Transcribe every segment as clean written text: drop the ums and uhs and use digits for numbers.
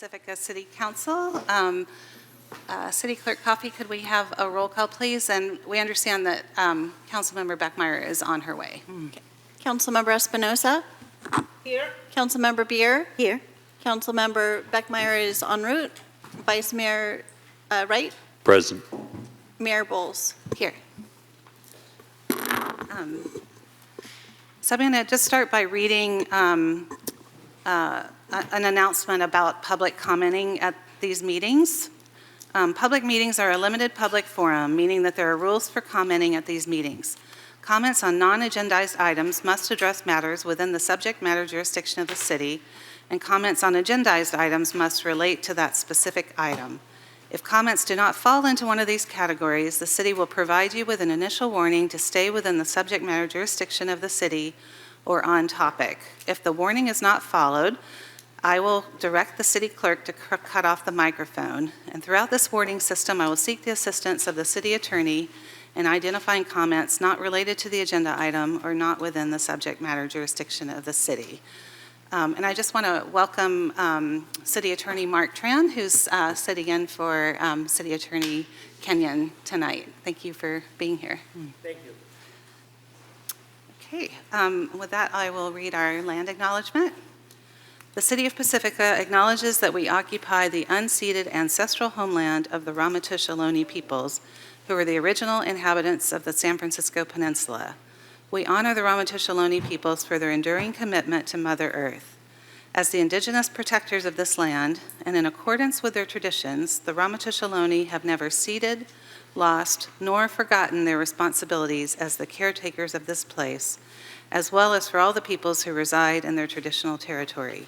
Pacifica City Council. City Clerk Coffey, could we have a roll call, please? And we understand that Councilmember Beckmeyer is on her way. Okay. Councilmember Espinosa? Here. Councilmember Beer? Here. Councilmember Beckmeyer is en route. Vice Mayor Wright? Present. Mayor Bowles? Here. So I'm going to just start by reading an announcement about public commenting at these meetings. Public meetings are a limited public forum, meaning that there are rules for commenting at these meetings. Comments on non-agendized items must address matters within the subject matter jurisdiction of the city, and comments on agendized items must relate to that specific item. If comments do not fall into one of these categories, the city will provide you with an initial warning to stay within the subject matter jurisdiction of the city or on topic. If the warning is not followed, I will direct the city clerk to cut off the microphone. And throughout this warning system, I will seek the assistance of the city attorney in identifying comments not related to the agenda item or not within the subject matter jurisdiction of the city. And I just want to welcome City Attorney Mark Tran, who's sitting in for City Attorney Kenyon tonight. Thank you for being here. Thank you. Okay, with that, I will read our land acknowledgement. The City of Pacifica acknowledges that we occupy the unceded ancestral homeland of the Ramaytush Ohlone peoples, who are the original inhabitants of the San Francisco Peninsula. We honor the Ramaytush Ohlone peoples for their enduring commitment to Mother Earth. As the indigenous protectors of this land, and in accordance with their traditions, the Ramaytush Ohlone have never ceded, lost, nor forgotten their responsibilities as the caretakers of this place, as well as for all the peoples who reside in their traditional territory.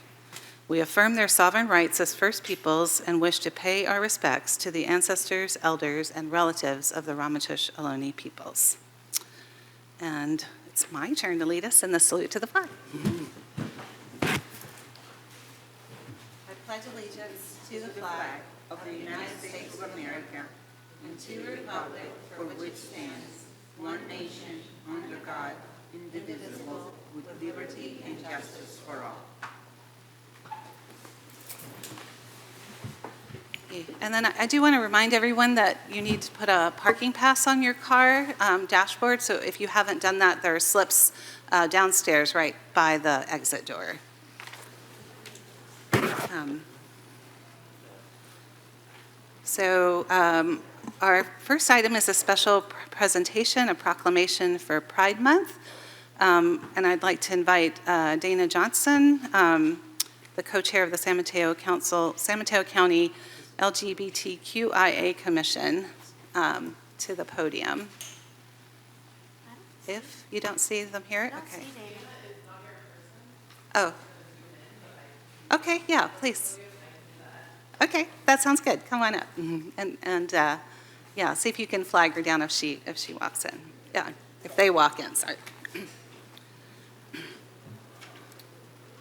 We affirm their sovereign rights as First Peoples and wish to pay our respects to the ancestors, elders, and relatives of the Ramaytush Ohlone peoples. And it's my turn to lead us in the salute to the flag. I pledge allegiance to the flag of the United States of America and to the republic for which it stands, one nation, under God, indivisible, with liberty and justice for all. And then I do want to remind everyone that you need to put a parking pass on your car dashboard. So if you haven't done that, there are slips downstairs right by the exit door. Our first item is a special presentation, a proclamation for Pride Month. And I'd like to invite Dana Johnson, the co-chair of the San Mateo County LGBTQIA Commission, to the podium. If you don't see them here, okay. Oh. Okay, yeah, please. Okay, that sounds good. Come on up. And yeah, see if you can flag her down if she walks in. Yeah, if they walk in, sorry.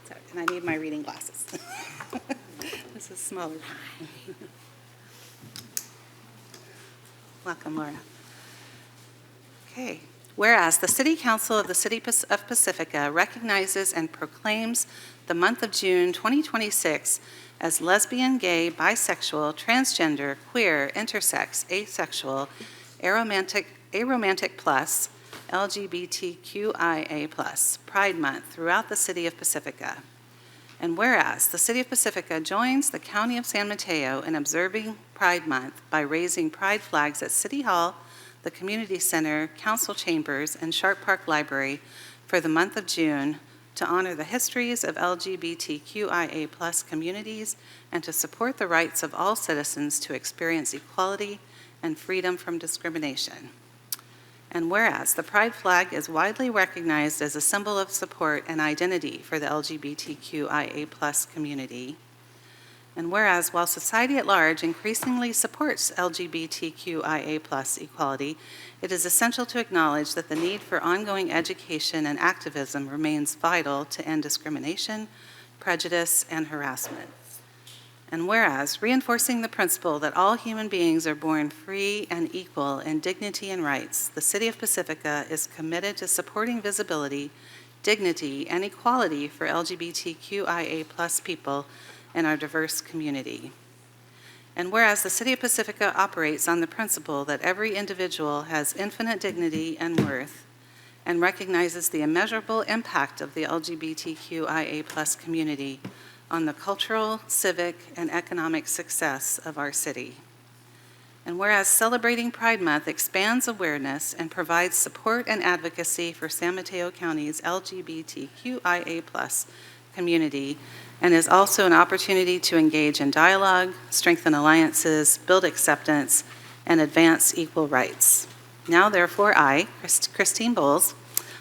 Sorry, and I need my reading glasses. This is smaller. Welcome, Laura. Okay. Whereas the City Council of the City of Pacifica recognizes and proclaims the month of June 2026 as lesbian, gay, bisexual, transgender, queer, intersex, asexual, aromantic plus, LGBTQIA plus Pride Month throughout the City of Pacifica. And whereas the City of Pacifica joins the County of San Mateo in observing Pride Month by raising pride flags at City Hall, the Community Center, Council Chambers, and Sharp Park Library for the month of June to honor the histories of LGBTQIA plus communities and to support the rights of all citizens to experience equality and freedom from discrimination. And whereas the pride flag is widely recognized as a symbol of support and identity for the LGBTQIA plus community, and whereas while society at large increasingly supports LGBTQIA plus equality, it is essential to acknowledge that the need for ongoing education and activism remains vital to end discrimination, prejudice, and harassment. And whereas reinforcing the principle that all human beings are born free and equal in dignity and rights, the City of Pacifica is committed to supporting visibility, dignity, and equality for LGBTQIA plus people in our diverse community. And whereas the City of Pacifica operates on the principle that every individual has infinite dignity and worth, and recognizes the immeasurable impact of the LGBTQIA+ community on the cultural, civic, and economic success of our city. And whereas celebrating Pride Month expands awareness and provides support and advocacy for San Mateo County's LGBTQIA+ community, and is also an opportunity to engage in dialogue, strengthen alliances, build acceptance, and advance equal rights. Now, therefore, I, Christine Bowles,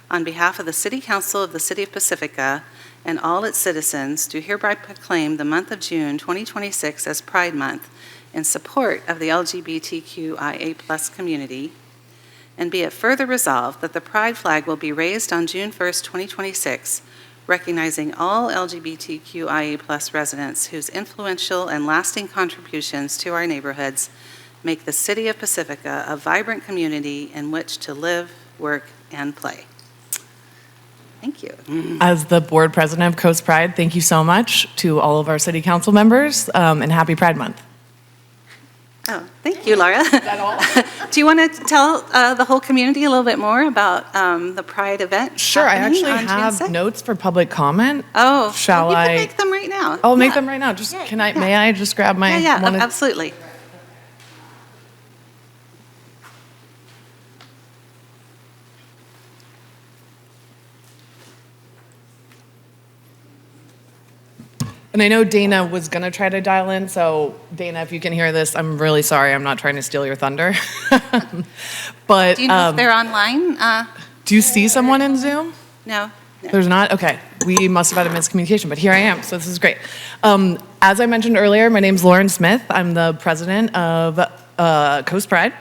on behalf of the City Council of the City of Pacifica and all its citizens, do hereby proclaim the month of June 2026 as Pride Month in support of the LGBTQIA+ community, and be it further resolved that the Pride flag will be raised on June 1st, 2026, recognizing all LGBTQIA+ residents whose influential and lasting contributions to our neighborhoods make the City of Pacifica a vibrant community in which to live, work, and play. Thank you. As the board president of Coast Pride, thank you so much to all of our city council members, and happy Pride Month. Oh, thank you, Laura. Is that all? Do you want to tell the whole community a little bit more about the Pride event? Sure, I happening actually on June have 6th? notes for public comment. Oh, Shall well, you I? can make them right now. I'll make Yeah. them right now. Just, may I just grab my? Yeah, one of- absolutely. And I know Dana was gonna try to dial in, so Dana, if you can hear this, I'm really sorry. I'm not trying to steal your thunder. But Do you know if they're online? do you see someone in Zoom? No? No. There's not? Okay. We must have had a miscommunication, but here I am, so this is great. As I mentioned earlier, my name's Lauren Smith. I'm the president of Coast Pride.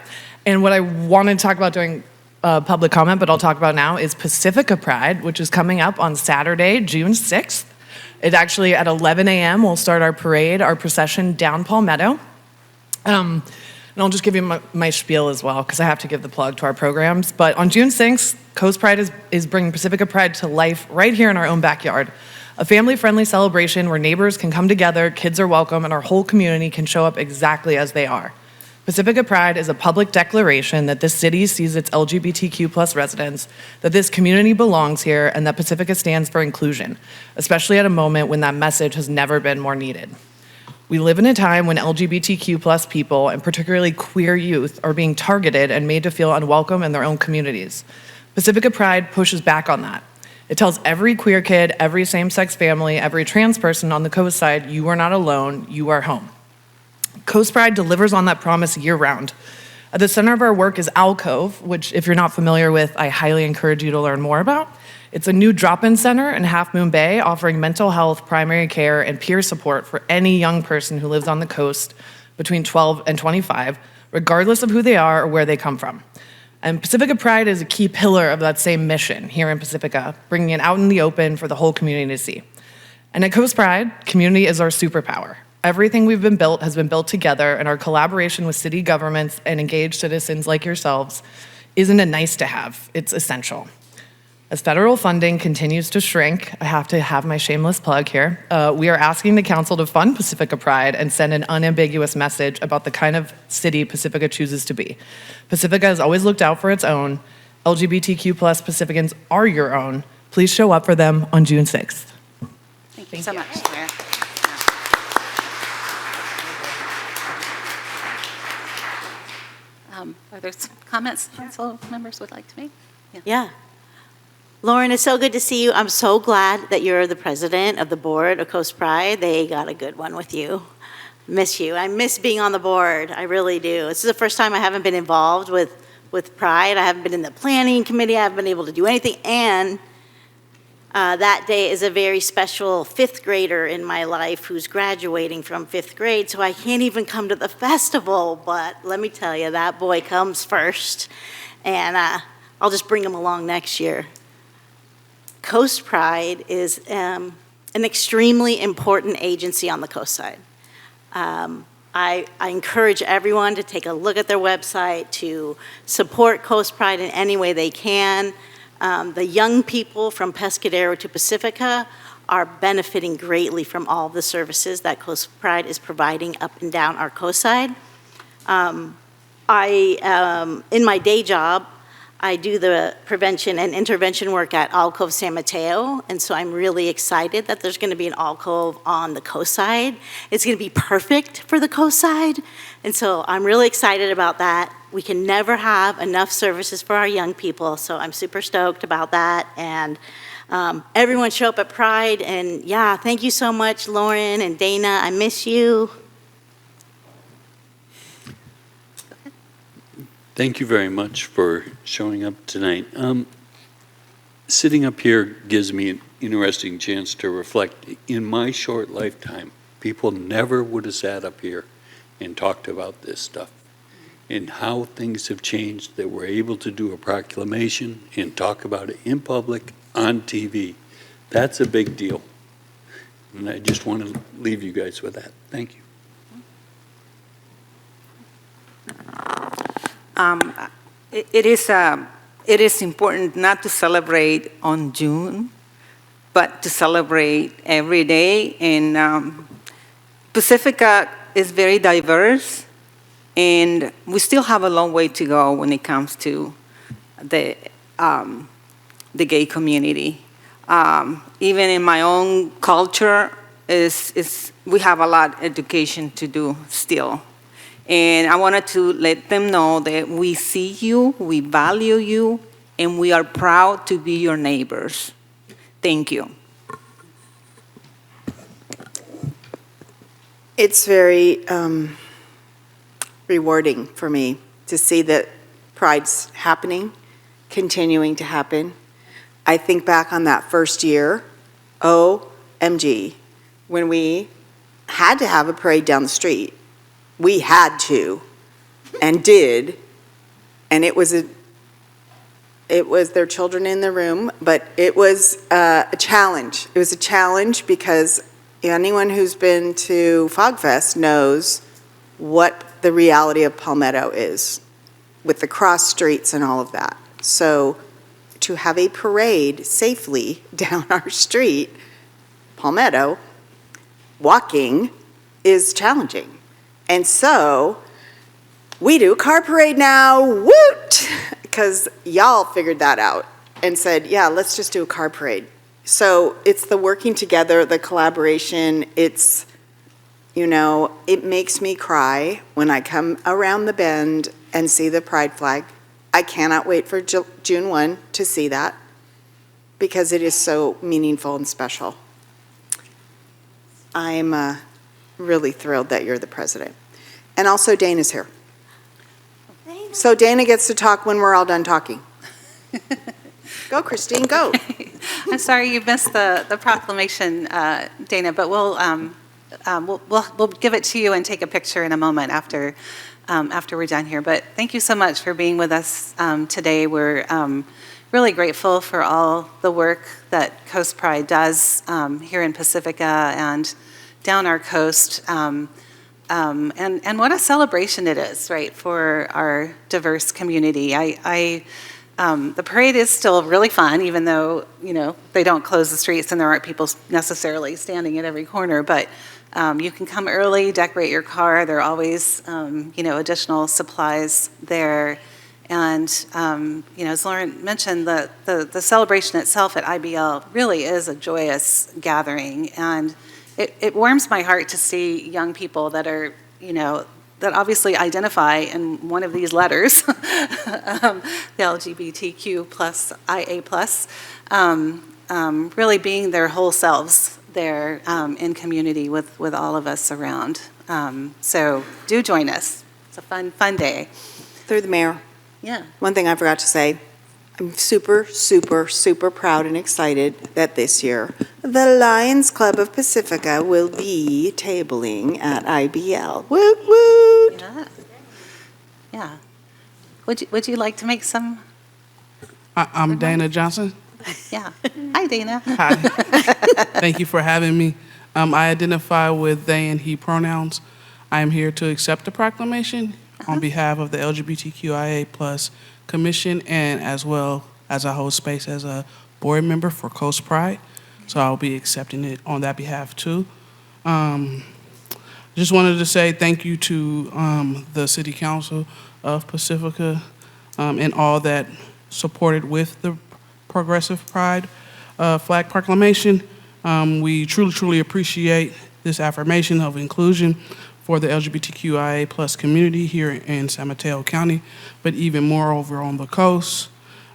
And what I wanted to talk about during public comment, but I'll talk about now, is Pacifica Pride, which is coming up on Saturday, June 6th. It actually, at 11 a.m., we'll start our parade, our procession down Palmetto. And I'll just give you my spiel as well, because I have to give the plug to our programs. But on June 6th, Coast Pride is bringing Pacifica Pride to life right here in our own backyard. A family-friendly celebration where neighbors can come together, kids are welcome, and our whole community can show up exactly as they are. Pacifica Pride is a public declaration that this city sees its LGBTQ+ residents, that this community belongs here, and that Pacifica stands for inclusion, especially at a moment when that message has never been more needed. We live in a time when LGBTQ+ people, and particularly queer youth, are being targeted and made to feel unwelcome in their own communities. Pacifica Pride pushes back on that. It tells every queer kid, every same-sex family, every trans person on the coast side, you are not alone, you are home. Coast Pride delivers on that promise year-round. At the center of our work is Alcove, which, if you're not familiar with, I highly encourage you to learn more about. It's a new drop-in center in Half Moon Bay offering mental health, primary care, and peer support for any young person who lives on the coast between 12 and 25, regardless of who they are or where they come from. And Pacifica Pride is a key pillar of that same mission here in Pacifica, bringing it out in the open for the whole community to see. And at Coast Pride, community is our superpower. Everything we've been built has been built together, and our collaboration with city governments and engaged citizens like yourselves isn't a nice to have, it's essential. As federal funding continues to shrink, I have to have my shameless plug here, we are asking the council to fund Pacifica Pride and send an unambiguous message about the kind of city Pacifica chooses to be. Pacifica has always looked out for its own. LGBTQ+ Pacificans are your own. Please show up for them on June 6th. Thank you so much, Laura. Are there some comments council members would like to make? Yeah. Lauren, it's so good to see you. I'm so glad that you're the president of the board of Coast Pride. They got a good one with you. Miss you. I miss being on the board. I really do. This is the first time I haven't been involved with Pride. I haven't been in the planning committee. I haven't been able to do anything. And that day is a very special fifth grader in my life who's graduating from fifth grade, so I can't even come to the festival. But let me tell you, that boy comes first. And I'll just bring him along next year. Coast Pride is an extremely important agency on the coast side. I encourage everyone to take a look at their website, to support Coast Pride in any way they can. The young people from Pescadero to Pacifica are benefiting greatly from all the services that Coast Pride is providing up and down our coast side. In my day job, I do the prevention and intervention work at Alcove San Mateo, and so I'm really excited that there's going to be an alcove on the coast side. It's going to be perfect for the coast side, and so I'm really excited about that. We can never have enough services for our young people, so I'm super stoked about that. And everyone show up at Pride, and yeah, thank you so much, Lauren and Dana. I miss you. Thank you very much for showing up tonight. Sitting up here gives me an interesting chance to reflect. In my short lifetime, people never would have sat up here and talked about this stuff and how things have changed, that we're able to do a proclamation and talk about it in public on TV. That's a big deal. And I just want to leave you guys with that. Thank you. It is important not to celebrate on June, but to celebrate every day. And Pacifica is very diverse, and we still have a long way to go when it comes to the gay community. Even in my own culture, we have a lot of education to do still. And I wanted to let them know that we see you, we value you, and we are proud to be your neighbors. Thank you. It's very rewarding for me to see that Pride's happening, continuing to happen. I think back on that first year, OMG, when we had to have a parade down the street. We had to, and did, and it was their children in the room, but it was a challenge. It was a challenge because anyone who's been to Fogfest knows what the reality of Palmetto is, with the cross streets and all of that. So to have a parade safely down our street, Palmetto, walking, is challenging. And so we do a car parade now, woot, because y'all figured that out and said, yeah, let's just do a car parade. So it's the working together, the collaboration. It's, it makes me cry when I come around the bend and see the Pride flag. I cannot wait for June 1 to see that because it is so meaningful and special. I'm really thrilled that you're the president. And also Dana's here. So Dana gets to talk when we're all done talking. Go, Christine, go. I'm sorry you missed the proclamation, Dana, but we'll give it to you and take a picture in a moment after we're done here. But thank you so much for being with us today. We're really grateful for all the work that Coast Pride does here in Pacifica and down our coast, and what a celebration it is, right, for our diverse community. The parade is still really fun, even though, they don't close the streets and there aren't people necessarily standing at every corner, but you can come early, decorate your car. There are always, additional supplies there. And, as Lauren mentioned, the celebration itself at IBL really is a joyous gathering. And it warms my heart to see young people that are, that obviously identify in one of these letters, the LGBTQ plus IA plus, really being their whole selves there in community with all of us around. So do join us. It's a fun day. Through the mayor. Yeah. One thing I forgot to say, I'm super, super, super proud and excited that this year the Lions Club of Pacifica will be tabling at IBL. Woot woot! Yeah. Would you like to make some? I'm Dana Johnson. Yeah. Hi, Dana. Hi. Thank you for having me. I identify with they and he pronouns. I am here to accept the proclamation on behalf of the LGBTQIA+ Commission and as well as I hold space as a board member for Coast Pride. So I'll be accepting it on that behalf too. Just wanted to say thank you to the City Council of Pacifica and all that supported with the Progressive Pride flag proclamation. We truly, truly appreciate this affirmation of inclusion for the LGBTQIA plus community here in San Mateo County, but even more over on the coast.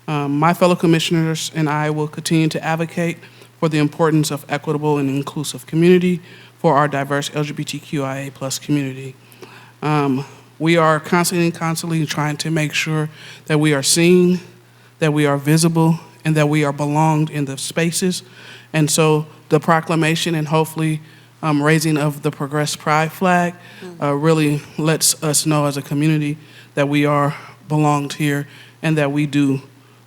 My fellow commissioners and I will continue to advocate for the importance of equitable and inclusive community for our diverse LGBTQIA plus community. We are constantly trying to make sure that we are seen, that we are visible, and that we are belonged in the spaces. And so the proclamation and hopefully raising of the Progress Pride flag really lets us know as a community that we are belonged here and that we do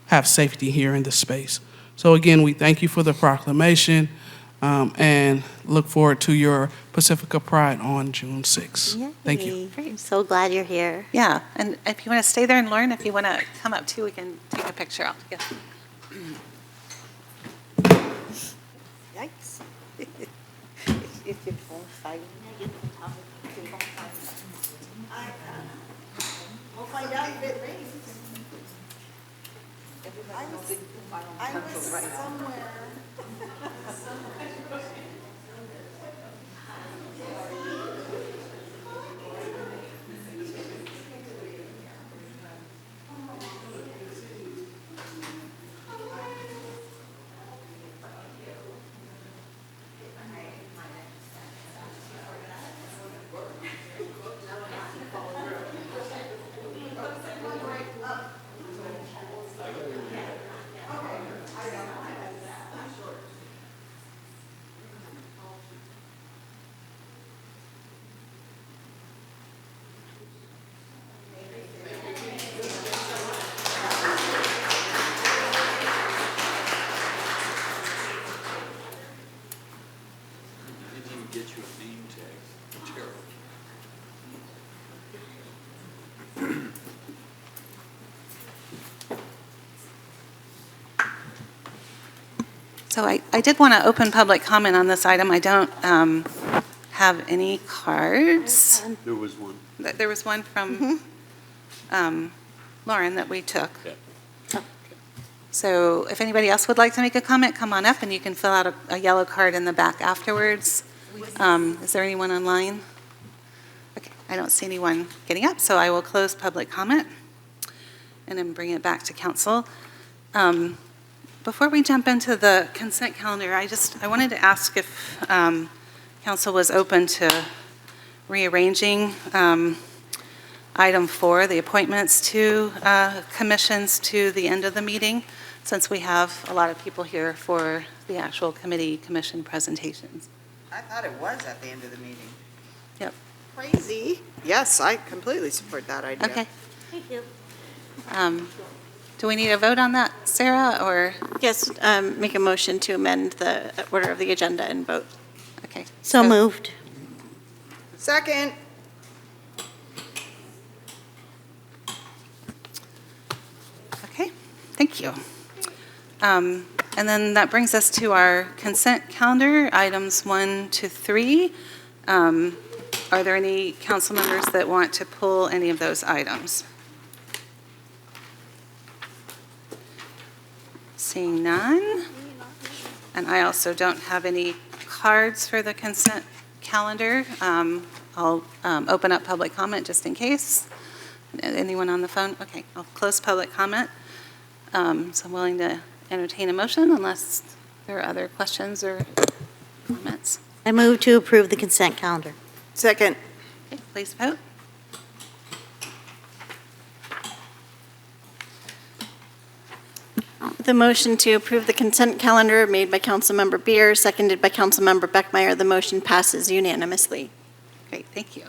have safety here in this space. So again, we thank you for the proclamation and look forward to your Pacifica Pride on June 6th. Thank you. Yay. I'm so glad you're here. Yeah, and if you want to stay there, and Lauren, if you want to come up too, we can take a picture all together. Yikes. If you're both fighting. We'll find out if it rains. I was somewhere. Get you a name tag, Terrell. So I did want to open public comment on this item. I don't have any cards. There was one. There was one from Lauren that we took. Yeah. So if anybody else would like to make a comment, come on up and you can fill out a yellow card in the back afterwards. Is there anyone online? Okay, I don't see anyone getting up, so I will close public comment and then bring it back to council. Before we jump into the consent calendar, I wanted to ask if council was open to rearranging item 4, the appointments to commissions, to the end of the meeting, since we have a lot of people here for the actual committee commission presentations. I thought it was at the end of the meeting. Yep. Crazy. Yes, I completely support that idea. Okay. Thank you. Do we need a vote on that, Sarah, or? Yes, make a motion to amend the order of the agenda and vote. Okay. So moved. Second. Okay, thank you. And then that brings us to our consent calendar, items 1 to 3. Are there any council members that want to pull any of those items? Seeing none. And I also don't have any cards for the consent calendar. I'll open up public comment just in case. Anyone on the phone? Okay, I'll close public comment. So I'm willing to entertain a motion unless there are other questions or comments. I move to approve the consent calendar. Second. Okay, please vote. The motion to approve the consent calendar made by Councilmember Beer, seconded by Councilmember Beckmeyer. The motion passes unanimously. Great, thank you.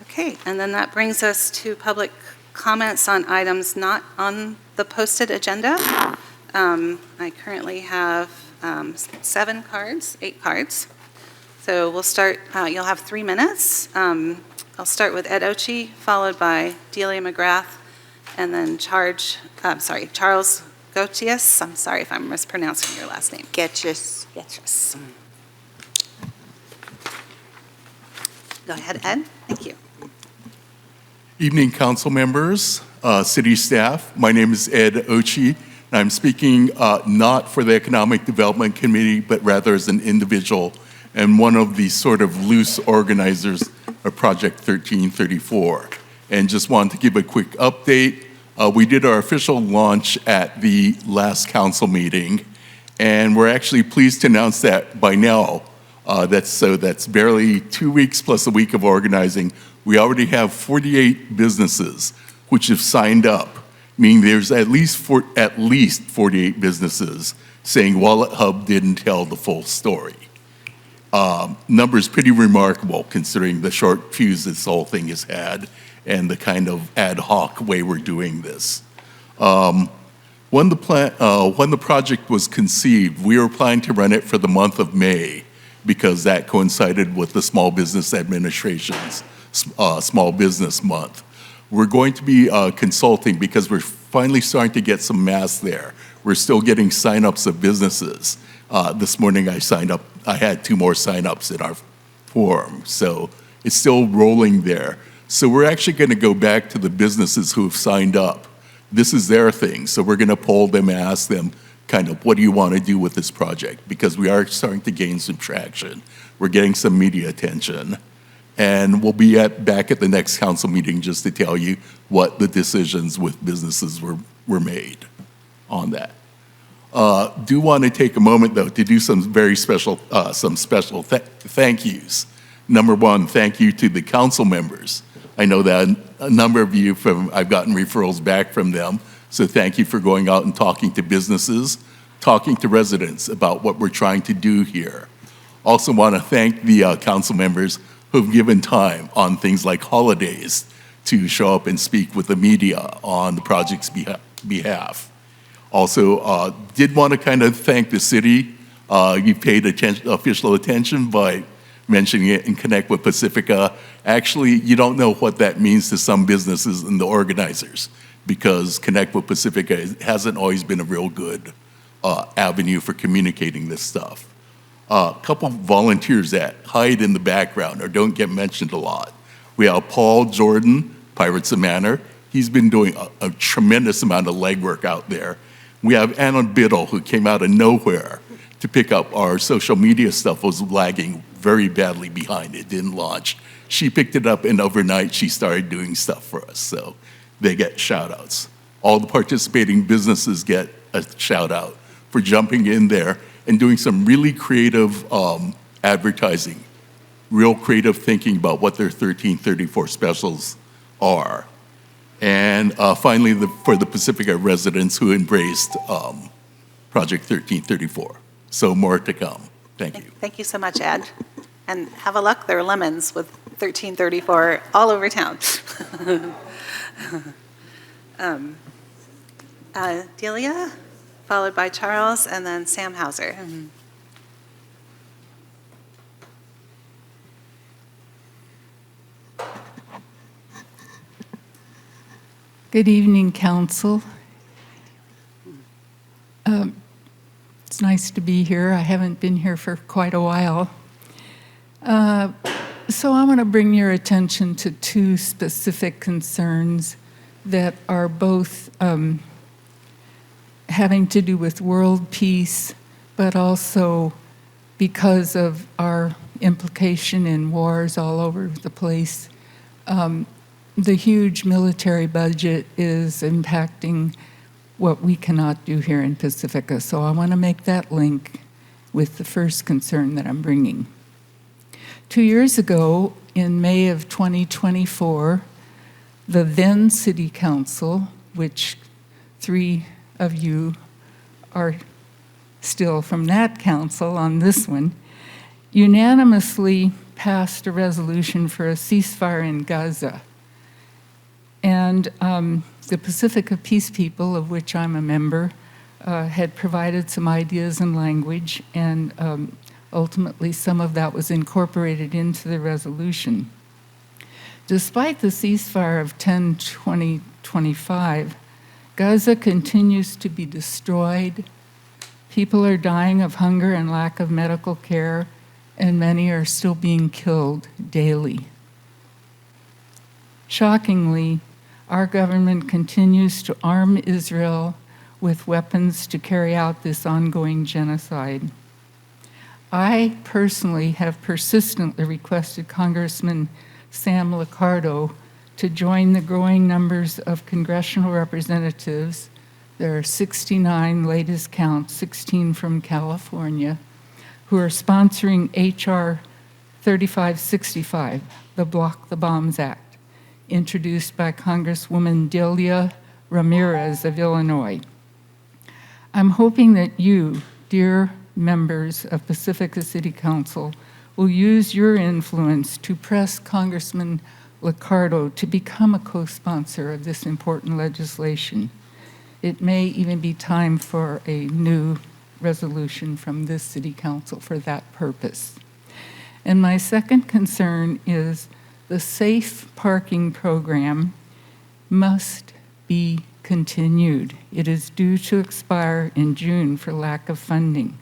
Okay, and then that brings us to public comments on items not on the posted agenda. I currently have 8 cards. So we'll start, you'll have 3 minutes. I'll start with Ed Ochi, followed by Delia McGrath, And then Charles Gotius, I'm sorry if I'm mispronouncing your last name. Getchus. Yes. Go ahead, Ed. Thank you. Evening, council members, city staff. My name is Ed Ochi, and I'm speaking not for the Economic Development Committee, but rather as an individual and one of the sort of loose organizers of Project 1334. And just wanted to give a quick update. We did our official launch at the last council meeting, and we're actually pleased to announce that by now, that's barely 2 weeks plus a week of organizing. We already have 48 businesses which have signed up, meaning there's at least 48 businesses saying Wallet Hub didn't tell the full story. Number is pretty remarkable considering the short fuse this whole thing has had and the kind of ad hoc way we're doing this. When the project was conceived, we were planning to run it for the month of May because that coincided with the Small Business Administration's Small Business Month. We're going to be consulting because we're finally starting to get some mass there. We're still getting signups of businesses. This morning I had 2 more signups in our forum, so it's still rolling there. So we're actually going to go back to the businesses who have signed up. This is their thing, so we're going to poll them and ask them kind of, what do you want to do with this project? Because we are starting to gain some traction. We're getting some media attention. And we'll be back at the next council meeting just to tell you what the decisions with businesses were made on that. Do want to take a moment, though, to do some very special, thank yous. Number one, thank you to the council members. I know that a number of you I've gotten referrals back from them, so thank you for going out and talking to businesses, talking to residents about what we're trying to do here. Also want to thank the council members who've given time on things like holidays to show up and speak with the media on the project's behalf. Also, did want to kind of thank the city. You paid official attention by mentioning it and Connect with Pacifica. Actually, you don't know what that means to some businesses and the organizers because Connect with Pacifica hasn't always been a real good avenue for communicating this stuff. A couple volunteers that hide in the background or don't get mentioned a lot. We have Paul Jordan, Pirates of Manor. He's been doing a tremendous amount of legwork out there. We have Anna Biddle, who came out of nowhere to pick up our social media stuff, was lagging very badly behind. It didn't launch. She picked it up, and overnight she started doing stuff for us, so they get shout outs. All the participating businesses get a shout out for jumping in there and doing some really creative advertising, real creative thinking about what their 1334 specials are. And finally, for the Pacifica residents who embraced Project 1334. So more to come. Thank you. Thank you so much, Ed. And have a luck, there are lemons with 1334 all over town. Delia, followed by Charles, and then Sam Hauser. Good evening, Council. It's nice to be here. I haven't been here for quite a while. So I want to bring your attention to 2 specific concerns that are both having to do with world peace, but also because of our implication in wars all over the place. The huge military budget is impacting what we cannot do here in Pacifica. So I want to make that link with the first concern that I'm bringing. 2 years ago, in May of 2024, the then City Council, which 3 of you are still from that council on this one, unanimously passed a resolution for a ceasefire in Gaza. And the Pacifica Peace People, of which I'm a member, had provided some ideas and language, and ultimately some of that was incorporated into the resolution. Despite the ceasefire of 10/20/24, 25. Gaza continues to be destroyed. People are dying of hunger and lack of medical care, and many are still being killed daily. Shockingly, our government continues to arm Israel with weapons to carry out this ongoing genocide. I personally have persistently requested Congressman Sam Liccardo to join the growing numbers of congressional representatives. There are 69, latest count, 16 from California, who are sponsoring H.R. 3565, the Block the Bombs Act, introduced by Congresswoman Delia Ramirez of Illinois. I'm hoping that you, dear members of Pacifica City Council, will use your influence to press Congressman Liccardo to become a co-sponsor of this important legislation. It may even be time for a new resolution from this City Council for that purpose. And my second concern is the safe parking program must be continued. It is due to expire in June for lack of funding.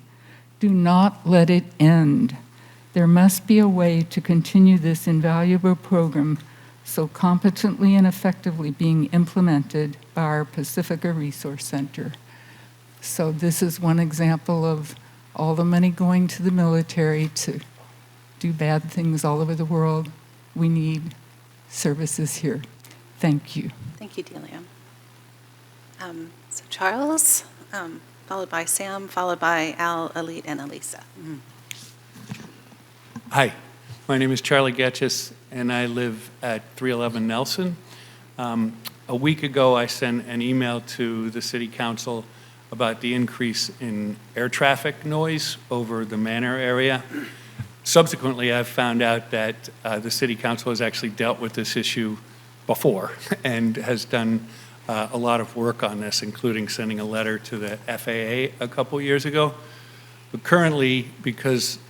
Do not let it end. There must be a way to continue this invaluable program so competently and effectively being implemented by our Pacifica Resource Center. So this is one example of all the money going to the military to do bad things all over the world. We need services here. Thank you. Thank you, Delia. So Charles, followed by Sam, followed by Al, Alit, and Elisa. Hi, my name is Charlie Getchis, and I live at 311 Nelson. A week ago, I sent an email to the City Council about the increase in air traffic noise over the Manor area. Subsequently, I've found out that the City Council has actually dealt with this issue before and has done a lot of work on this, including sending a letter to the FAA a couple years ago. But currently,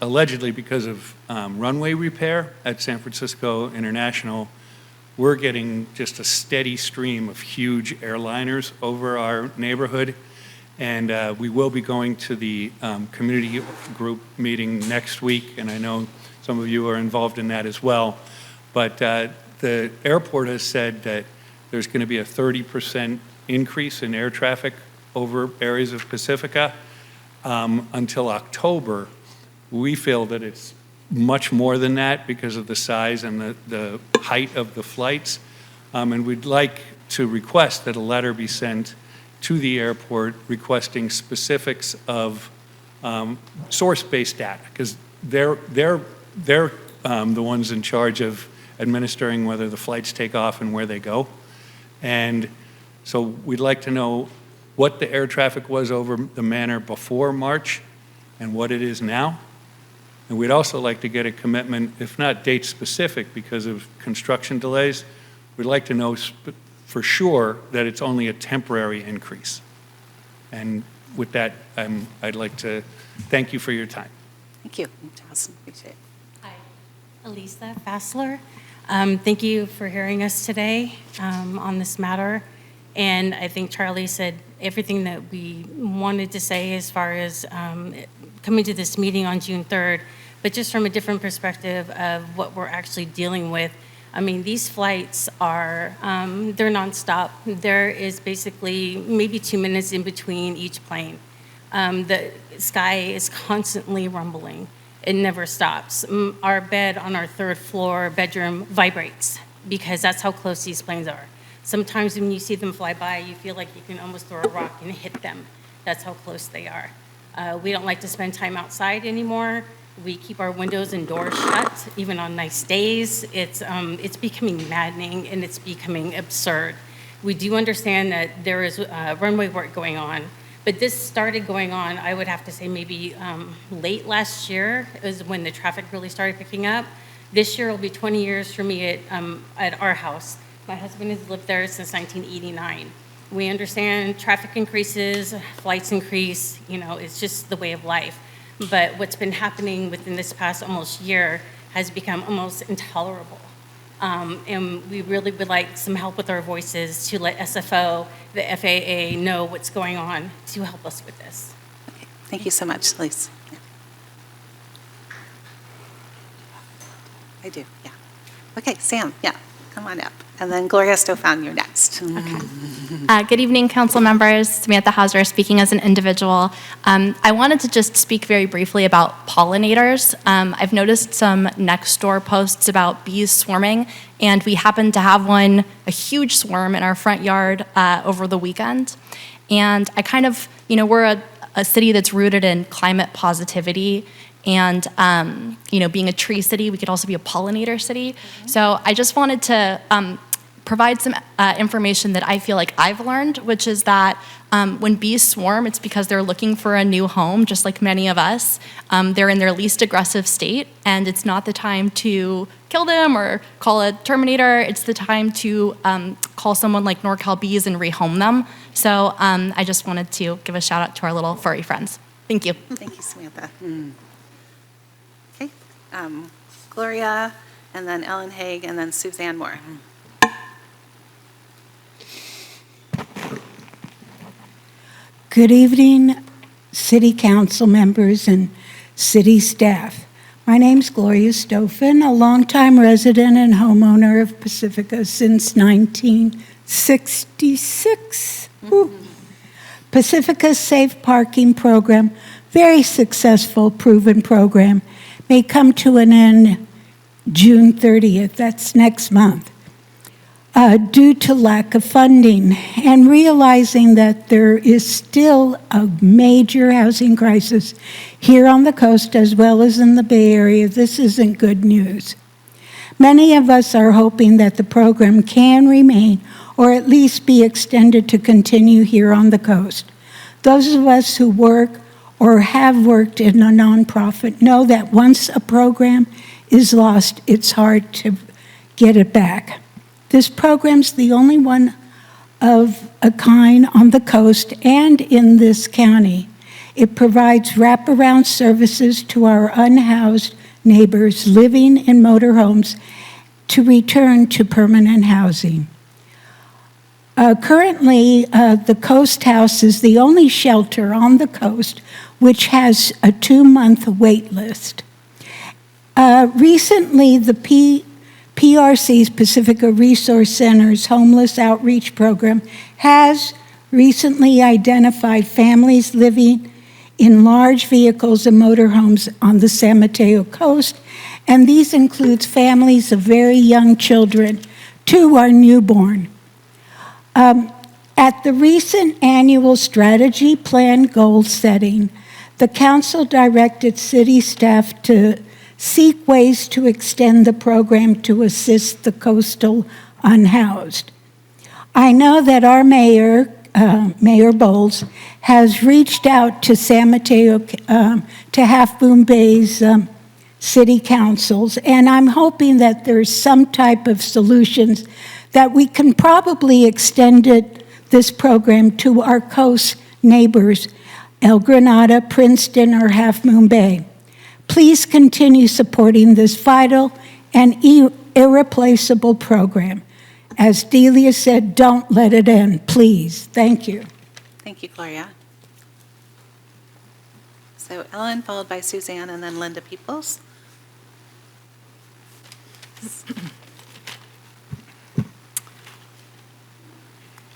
allegedly because of runway repair at San Francisco International, we're getting just a steady stream of huge airliners over our neighborhood. And we will be going to the community group meeting next week, and I know some of you are involved in that as well. But the airport has said that there's going to be a 30% increase in air traffic over areas of Pacifica until October. We feel that it's much more than that because of the size and the height of the flights. And we'd like to request that a letter be sent to the airport requesting specifics of source-based data, because they're the ones in charge of administering whether the flights take off and where they go. And so we'd like to know what the air traffic was over the Manor before March and what it is now. And we'd also like to get a commitment, if not date specific because of construction delays, we'd like to know for sure that it's only a temporary increase. And with that, I'd like to thank you for your time. Thank you. Awesome. Appreciate it. Hi, Elisa Fassler. Thank you for hearing us today on this matter. And I think Charlie said everything that we wanted to say as far as coming to this meeting on June 3rd, but just from a different perspective of what we're actually dealing with. I mean, these flights are, they're nonstop. There is basically maybe 2 minutes in between each plane. The sky is constantly rumbling. It never stops. Our bed on our 3rd floor bedroom vibrates because that's how close these planes are. Sometimes when you see them fly by, you feel like you can almost throw a rock and hit them. That's how close they are. We don't like to spend time outside anymore. We keep our windows and doors shut, even on nice days. It's becoming maddening and it's becoming absurd. We do understand that there is runway work going on, but this started going on, I would have to say maybe late last year is when the traffic really started picking up. This year will be 20 years for me at our house. My husband has lived there since 1989. We understand traffic increases, flights increase, it's just the way of life. But what's been happening within this past almost year has become almost intolerable. And we really would like some help with our voices to let SFO, the FAA, know what's going on to help us with this. Thank you so much, Lise. Yeah. I do, yeah. Okay, Sam, yeah, come on up. And then Gloria Stofan, you're next. Good evening, council members. Samantha Hauser speaking as an individual. I wanted to just speak very briefly about pollinators. I've noticed some Nextdoor posts about bees swarming, and we happen to have one, a huge swarm in our front yard over the weekend. And I kind of, we're a city that's rooted in climate positivity, and being a tree city, we could also be a pollinator city. So I just wanted to provide some information that I feel like I've learned, which is that when bees swarm, it's because they're looking for a new home, just like many of us. They're in their least aggressive state, and it's not the time to kill them or call a terminator. It's the time to call someone like NorCal Bees and rehome them. So I just wanted to give a shout out to our little furry friends. Thank you. Thank you, Samantha. Okay, Gloria, and then Ellen Haig, and then Suzanne Moore. Good evening, City Council members and City staff. My name's Gloria Stofan, a longtime resident and homeowner of Pacifica since 1966. Pacifica's safe parking program, very successful, proven program, may come to an end June 30th, that's next month. Due to lack of funding and realizing that there is still a major housing crisis here on the coast as well as in the Bay Area, this isn't good news. Many of us are hoping that the program can remain or at least be extended to continue here on the coast. Those of us who work or have worked in a nonprofit know that once a program is lost, it's hard to get it back. This program's the only one of a kind on the coast and in this county. It provides wraparound services to our unhoused neighbors living in motorhomes to return to permanent housing. Currently, the Coast House is the only shelter on the coast which has a 2-month wait list. Recently, the PRC's Pacifica Resource Center's Homeless Outreach Program has recently identified families living in large vehicles and motorhomes on the San Mateo coast, and these includes families of very young children. 2 are newborn. At the recent annual strategy plan goal setting, the council directed city staff to seek ways to extend the program to assist the coastal unhoused. I know that our mayor, Mayor Bowles, has reached out to San Mateo, to Half Moon Bay's city councils, and I'm hoping that there's some type of solutions that we can probably extend this program to our coast neighbors, El Granada, Princeton, or Half Moon Bay. Please continue supporting this vital and irreplaceable program. As Delia said, don't let it end, please. Thank you. Thank you, Gloria. So Ellen, followed by Suzanne, and then Linda Peoples.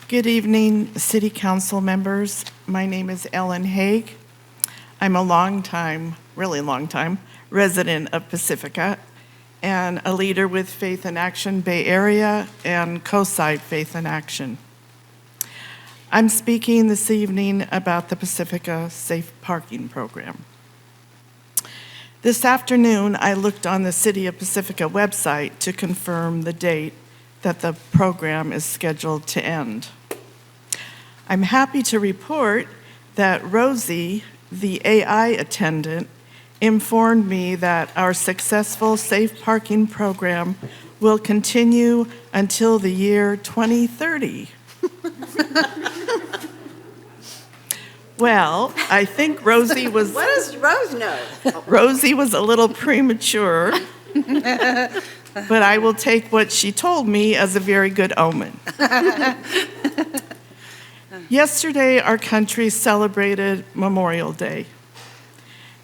Good evening, City Council members. My name is Ellen Haig. I'm a really long time resident of Pacifica and a leader with Faith in Action Bay Area and Coastside Faith in Action. I'm speaking this evening about the Pacifica Safe Parking Program. This afternoon, I looked on the City of Pacifica website to confirm the date that the program is scheduled to end. I'm happy to report that Rosie, the AI attendant, informed me that our successful safe parking program will continue until the year 2030. Well, I think Rosie was... What does Rose know? Rosie was a little premature. but I will take what she told me as a very good omen. Yesterday, our country celebrated Memorial Day.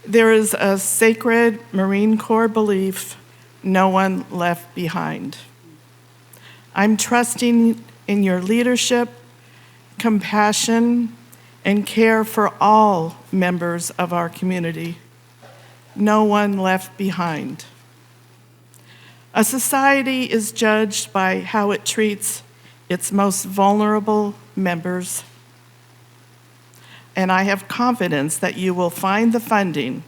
There is a sacred Marine Corps belief, no one left behind. I'm trusting in your leadership, compassion, and care for all members of our community. No one left behind. A society is judged by how it treats its most vulnerable members. And I have confidence that you will find the funding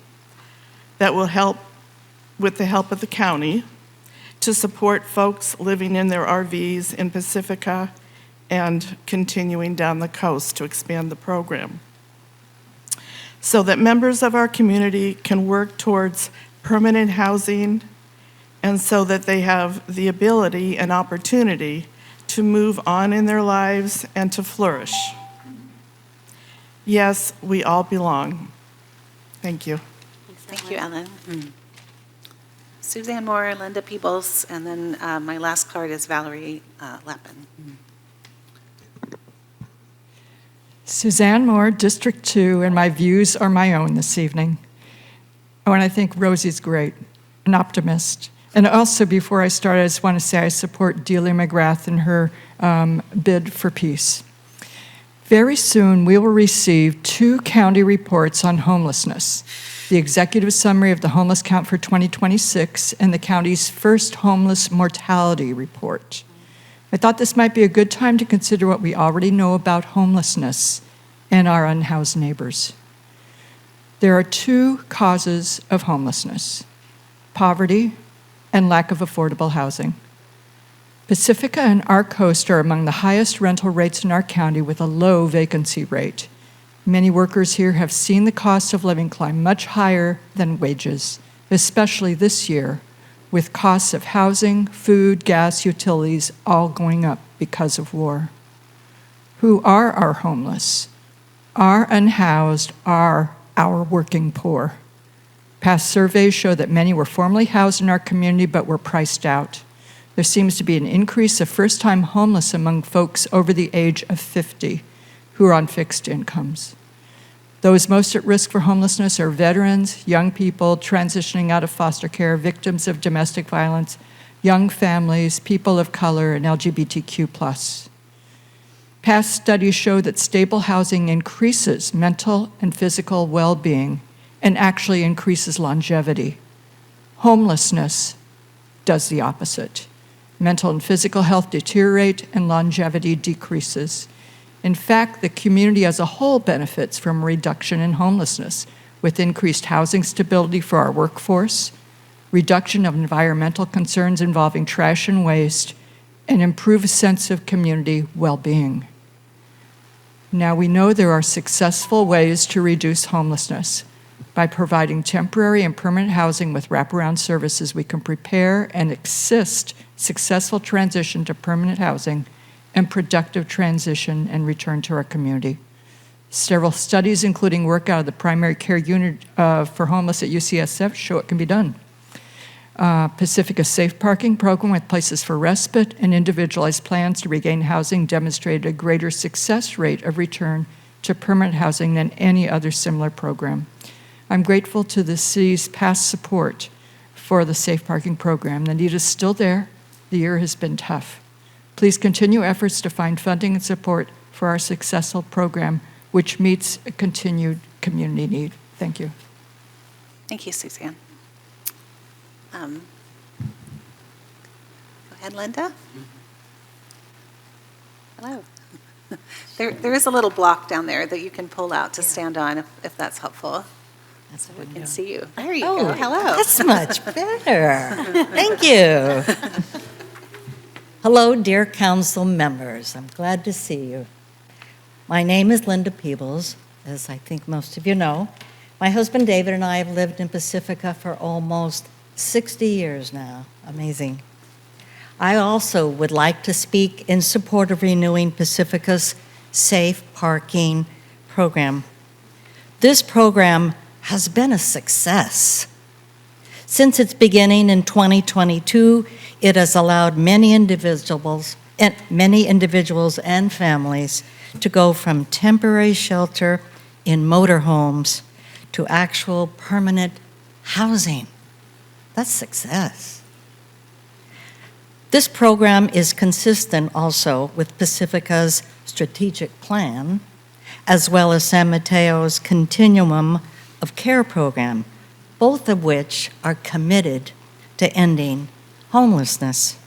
that will help, with the help of the county, to support folks living in their RVs in Pacifica and continuing down the coast to expand the program, so that members of our community can work towards permanent housing and so that they have the ability and opportunity to move on in their lives and to flourish. Yes, we all belong. Thank you. Thank you, Ellen. Suzanne Moore, Linda Peebles, and then my last card is Valerie Lappin. Suzanne Moore, District 2, and my views are my own this evening. Oh, and I think Rosie's great, an optimist. And also, before I start, I just want to say I support Delia McGrath in her bid for peace. Very soon, we will receive 2 county reports on homelessness: the executive summary of the homeless count for 2026 and the county's first homeless mortality report. I thought this might be a good time to consider what we already know about homelessness and our unhoused neighbors. There are 2 causes of homelessness: poverty and lack of affordable housing. Pacifica and our coast are among the highest rental rates in our county with a low vacancy rate. Many workers here have seen the cost of living climb much higher than wages, especially this year, with costs of housing, food, gas, utilities all going up because of war. Who are our homeless? Our unhoused are our working poor. Past surveys show that many were formerly housed in our community but were priced out. There seems to be an increase of first-time homeless among folks over the age of 50 who are on fixed incomes. Those most at risk for homelessness are veterans, young people transitioning out of foster care, victims of domestic violence, young families, people of color, and LGBTQ+. Past studies show that stable housing increases mental and physical well-being and actually increases longevity. Homelessness does the opposite. Mental and physical health deteriorate and longevity decreases. In fact, the community as a whole benefits from a reduction in homelessness, with increased housing stability for our workforce, reduction of environmental concerns involving trash and waste, and improved sense of community well-being. Now, we know there are successful ways to reduce homelessness. By providing temporary and permanent housing with wraparound services, we can prepare and assist successful transition to permanent housing and productive transition and return to our community. Several studies, including work out of the primary care unit for homeless at UCSF, show it can be done. Pacifica's safe parking program with places for respite and individualized plans to regain housing demonstrated a greater success rate of return to permanent housing than any other similar program. I'm grateful to the city's past support for the safe parking program. The need is still there. The year has been tough. Please continue efforts to find funding and support for our successful program, which meets a continued community need. Thank you. Thank you, Suzanne. Go ahead, Linda. Hello. There is a little block down there that you can pull out to stand on if that's helpful. That's So we can see you. There you Oh, go. Hello. That's much better. Thank you. Hello, dear council members. I'm glad to see you. My name is Linda Peebles, as I think most of you know. My husband David and I have lived in Pacifica for almost 60 years now. Amazing. I also would like to speak in support of renewing Pacifica's safe parking program. This program has been a success. Since its beginning in 2022, it has allowed many individuals and families to go from temporary shelter in motorhomes to actual permanent housing. That's success. This program is consistent also with Pacifica's strategic plan, as well as San Mateo's Continuum of Care program, both of which are committed to ending homelessness.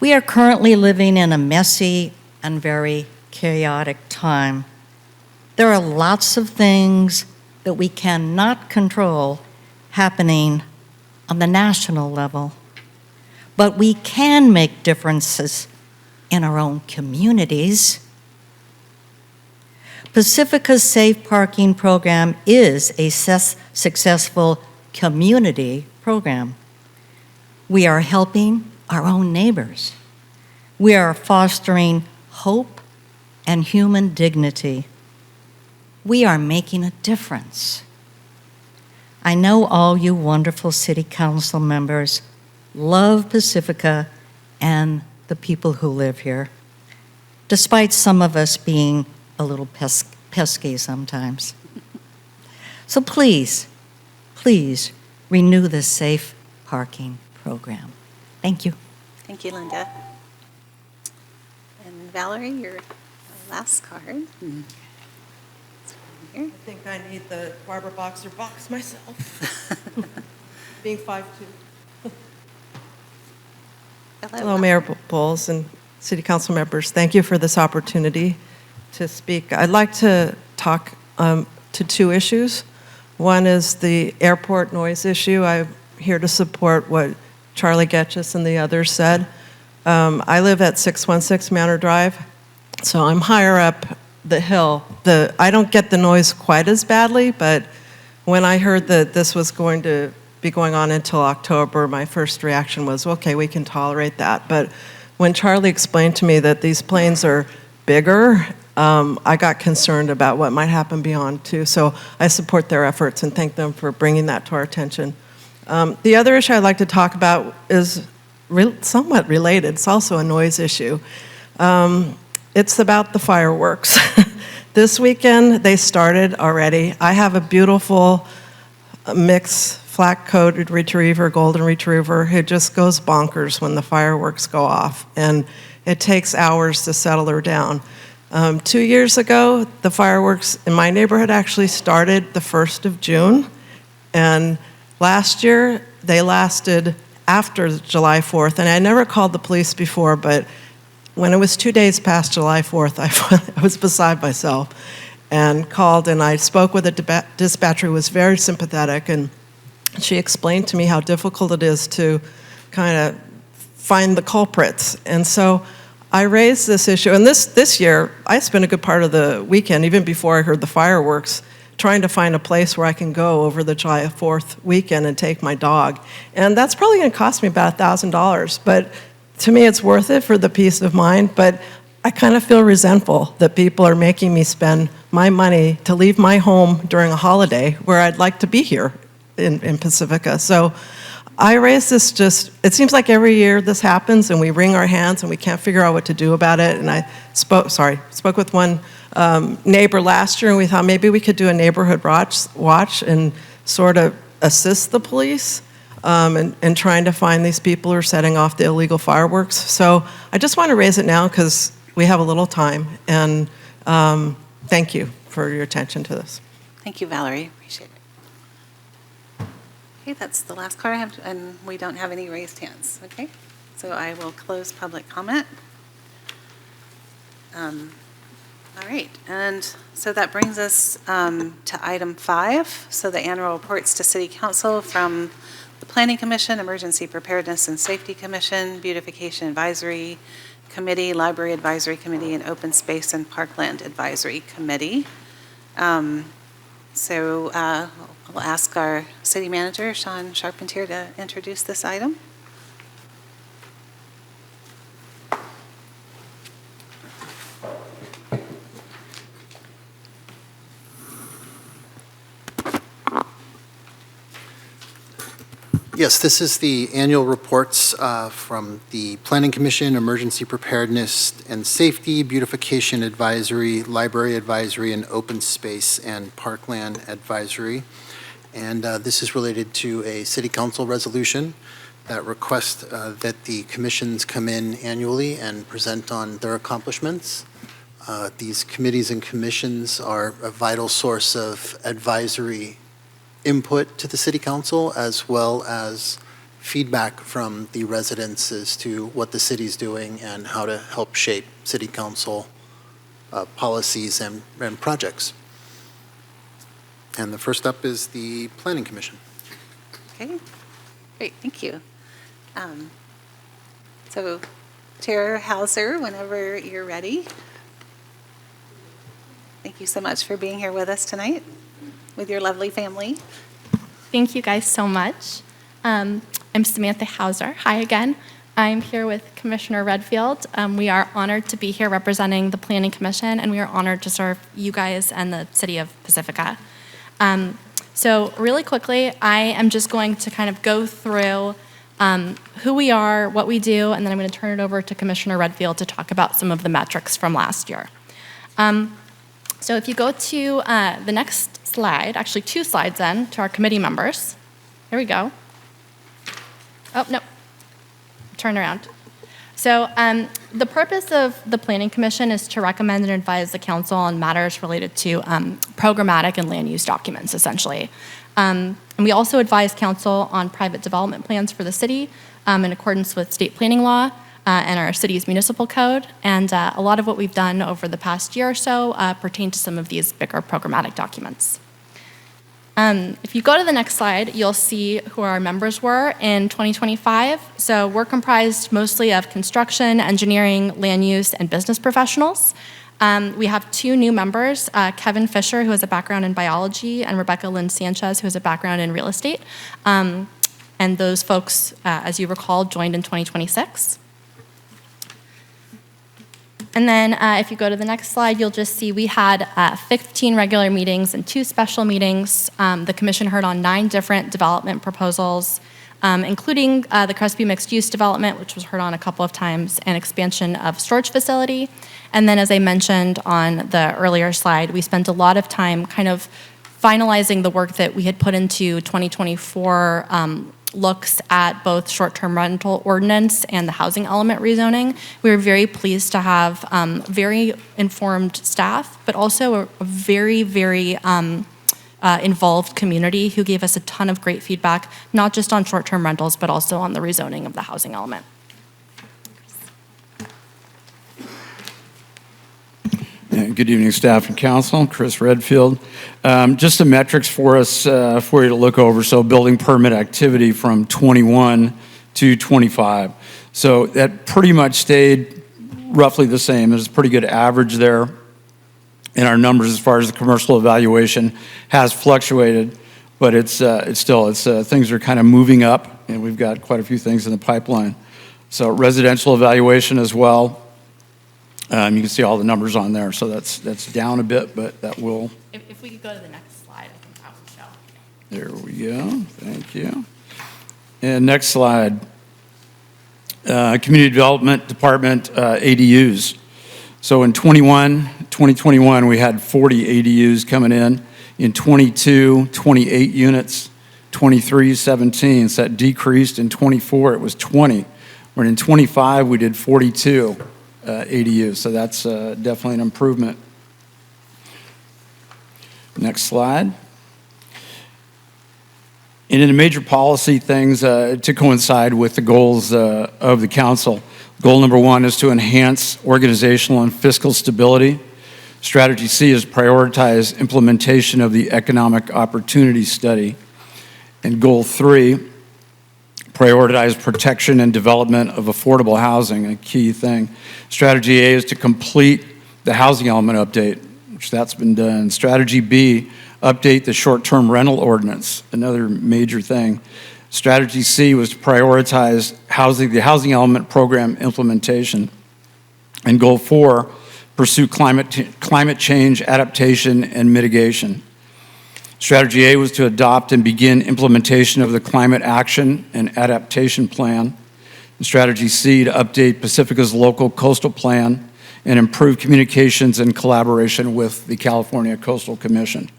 We are currently living in a messy and very chaotic time. There are lots of things that we cannot control happening on the national level, but we can make differences in our own communities. Pacifica's Safe Parking Program is a successful community program. We are helping our own neighbors. We are fostering hope and human dignity. We are making a difference. I know all you wonderful city council members love Pacifica and the people who live here, despite some of us being a little pesky sometimes. So please, please renew the safe parking program. Thank you. Thank you, Linda. And Valerie, your last card. I think I need the Barbara Boxer box myself, being 5'2". Hello, Mayor Bowles and City Council members. Thank you for this opportunity to speak. I'd like to talk to two issues. One is the airport noise issue. I'm here to support what Charlie Getchis and the others said. I live at 616 Manor Drive, so I'm higher up the hill. I don't get the noise quite as badly, but when I heard that this was going to be going on until October, my first reaction was, okay, we can tolerate that. But when Charlie explained to me that these planes are bigger, I got concerned about what might happen beyond too. So I support their efforts and thank them for bringing that to our attention. The other issue I'd like to talk about is somewhat related. It's also a noise issue. It's about the fireworks. This weekend, they started already. I have a beautiful mix, flat-coated retriever, golden retriever, who just goes bonkers when the fireworks go off, and it takes hours to settle her down. 2 years ago, the fireworks in my neighborhood actually started the 1st of June, and last year, they lasted after July 4th, and I never called the police before, but when it was 2 days past July 4th, I was beside myself and called, and I spoke with a dispatcher who was very sympathetic, and she explained to me how difficult it is to kind of find the culprits. And so I raised this issue, and this year, I spent a good part of the weekend, even before I heard the fireworks, trying to find a place where I can go over the July 4th weekend and take my dog. And that's probably going to cost me about $1,000, but to me, it's worth it for the peace of mind, but I kind of feel resentful that people are making me spend my money to leave my home during a holiday where I'd like to be here in Pacifica. So I raised this it seems like every year this happens and we wring our hands and we can't figure out what to do about it. And I spoke with one neighbor last year, and we thought maybe we could do a neighborhood watch and sort of assist the police. And trying to find these people who are setting off the illegal fireworks. So I just want to raise it now because we have a little time, and thank you for your attention to this. Thank you, Valerie. Appreciate it. Okay, that's the last card I have, and we don't have any raised hands. Okay, so I will close public comment. All right, and so that brings us to item 5. So the annual reports to City Council from the Planning Commission, Emergency Preparedness and Safety Commission, Beautification Advisory Committee, Library Advisory Committee, and Open Space and Parkland Advisory Committee. So we'll ask our City Manager, Sean Charpentier, to introduce this item. Yes, this is the annual reports from the Planning Commission, Emergency Preparedness and Safety, Beautification Advisory, Library Advisory, and Open Space and Parkland Advisory. And this is related to a City Council resolution that requests that the commissions come in annually and present on their accomplishments. These committees and commissions are a vital source of advisory input to the City Council, as well as feedback from the residents as to what the city's doing and how to help shape City Council policies and projects. And the first up is the Planning Commission. Okay, great, thank you. So Chair Hauser, whenever you're ready. Thank you so much for being here with us tonight with your lovely family. Thank you guys so much. I'm Samantha Hauser. Hi again. I'm here with Commissioner Redfield. We are honored to be here representing the Planning Commission, and we are honored to serve you guys and the city of Pacifica. So really quickly, I am just going to kind of go through who we are, what we do, and then I'm going to turn it over to Commissioner Redfield to talk about some of the metrics from last year. So if you go to the next slide, actually 2 slides in, to our committee members. Here we go. Oh, no. Turn around. So the purpose of the Planning Commission is to recommend and advise the council on matters related to programmatic and land use documents, essentially. And we also advise council on private development plans for the city in accordance with state planning law and our city's municipal code. And a lot of what we've done over the past year or so pertain to some of these bigger programmatic documents. If you go to the next slide, you'll see who our members were in 2025. So we're comprised mostly of construction, engineering, land use, and business professionals. We have 2 new members, Kevin Fisher, who has a background in biology, and Rebecca Lynn Sanchez, who has a background in real estate. And those folks, as you recall, joined in 2026. And then if you go to the next slide, you'll just see we had 15 regular meetings and 2 special meetings. The commission heard on 9 different development proposals, including the Crespi mixed-use development, which was heard on a couple of times, and expansion of storage facility. And then, as I mentioned on the earlier slide, we spent a lot of time kind of finalizing the work that we had put into 2024 looks at both short-term rental ordinance and the housing element rezoning. We were very pleased to have very informed staff, but also a very, very involved community who gave us a ton of great feedback, not just on short-term rentals, but also on the rezoning of the housing element. Good evening, staff and council. Chris Redfield. Just some metrics for us for you to look over. So building permit activity from 21 to 25. So that pretty much stayed roughly the same. There's a pretty good average there. And our numbers as far as the commercial evaluation has fluctuated, but it's still things are kind of moving up, and we've got quite a few things in the pipeline. So residential evaluation as well. You can see all the numbers on there, so that's down a bit, but that will. If we could go to the next slide, I think that would show. There we go. Thank you. And next slide. Community Development Department ADUs. So in 2021, we had 40 ADUs coming in. In 22, 28 units. 23, 17. So that decreased. In 24, it was 20. When in 25, we did 42. ADUs, so that's definitely an improvement. Next slide. And in the major policy things to coincide with the goals of the council, goal number 1 is to enhance organizational and fiscal stability. Strategy C is prioritize implementation of the economic opportunity study. And goal 3, prioritize protection and development of affordable housing, a key thing. Strategy A is to complete the housing element update, which that's been done. Strategy B, update the short-term rental ordinance, another major thing. Strategy C was to prioritize the housing element program implementation. And goal 4, pursue climate change adaptation and mitigation. Strategy A was to adopt and begin implementation of the Climate Action and Adaptation Plan. And Strategy C to update Pacifica's local coastal plan and improve communications and collaboration with the California Coastal Commission.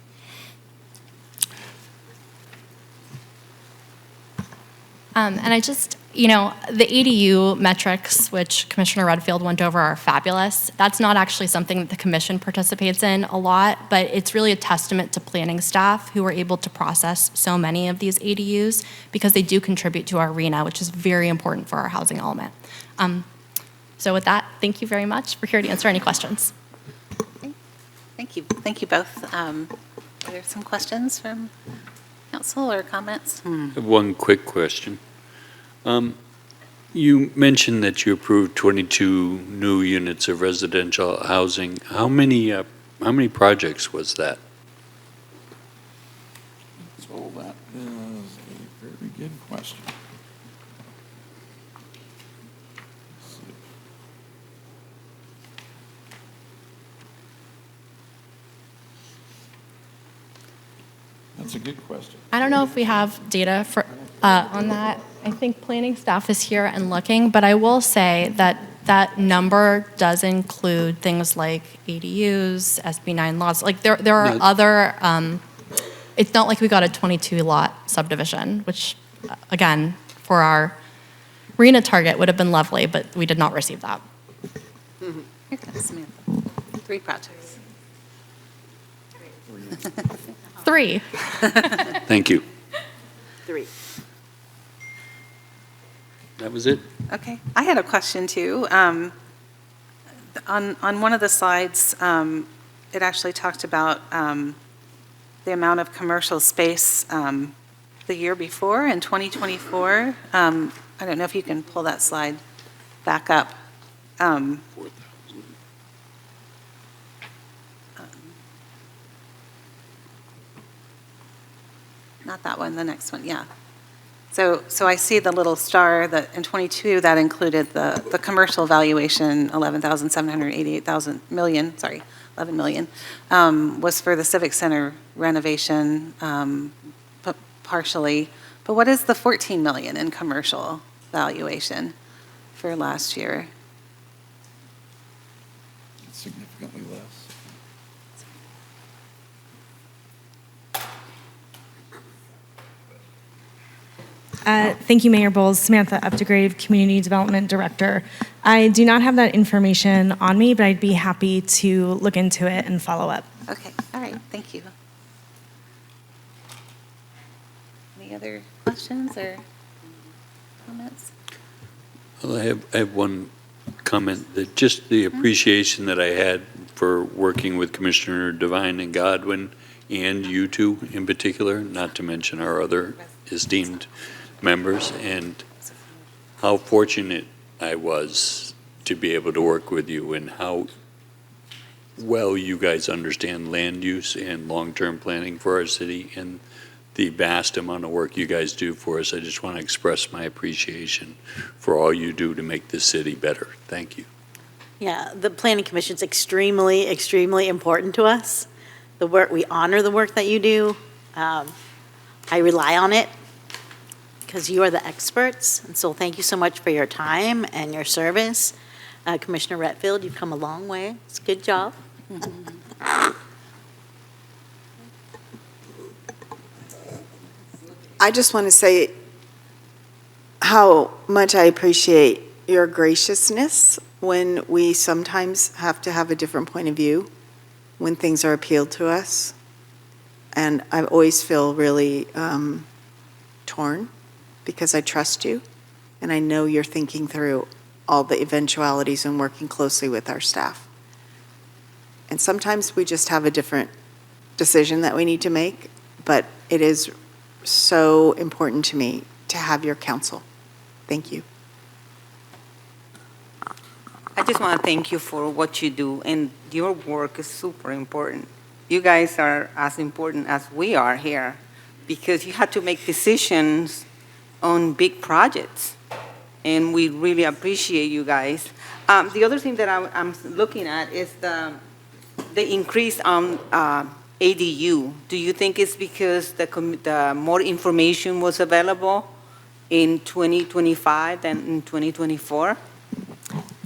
And I just, the ADU metrics, which Commissioner Redfield went over, are fabulous. That's not actually something that the commission participates in a lot, but it's really a testament to planning staff who are able to process so many of these ADUs because they do contribute to our arena, which is very important for our housing element. So with that, thank you very much. We're here to answer any questions. Thank you. Thank you both. Are there some questions from council or comments? I have one quick question. You mentioned that you approved 22 new units of residential housing. How many projects was that? So that is a very good question. That's a good question. I don't know if we have data for on that. I think planning staff is here and looking, but I will say that that number does include things like ADUs, SB9 lots. Like there are No. other. It's not like we got a 22 lot subdivision, which again for our arena target would have been lovely, but we did not receive that. Here comes Samantha. 3 projects. 3. Thank you. 3. That was it? Okay. I had a question too. On one of the slides, it actually talked about the amount of commercial space the year before in 2024. I don't know if you can pull that slide back up. Not that one, the next one, yeah. So I see the little star that in 22, that included the commercial valuation, 11 million, was for the Civic Center renovation partially. But what is the 14 million in commercial valuation for last year? It's significantly less. Thank you, Mayor Bowles. Samantha Updegrave, Community Development Director. I do not have that information on me, but I'd be happy to look into it and follow up. Okay, all right, thank you. Any other questions or comments? Well, I have one comment, that just the appreciation that I had for working with Commissioner Devine and Godwin, and you two in particular, not to mention our other esteemed members, and how fortunate I was to be able to work with you, and how well you guys understand land use and long-term planning for our city, and the vast amount of work you guys do for us. I just want to express my appreciation for all you do to make this city better. Thank you. Yeah, the Planning Commission's extremely, extremely important to us. We honor the work that you do. I rely on it because you are the experts. And so thank you so much for your time and your service. Commissioner Redfield, you've come a long way. It's a good job. I just want to say how much I appreciate your graciousness when we sometimes have to have a different point of view when things are appealed to us. And I always feel really torn because I trust you and I know you're thinking through all the eventualities and working closely with our staff. And sometimes we just have a different decision that we need to make, but it is so important to me to have your counsel. Thank you. I just want to thank you for what you do, and your work is super important. You guys are as important as we are here because you had to make decisions on big projects, and we really appreciate you guys. The other thing that I'm looking at is the increase on ADU. Do you think it's because the more information was available in 2025 than in 2024?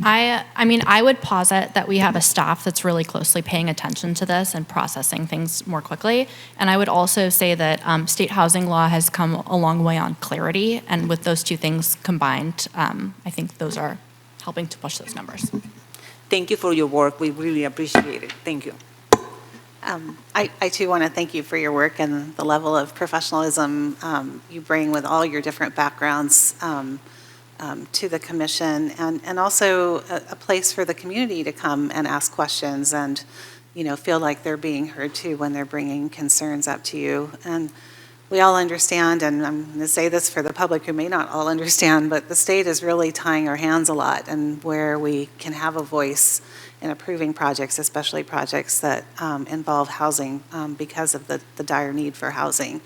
I mean, I would posit that we have a staff that's really closely paying attention to this and processing things more quickly. And I would also say that state housing law has come a long way on clarity. And with those two things combined, I think those are helping to push those numbers. Thank you for your work. We really appreciate it. Thank you. I too want to thank you for your work and the level of professionalism you bring with all your different backgrounds to the commission, and also a place for the community to come and ask questions and, feel like they're being heard too when they're bringing concerns up to you. And we all understand, and I'm going to say this for the public who may not all understand, but the state is really tying our hands a lot, and where we can have a voice in approving projects, especially projects that involve housing because of the dire need for housing.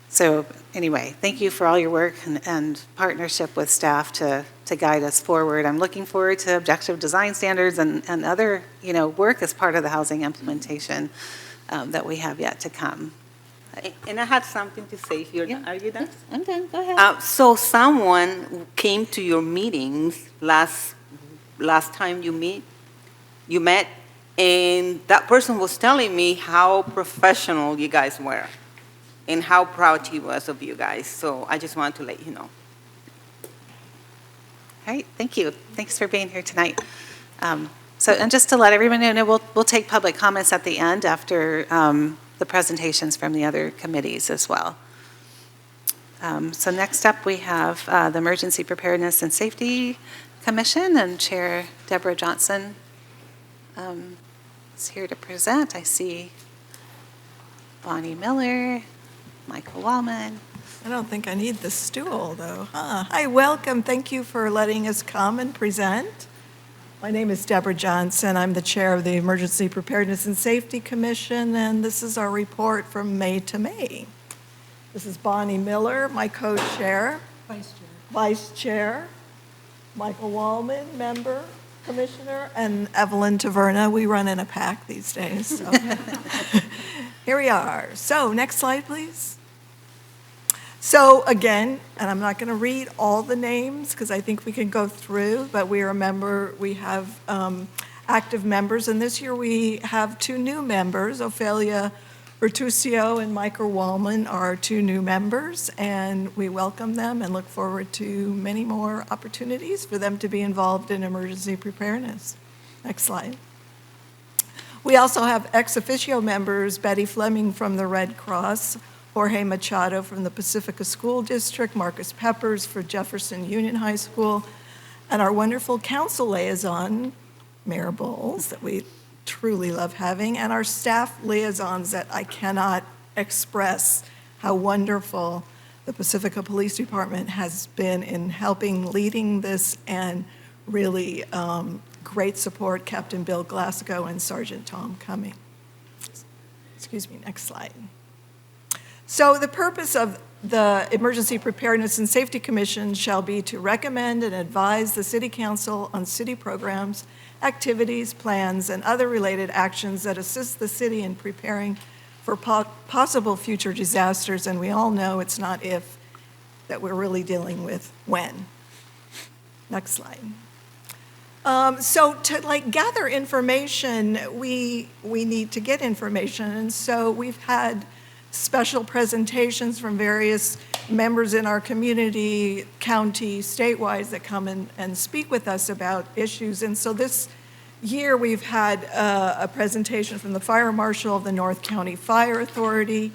So anyway, thank you for all your work and partnership with staff to guide us forward. I'm looking forward to objective design standards and other work as part of the housing implementation that we have yet to come. And I had something to say here. Yeah. Are you done? Yes, I'm done. Go ahead. So someone came to your meetings last time you met, and that person was telling me how professional you guys were and how proud he was of you guys. So I just wanted to let you know. All right, thank you. Thanks for being here tonight. And just to let everyone know, we'll take public comments at the end after the presentations from the other committees as well. So next up, we have the Emergency Preparedness and Safety Commission, and Chair Deborah Johnson is here to present. I see Bonnie Miller, Michael Wallman. I don't think I need the stool, though. Hi, welcome. Thank you for letting us come and present. My name is Deborah Johnson. I'm the chair of the Emergency Preparedness and Safety Commission, and this is our report from May to May. This is Bonnie Miller, my co-chair. Vice chair. Michael Wallman, member, commissioner, and Evelyn Taverna. We run in a pack these days. So. Here we are. So next slide, please. So again, and I'm not going to read all the names because I think we can go through, but we have active members, and this year we have 2 new members. Ophelia Bertuccio and Michael Wallman are 2 new members, and we welcome them and look forward to many more opportunities for them to be involved in emergency preparedness. Next slide. We also have ex officio members, Betty Fleming from the Red Cross, Jorge Machado from the Pacifica School District, Marcus Peppers for Jefferson Union High School, and our wonderful council liaison, Mayor Bowles, that we truly love having, and our staff liaisons that I cannot express how wonderful the Pacifica Police Department has been in helping leading this, and really great support, Captain Bill Glasgow and Sergeant Tom Cumming. Excuse me, next slide. So the purpose of the Emergency Preparedness and Safety Commission shall be to recommend and advise the City Council on city programs, activities, plans, and other related actions that assist the city in preparing for possible future disasters. And we all know it's not if, that we're really dealing with when. Next slide. So to gather information, we need to get information. And so we've had special presentations from various members in our community, county, statewide, that come and speak with us about issues. And so this year we've had a presentation from the Fire Marshal of the North County Fire Authority,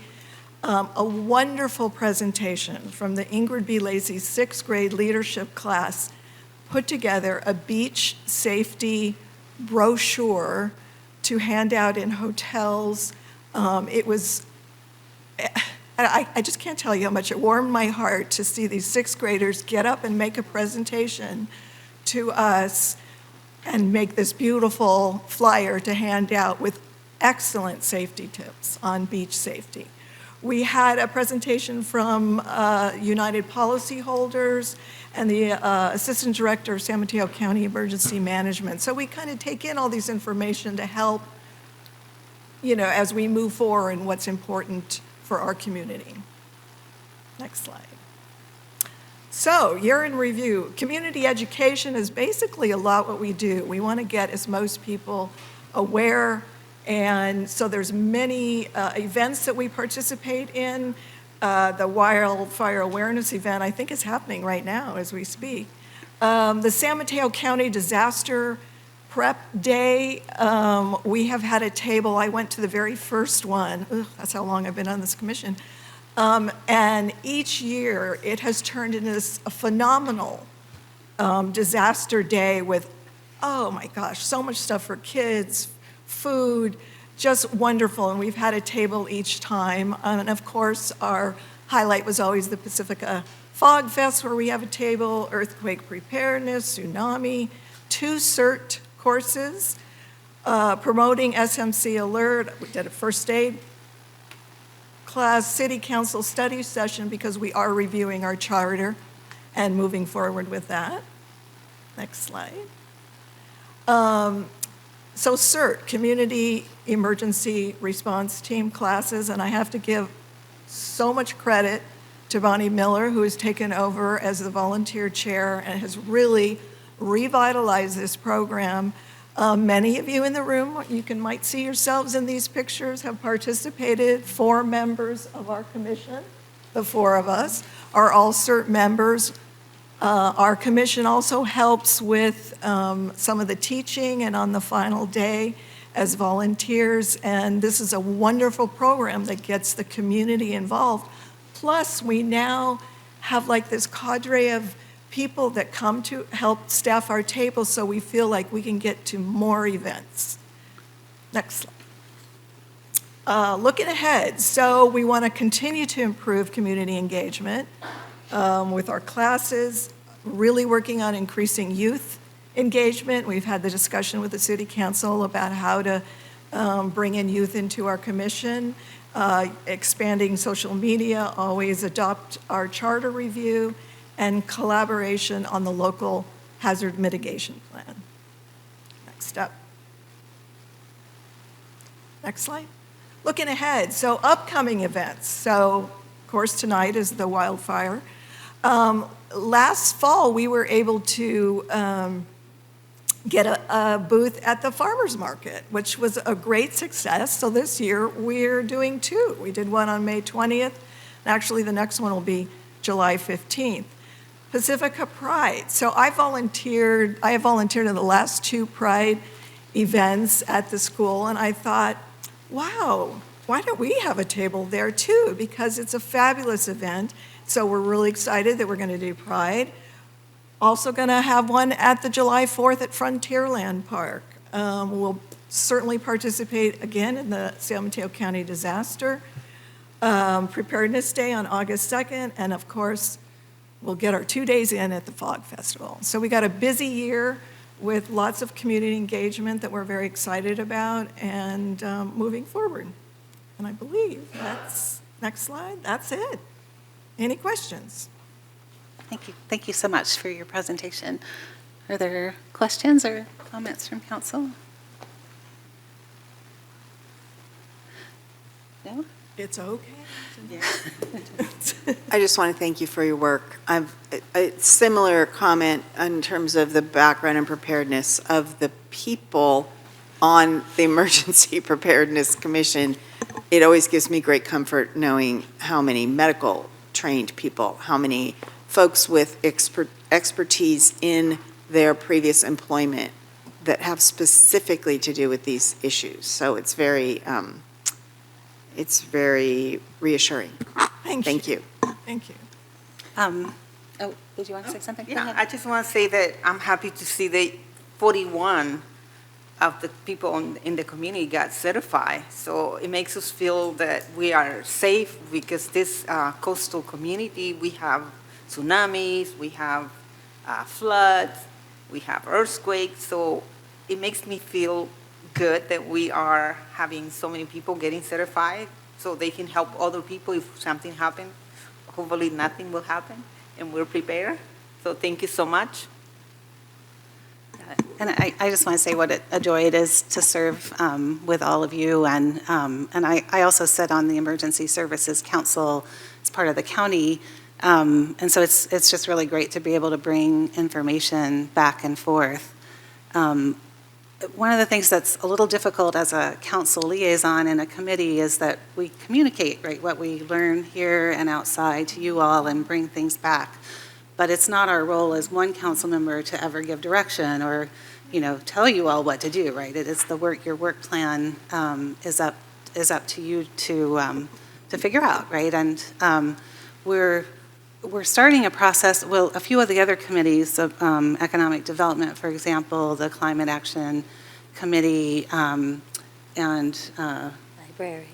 a wonderful presentation from the Ingrid B. Lacey 6th grade leadership class, put together a beach safety brochure to hand out in hotels. It was, I just can't tell you how much it warmed my heart to see these 6th graders get up and make a presentation to us and make this beautiful flyer to hand out with excellent safety tips on beach safety. We had a presentation from United Policyholders and the Assistant Director of San Mateo County Emergency Management. So we kind of take in all these information to help as we move forward and what's important for our community. Next slide. So, year in review. Community education is basically a lot what we do. We want to get as most people aware, and so there's many events that we participate in. The wildfire awareness event, I think, is happening right now as we speak. The San Mateo County Disaster Prep Day, we have had a table. I went to the very first one. Ugh, that's how long I've been on this commission. And each year, it has turned into this phenomenal disaster day with, oh my gosh, so much stuff for kids, food, just wonderful. And we've had a table each time. And of course, our highlight was always the Pacifica Fog Fest, where we have a table, earthquake preparedness, tsunami, 2 CERT courses, promoting SMC alert. We did a first aid class, city council study session, because we are reviewing our charter and moving forward with that. Next slide. So CERT, Community Emergency Response Team classes, and I have to give so much credit to Bonnie Miller, who has taken over as the volunteer chair and has really revitalized this program. Many of you in the room, might see yourselves in these pictures, have participated. 4 members of our commission, the 4 of us, are all CERT members. Our commission also helps with some of the teaching and on the final day as volunteers, and this is a wonderful program that gets the community involved. Plus, we now have like this cadre of people that come to help staff our table, so we feel like we can get to more events. Next slide. Looking ahead, so we want to continue to improve community engagement with our classes, really working on increasing youth engagement. We've had the discussion with the city council about how to bring in youth into our commission, expanding social media, always adopt our charter review, and collaboration on the local hazard mitigation plan. Next up. Next slide. Looking ahead, so upcoming events. So, of course, tonight is the wildfire. Last fall, we were able to get a booth at the farmers market, which was a great success. So this year, we're doing 2. We did one on May 20th. And actually, the next one will be July 15th. Pacifica Pride. So I have volunteered in the last 2 Pride events at the school, and I thought, wow, why don't we have a table there too? Because it's a fabulous event. So we're really excited that we're going to do Pride. Also going to have one at the July 4th at Frontierland Park. We'll certainly participate again in the San Mateo County Disaster Preparedness Day on August 2nd, and of course, we'll get our 2 days in at the Fog Festival. So we got a busy year with lots of community engagement that we're very excited about and moving forward. And I believe that's, next slide, that's it. Any questions? Thank you. Thank you so much for your presentation. Are there questions or comments from council? No? It's okay. Yeah. I just want to thank you for your work. A similar comment in terms of the background and preparedness of the people on the Emergency Preparedness Commission. It always gives me great comfort knowing how many medical trained people, how many folks with expertise in their previous employment that have specifically to do with these issues. So it's very reassuring. Thank you. Thank you. Oh, did you want to say something? Go Yeah, ahead. I just want to say that I'm happy to see that 41 of the people in the community got certified. So it makes us feel that we are safe because this coastal community, we have tsunamis, we have floods, we have earthquakes. So it makes me feel good that we are having so many people getting certified so they can help other people if something happens. Hopefully nothing will happen and we're prepared. So thank you so much. And I just want to say what a joy it is to serve with all of you. And I also sit on the Emergency Services Council as part of the county. And so it's just really great to be able to bring information back and forth. One of the things that's a little difficult as a council liaison in a committee is that we communicate, right, what we learn here and outside to you all and bring things back. But it's not our role as one council member to ever give direction or, tell you all what to do, right? It is your work plan is up to you to figure out, right? And we're starting a process. Well, a few of the other committees of economic development, for example, the Climate Action Committee, and Library.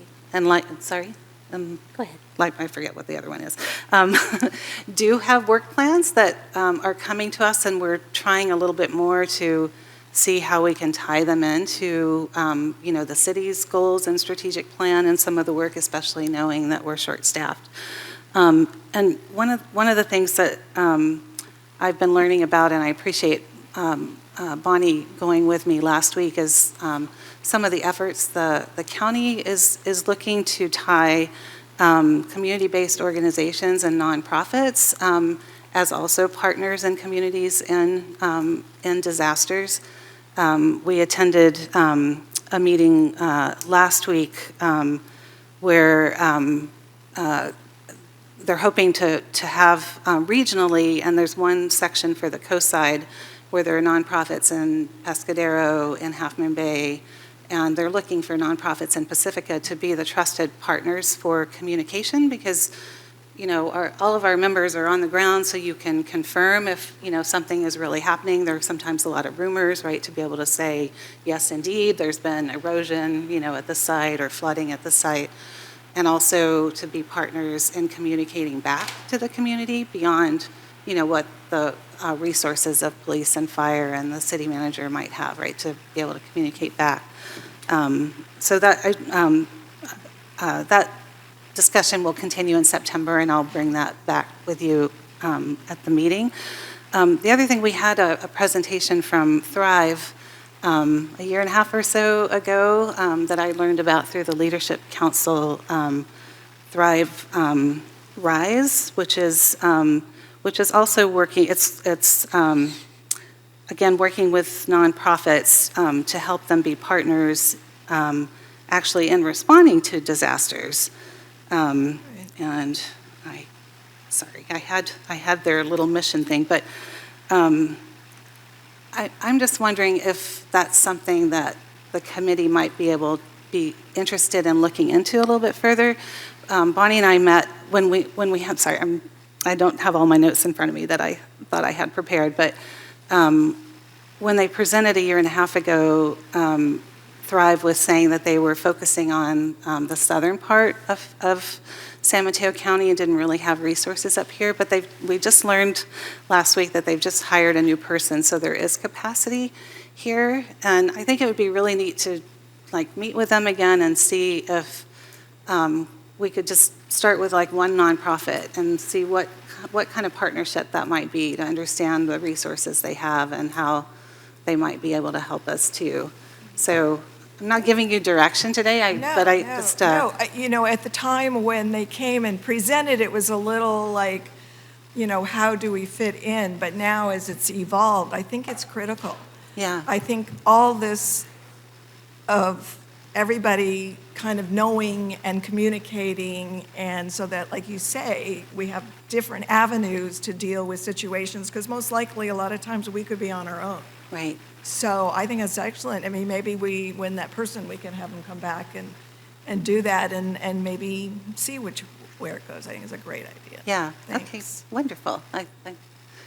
Sorry. Go ahead. I forget what the other one is, do have work plans that are coming to us, and we're trying a little bit more to see how we can tie them into, the city's goals and strategic plan and some of the work, especially knowing that we're short-staffed. And one of the things that I've been learning about, and I appreciate Bonnie going with me last week, is some of the efforts the county is looking to tie community-based organizations and nonprofits as also partners in communities in disasters. We attended a meeting last week where they're hoping to have regionally, and there's one section for the coast side where there are nonprofits in Pescadero, in Half Moon Bay, and they're looking for nonprofits in Pacifica to be the trusted partners for communication because, all of our members are on the ground, so you can confirm if, something is really happening. There are sometimes a lot of rumors, right, to be able to say, yes, indeed, there's been erosion, at the site or flooding at the site, and also to be partners in communicating back to the community beyond, what the resources of police and fire and the city manager might have, right, to be able to communicate back. So that discussion will continue in September, and I'll bring that back with you at the meeting. The other thing, we had a presentation from Thrive a year and a half or so ago that I learned about through the Leadership Council, Thrive Rise, which is also working. It's again working with nonprofits to help them be partners, actually in responding to disasters. And I had their little mission thing, but I'm just wondering if that's something that the committee might be interested in looking into a little bit further. Bonnie and I met when we had, I don't have all my notes in front of me that I thought I had prepared, but when they presented a year and a half ago, Thrive was saying that they were focusing on the southern part of San Mateo County and didn't really have resources up here, but we just learned last week that they've just hired a new person, so there is capacity here, and I think it would be really neat to meet with them again and see if we could just start with one nonprofit and see what kind of partnership that might be to understand the resources they have and how they might be able to help us too. So I'm not giving you direction today, at the time when they came and presented, it was a little how do we fit in? But now as it's evolved, I think it's critical. Yeah. I think all this of everybody kind of knowing and communicating, and so that, like you say, we have different avenues to deal with situations, because most likely a lot of times we could be on our own. Right. So I think it's excellent. I mean, maybe when that person, we can have them come back and do that and maybe see where it goes. I think it's a great idea. Yeah. Thanks. Okay. Wonderful.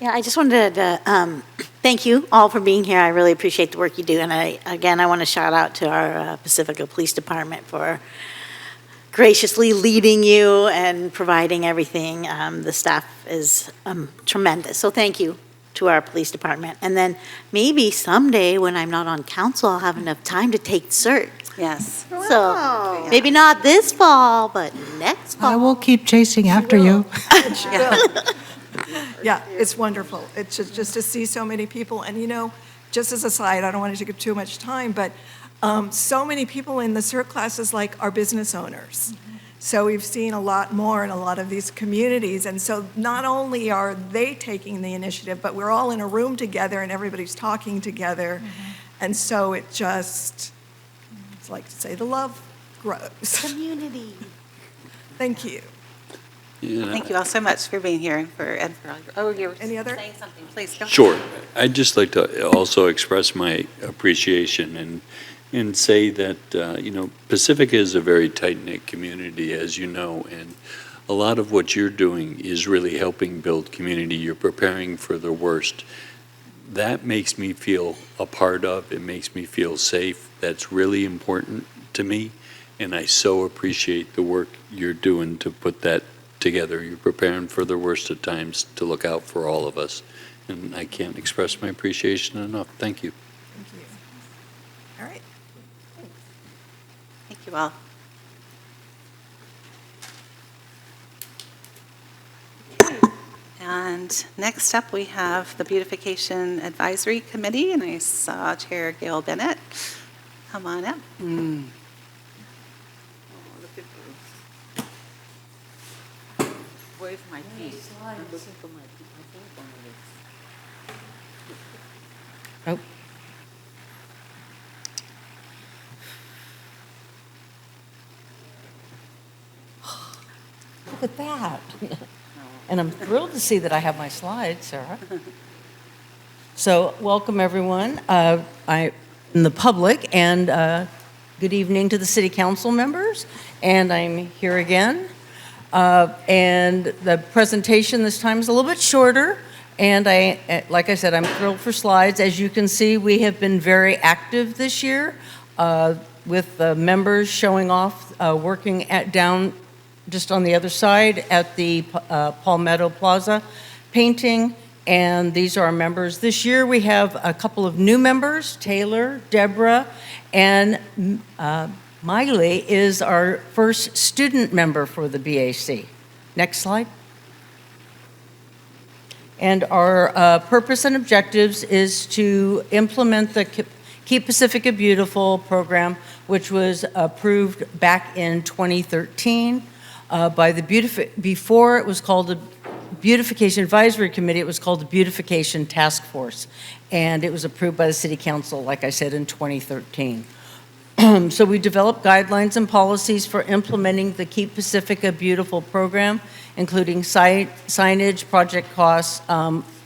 Yeah, I just wanted to thank you all for being here. I really appreciate the work you do. And I want to shout out to our Pacifica Police Department for graciously leading you and providing everything. The staff is tremendous. So thank you to our police department. And then maybe someday when I'm not on council, I'll have enough time to take CERT. Yes. So maybe not this fall, but next fall. I will keep chasing after you. Yeah, it's wonderful. It's just to see so many people. And just as a side, I don't want to take up too much time, but so many people in the CERT classes like are business owners. So we've seen a lot more in a lot of these communities. And so not only are they taking the initiative, but we're all in a room together and everybody's talking together. And so it just, it's like to say, the love grows. Community. Thank you. Yeah. Thank you all so much for being here and for all your, oh, you're Any other? saying something, please go. Sure. I'd just like to also express my appreciation and say that, Pacifica is a very tight-knit community, as you know, and a lot of what you're doing is really helping build community. You're preparing for the worst. That makes me feel a part of, it makes me feel safe. That's really important to me, and I so appreciate the work you're doing to put that together. You're preparing for the worst of times to look out for all of us, and I can't express my appreciation enough. Thank you. Thank you. All right. Thank you all. And next up, we have the Beautification Advisory Committee, and I saw Chair Gail Bennett. Come on up. Where's my piece? I'm looking for my piece. I think one of it. Oh. Look at that. And I'm thrilled to see that I have my slides, Sarah. So welcome, everyone. I'm the public, and good evening to the city council members. And I'm here again. And the presentation this time is a little bit shorter. And like I said, I'm thrilled for slides. As you can see, we have been very active this year with the members showing off, working down just on the other side at the Palmetto Plaza painting. And these are our members. This year we have a couple of new members, Taylor, Deborah, and Miley is our first student member for the BAC. Next slide. And our purpose and objectives is to implement the Keep Pacifica Beautiful program, which was approved back in 2013 by the before it was called the Beautification Advisory Committee, it was called the Beautification Task Force. And it was approved by the City Council, like I said, in 2013. So we developed guidelines and policies for implementing the Keep Pacifica Beautiful program, including signage, project costs,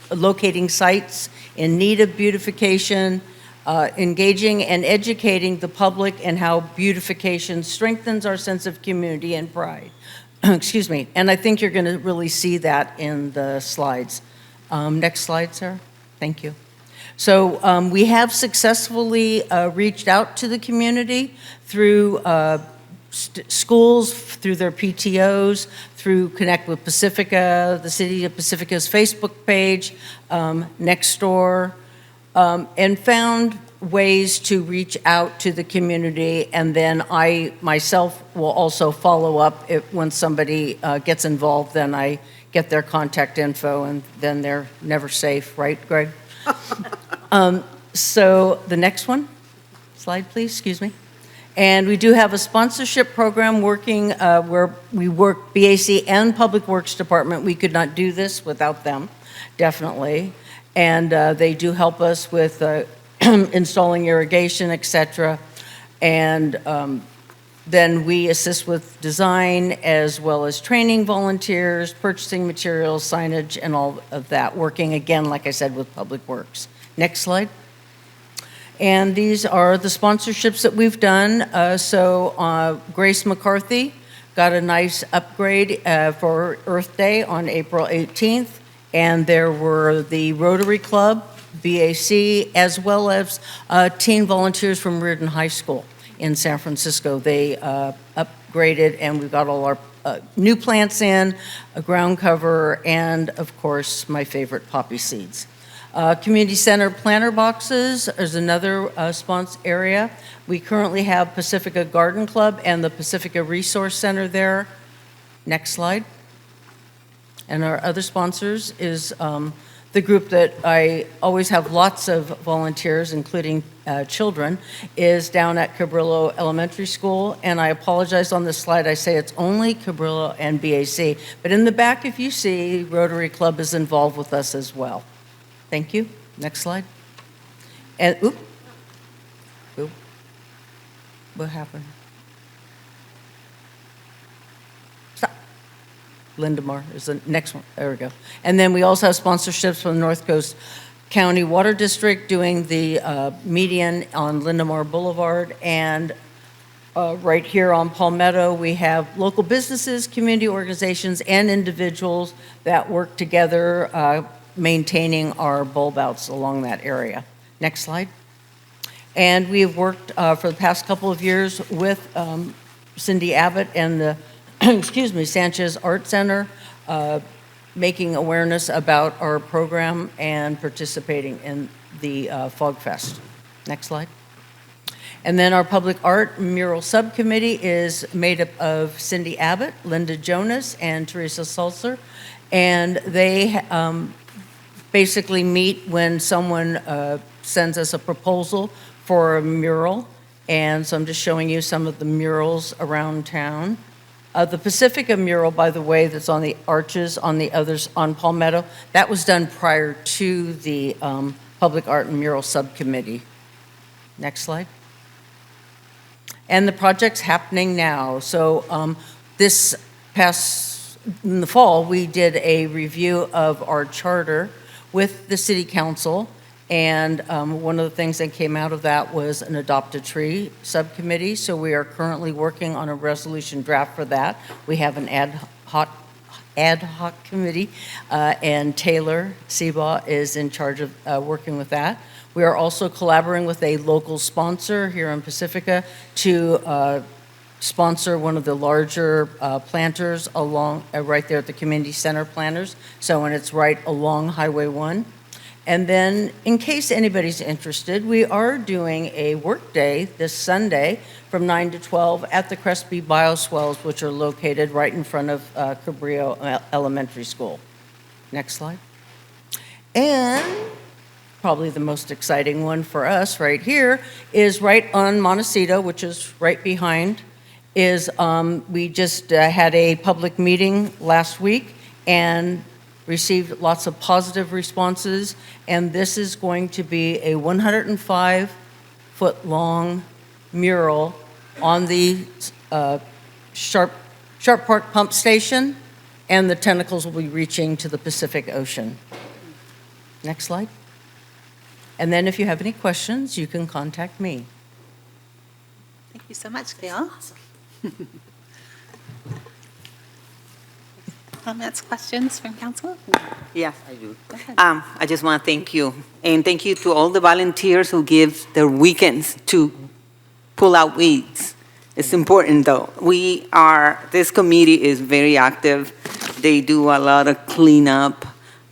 locating sites in need of beautification, engaging and educating the public and how beautification strengthens our sense of community and pride. Excuse me. And I think you're going to really see that in the slides. Next slide, Sarah. Thank you. So we have successfully reached out to the community through schools, through their PTOs, through Connect with Pacifica, the City of Pacifica's Facebook page, Nextdoor, and found ways to reach out to the community. And then I myself will also follow up when somebody gets involved, then I get their contact info, and then they're never safe, right, Greg? So the next one, slide please, excuse me. And we do have a sponsorship program working where we work BAC and Public Works Department. We could not do this without them, definitely. And they do help us with installing irrigation, et cetera. And then we assist with design as well as training volunteers, purchasing materials, signage, and all of that, working again, like I said, with Public Works. Next slide. And these are the sponsorships that we've done. Grace McCarthy got a nice upgrade for Earth Day on April 18th. And there were the Rotary Club, BAC, as well as teen volunteers from Reardon High School in San Francisco. They upgraded, and we've got all our new plants in, a ground cover, and of course, my favorite, poppy seeds. Community Center planter boxes is another sponsor area. We currently have Pacifica Garden Club and the Pacifica Resource Center there. Next slide. And our other sponsors is The group that I always have lots of volunteers, including children, is down at Cabrillo Elementary School. And I apologize on this slide, I say it's only Cabrillo and BAC. But in the back, if you see, Rotary Club is involved with us as well. Thank you. Next slide. And, oop. What happened? Stop. Lindemar is the next one. There we go. And then we also have sponsorships from the North Coast County Water District doing the median on Lindemar Boulevard. And right here on Palmetto, we have local businesses, community organizations, and individuals that work together maintaining our bulb outs along that area. Next slide. And we have worked for the past couple of years with Cindy Abbott and the, excuse me, Sanchez Art Center, making awareness about our program and participating in the Fog Fest. Next slide. And then our Public Art Mural Subcommittee is made up of Cindy Abbott, Linda Jonas, and Teresa Sulzer. And they basically meet when someone sends us a proposal for a mural. And so I'm just showing you some of the murals around town. The Pacifica mural, by the way, that's on the arches on the others on Palmetto, that was done prior to the Public Art and Mural Subcommittee. Next slide. And the project's happening now. So this past, in the fall, we did a review of our charter with the City Council. And one of the things that came out of that was an Adopt a Tree subcommittee. So we are currently working on a resolution draft for that. We have an ad hoc committee, and Taylor Seabaugh is in charge of working with that. We are also collaborating with a local sponsor here in Pacifica to sponsor one of the larger planters along right there at the community center planters. So, and it's right along Highway 1. And then, in case anybody's interested, we are doing a work day this Sunday from 9 to 12 at the Crespi Bioswales, which are located right in front of Cabrillo Elementary School. Next slide. And probably the most exciting one for us right here is right on Montecito, which is right behind, is we just had a public meeting last week and received lots of positive responses, and this is going to be a 105-foot-long mural on the Sharp Park Pump Station, and the tentacles will be reaching to the Pacific Ocean. Next slide. And then if you have any questions, you can contact me. Thank you so much, Gail. Comments, questions from council? Yes, I do. Go ahead. I just want to thank you. And thank you to all the volunteers who give their weekends to pull out weeds. It's important, though. This committee is very active. They do a lot of cleanup.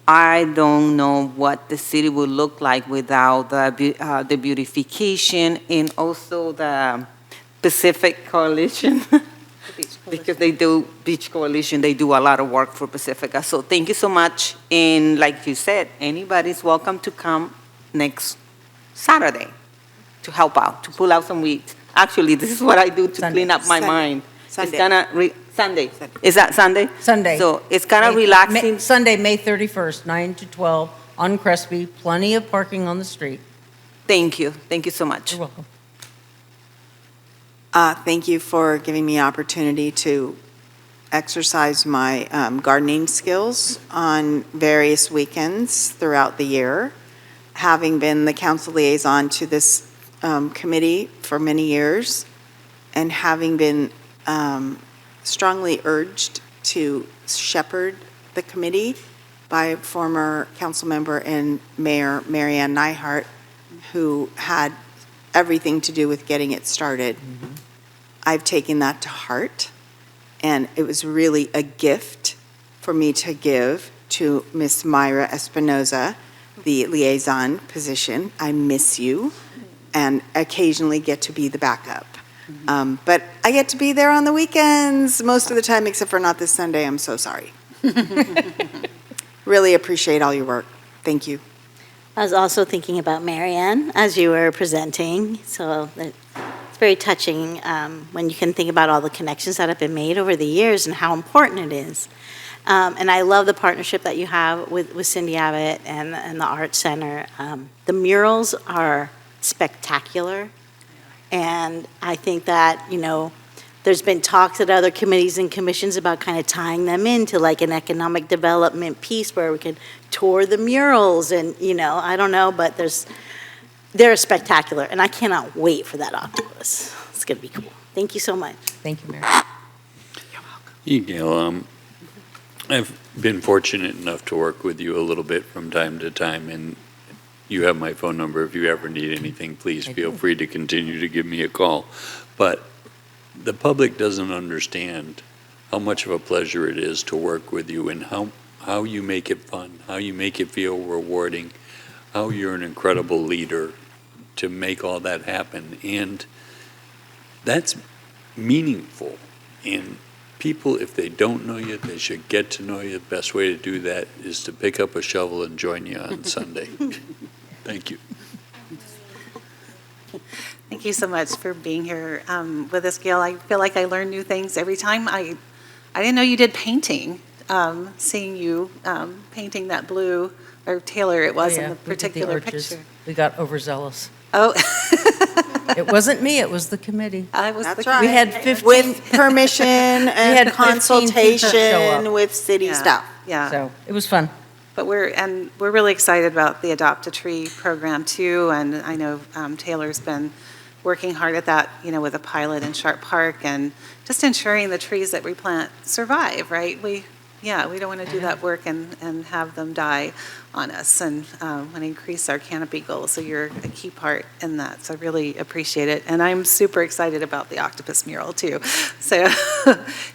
I don't know what the city would look like without the beautification and also the Pacific Coalition. Because they do, Beach Coalition, they do a lot of work for Pacifica. So thank you so much. And like you said, anybody's welcome to come next Saturday to help out, to pull out some weeds. Actually, this is what I do to clean up my mind. Sunday. It's kind of, Sunday. Is that Sunday? Sunday. So it's kind of relaxing. Sunday, May 31st, 9 to 12 on Crespi. Plenty of parking on the street. Thank you. Thank you so much. You're welcome. Thank you for giving me opportunity to exercise my gardening skills on various weekends throughout the year. Having been the council liaison to this committee for many years, and having been strongly urged to shepherd the committee by former council member and Mayor Marianne Neihart, who had everything to do with getting it started. I've taken that to heart, and it was really a gift for me to give to Miss Myra Espinoza, the liaison position. I miss you, and occasionally get to be the backup. But I get to be there on the weekends most of the time, except for not this Sunday. I'm so sorry. Really appreciate all your work. Thank you. I was also thinking about Marianne as you were presenting, so it's very touching when you can think about all the connections that have been made over the years and how important it is. And I love the partnership that you have with Cindy Abbott and the Art Center. The murals are spectacular, and I think that, there's been talks at other committees and commissions about kind of tying them into like an economic development piece where we could tour the murals and, I don't know, but they're spectacular, and I cannot wait for that octopus. It's going to be cool. Thank you so much. Thank you, Mary. Gail, I've been fortunate enough to work with you a little bit from time to time, and you have my phone number. If you ever need anything, please feel free to continue to give me a call. But the public doesn't understand how much of a pleasure it is to work with you and how you make it fun, how you make it feel rewarding, how you're an incredible leader to make all that happen. And that's meaningful. And people, if they don't know you, they should get to know you. The best way to do that is to pick up a shovel and join you on Sunday. Thank you. Thank you so much for being here with us, Gail. I feel like I learn new things every time. I didn't know you did painting. Seeing you painting that blue, or Taylor it was in the particular picture. We got overzealous. Oh. It wasn't me, it was the committee. That's right. We had 15. With permission and had 15 people show consultation up. with city staff. Yeah. So it was fun. But we're really excited about the Adopt a Tree program too, and I know Taylor's been working hard at that, with a pilot in Sharp Park, and just ensuring the trees that we plant survive, right? We don't want to do that work and have them die on us, and want to increase our canopy goals, so you're a key part in that, so I really appreciate it. And I'm super excited about the octopus mural too. So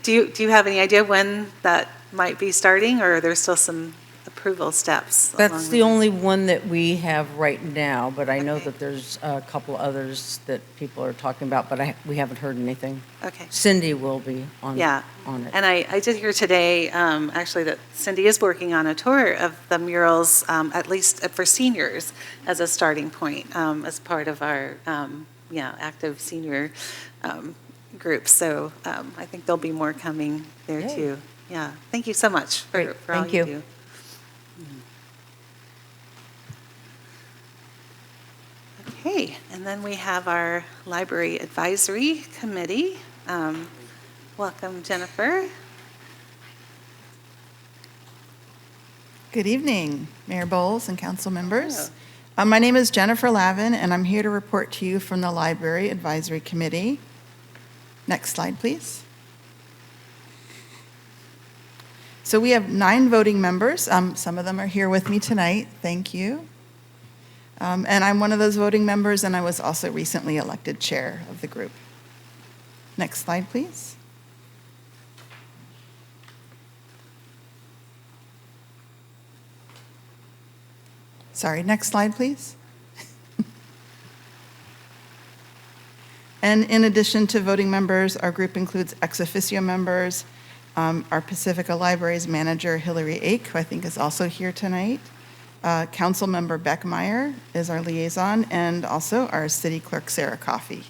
do you have any idea when that might be starting, or are there still some approval steps? That's the only one that we have right now, but I know that there's a couple others that people are talking about, but we haven't heard anything. Okay. Cindy will be on it. And I did hear today, actually, that Cindy is working on a tour of the murals, at least for seniors, as a starting point, as part of our, active senior group. So I think there'll be more coming there too. Yeah. Thank you so much for all you do. Okay, and then we have our Library Advisory Committee. Welcome, Jennifer. Good evening, Mayor Bowles and council members. My name is Jennifer Lavin, and I'm here to report to you from the Library Advisory Committee. Next slide, please. So we have 9 voting members. Some of them are here with me tonight. Thank you. And I'm one of those voting members, and I was also recently elected chair of the group. Next slide, please. Sorry, next slide, please. And in addition to voting members, our group includes ex officio members, our Pacifica Libraries manager, Hillary Ake, who I think is also here tonight. Council member Beck Meyer is our liaison, and also our city clerk, Sarah Coffey.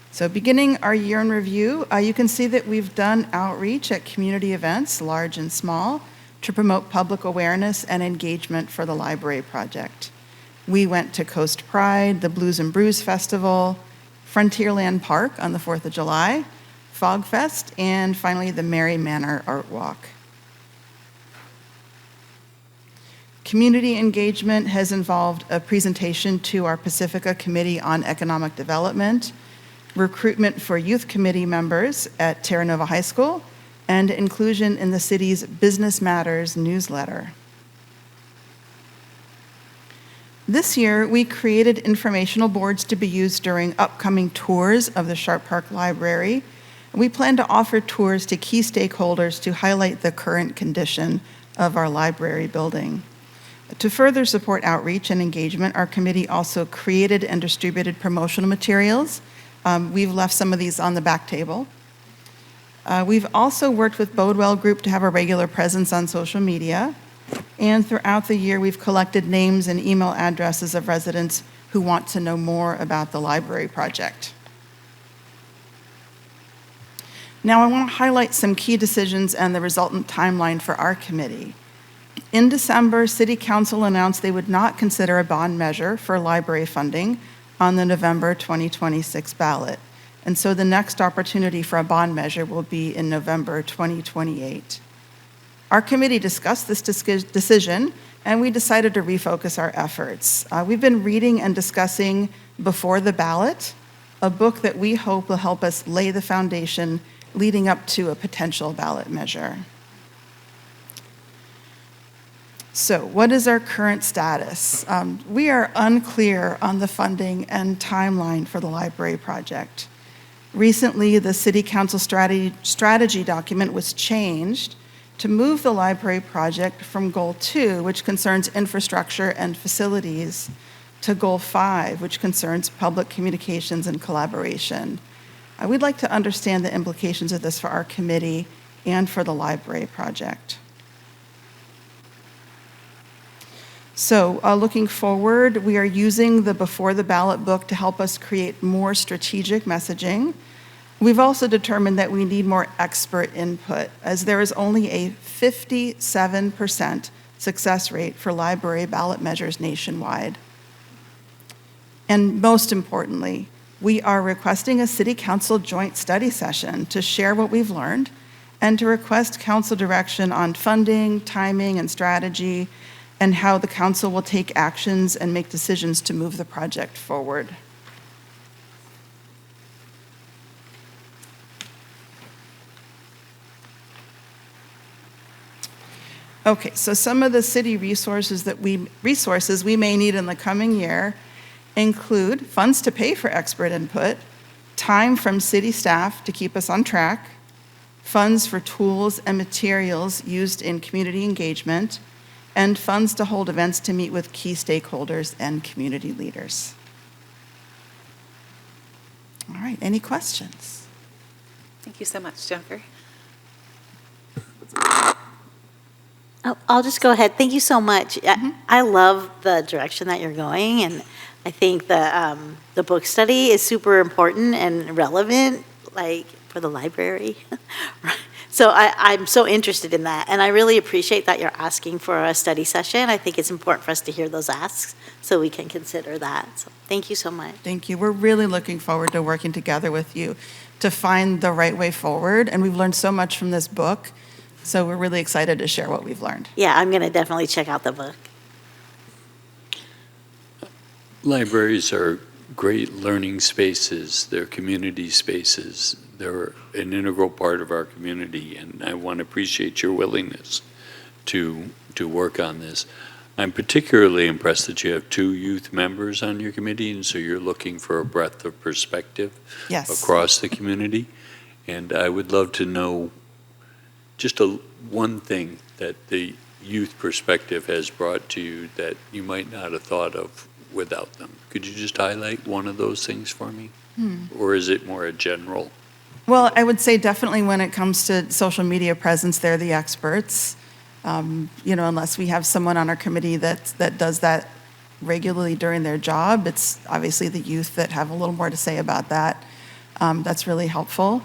So beginning our year in review, you can see that we've done outreach at community events, large and small, to promote public awareness and engagement for the library project. We went to Coast Pride, the Blues and Brews Festival, Frontierland Park on the 4th of July, Fog Fest, and finally the Mary Manor Art Walk. Community engagement has involved a presentation to our Pacifica Committee on Economic Development, recruitment for youth committee members at Terra Nova High School, and inclusion in the city's Business Matters newsletter. This year, we created informational boards to be used during upcoming tours of the Sharp Park Library. We plan to offer tours to key stakeholders to highlight the current condition of our library building. To further support outreach and engagement, our committee also created and distributed promotional materials. We've left some of these on the back table. We've also worked with Bodewell Group to have a regular presence on social media. And throughout the year, we've collected names and email addresses of residents who want to know more about the library project. Now, I want to highlight some key decisions and the resultant timeline for our committee. In December, City Council announced they would not consider a bond measure for library funding on the November 2026 ballot. And so the next opportunity for a bond measure will be in November 2028. Our committee discussed this decision, and we decided to refocus our efforts. We've been reading and discussing Before the Ballot, a book that we hope will help us lay the foundation leading up to a potential ballot measure. So what is our current status? We are unclear on the funding and timeline for the library project. Recently, the City Council strategy document was changed to move the library project from Goal 2, which concerns infrastructure and facilities, to Goal 5, which concerns public communications and collaboration. We'd like to understand the implications of this for our committee and for the library project. So looking forward, we are using the Before the Ballot book to help us create more strategic messaging. We've also determined that we need more expert input, as there is only a 57% success rate for library ballot measures nationwide. And most importantly, we are requesting a City Council joint study session to share what we've learned and to request council direction on funding, timing, and strategy, and how the council will take actions and make decisions to move the project forward. Okay, so some of the city resources we may need in the coming year include funds to pay for expert input, time from city staff to keep us on track, funds for tools and materials used in community engagement, and funds to hold events to meet with key stakeholders and community leaders. All right, any questions? Thank you so much, Jennifer. I'll just go ahead. Thank you so much. I love the direction that you're going, and I think the book study is super important and relevant, like for the library. So I'm so interested in that, and I really appreciate that you're asking for a study session. I think it's important for us to hear those asks so we can consider that. So thank you so much. Thank you. We're really looking forward to working together with you to find the right way forward, and we've learned so much from this book, so we're really excited to share what we've learned. Yeah, I'm going to definitely check out the book. Libraries are great learning spaces. They're community spaces. They're an integral part of our community, and I want to appreciate your willingness to work on this. I'm particularly impressed that you have 2 youth members on your committee, and so you're looking for a breadth of perspective across the community. And I would love to know just one thing that the youth perspective has brought to you that you might not have thought of without them. Could you just highlight one of those things for me? Or is it more a general? Well, I would say definitely when it comes to social media presence, they're the experts. Unless we have someone on our committee that does that regularly during their job, it's obviously the youth that have a little more to say about that. That's really helpful.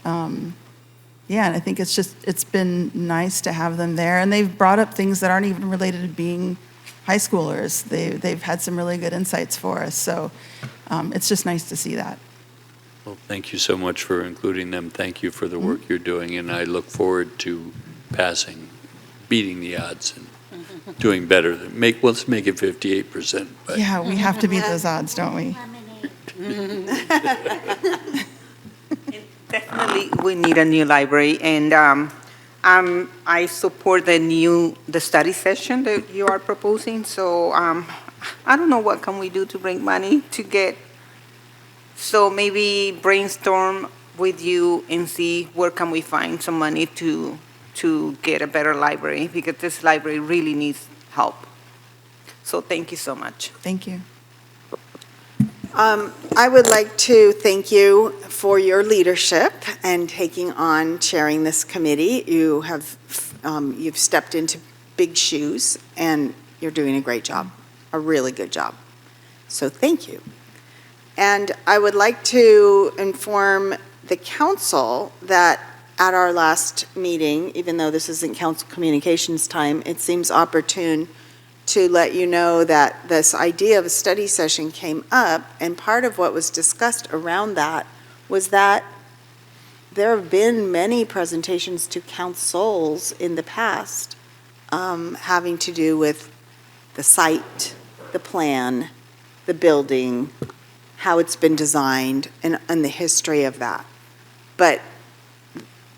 And I think it's been nice to have them there. And they've brought up things that aren't even related to being high schoolers. They've had some really good insights for us. So it's just nice to see that. Well, thank you so much for including them. Thank you for the work you're doing, and I look forward to beating the odds and doing better. Let's make it 58%. But. Yeah, we have to beat those odds, don't we? Definitely, we need a new library, and I support the study session that you are proposing. So I don't know what can we do to bring money to get. So maybe brainstorm with you and see where can we find some money to get a better library, because this library really needs help. So thank you so much. Thank you. I would like to thank you for your leadership and taking on chairing this committee. You have, you've stepped into big shoes, and you're doing a great job, a really good job. So thank you. And I would like to inform the council that at our last meeting, even though this isn't council communications time, it seems opportune to let you know that this idea of a study session came up, and part of what was discussed around that was that there have been many presentations to councils in the past having to do with the site, the plan, the building, how it's been designed, and the history of that. But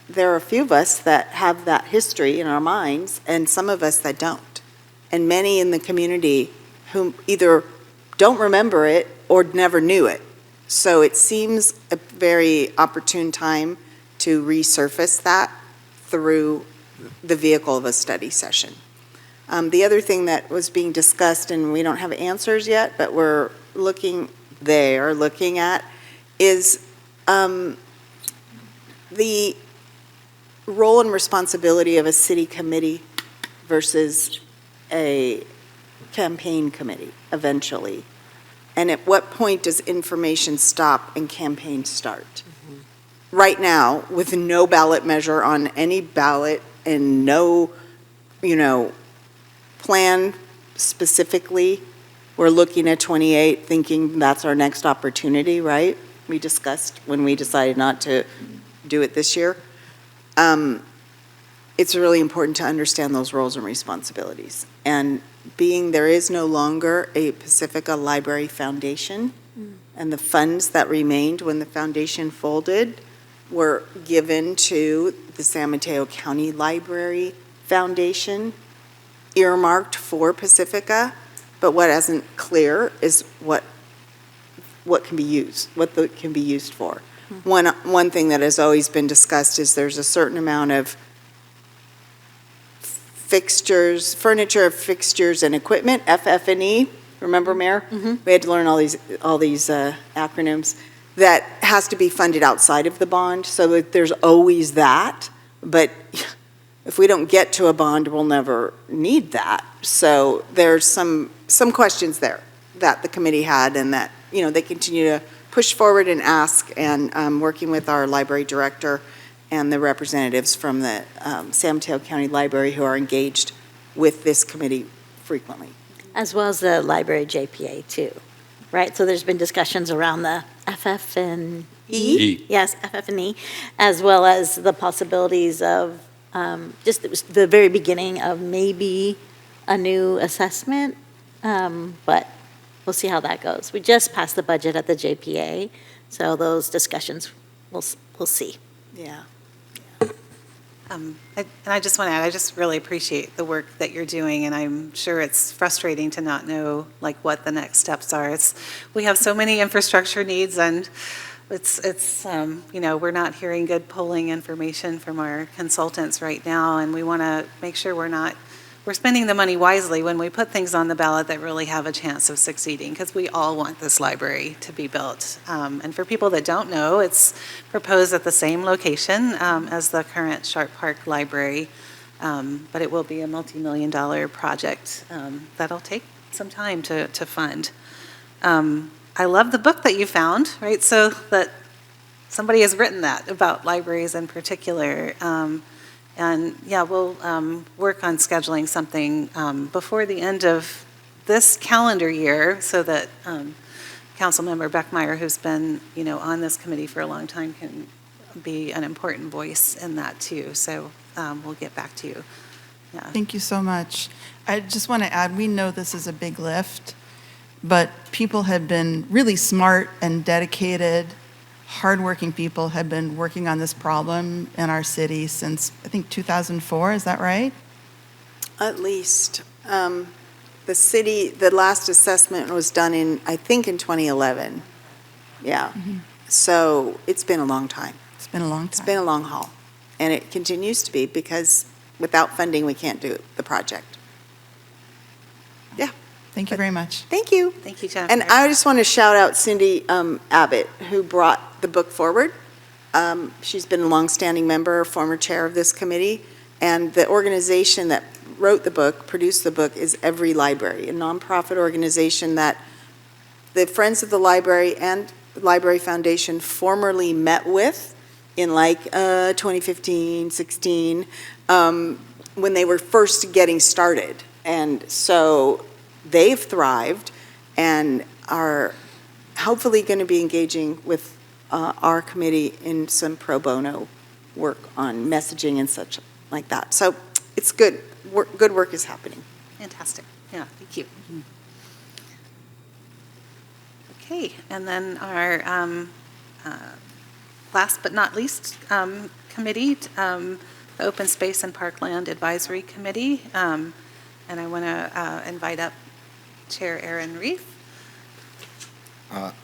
there are a few of us that have that history in our minds, and some of us that don't. And many in the community who either don't remember it or never knew it. So it seems a very opportune time to resurface that through the vehicle of a study session. The other thing that was being discussed, and we don't have answers yet, but we're looking at, is the role and responsibility of a city committee versus a campaign committee eventually. And at what point does information stop and campaigns start? Right now, with no ballot measure on any ballot and no, plan specifically, we're looking at 28 thinking that's our next opportunity, right? We discussed when we decided not to do it this year. It's really important to understand those roles and responsibilities. And being there is no longer a Pacifica Library Foundation, and the funds that remained when the foundation folded were given to the San Mateo County Library Foundation, earmarked for Pacifica, but what isn't clear is what can be used, can be used for. One thing that has always been discussed is there's a certain amount of furniture, fixtures, and equipment, FF&E. Remember, Mayor? We had to learn all these acronyms. That has to be funded outside of the bond, so that there's always that. But if we don't get to a bond, we'll never need that. So there's some questions there that the committee had, and that they continue to push forward and ask. And working with our library director and the representatives from the San Mateo County Library who are engaged with this committee frequently. As well as the library JPA too, right? So there's been discussions around the FF&E. Yes, FF&E, as well as the possibilities of just the very beginning of maybe a new assessment, but we'll see how that goes. We just passed the budget at the JPA, so those discussions we'll see. Yeah. And I just want to add, I just really appreciate the work that you're doing, and I'm sure it's frustrating to not know what the next steps are. We have so many infrastructure needs, and we're not hearing good polling information from our consultants right now, and we want to make sure we're spending the money wisely when we put things on the ballot that really have a chance of succeeding, because we all want this library to be built. And for people that don't know, it's proposed at the same location as the current Sharp Park Library, but it will be a multi-million-dollar project that'll take some time to fund. I love the book that you found, right? So that somebody has written that about libraries in particular. And yeah, we'll work on scheduling something before the end of this calendar year so that Councilmember Beckmeyer, who's been on this committee for a long time, can be an important voice in that too. So we'll get back to you. Yeah. Thank you so much. I just want to add, we know this is a big lift, but people have been really smart and dedicated. Hardworking people have been working on this problem in our city since, I think, 2004. Is that right? At least. The last assessment was done I think in 2011. Yeah. Mm-hmm. So it's been a long time. It's been a long time. It's been a long haul. And it continues to be, because without funding, we can't do the project. Yeah. Thank you very much. Thank you. Thank you, Jennifer. And I just want to shout out Cindy Abbott, who brought the book forward. She's been a longstanding member, former chair of this committee, and the organization that wrote the book, produced the book, is Every Library, a nonprofit organization that the Friends of the Library and Library Foundation formerly met with in 2015, 16, when they were first getting started. And so they've thrived and are hopefully going to be engaging with our committee in some pro bono work on messaging and such like that. So it's good. Good work is happening. Fantastic. Yeah, thank you. Okay, and then our last but not least committee, the Open Space and Parkland Advisory Committee. And I want to invite up Chair Aaron Reef.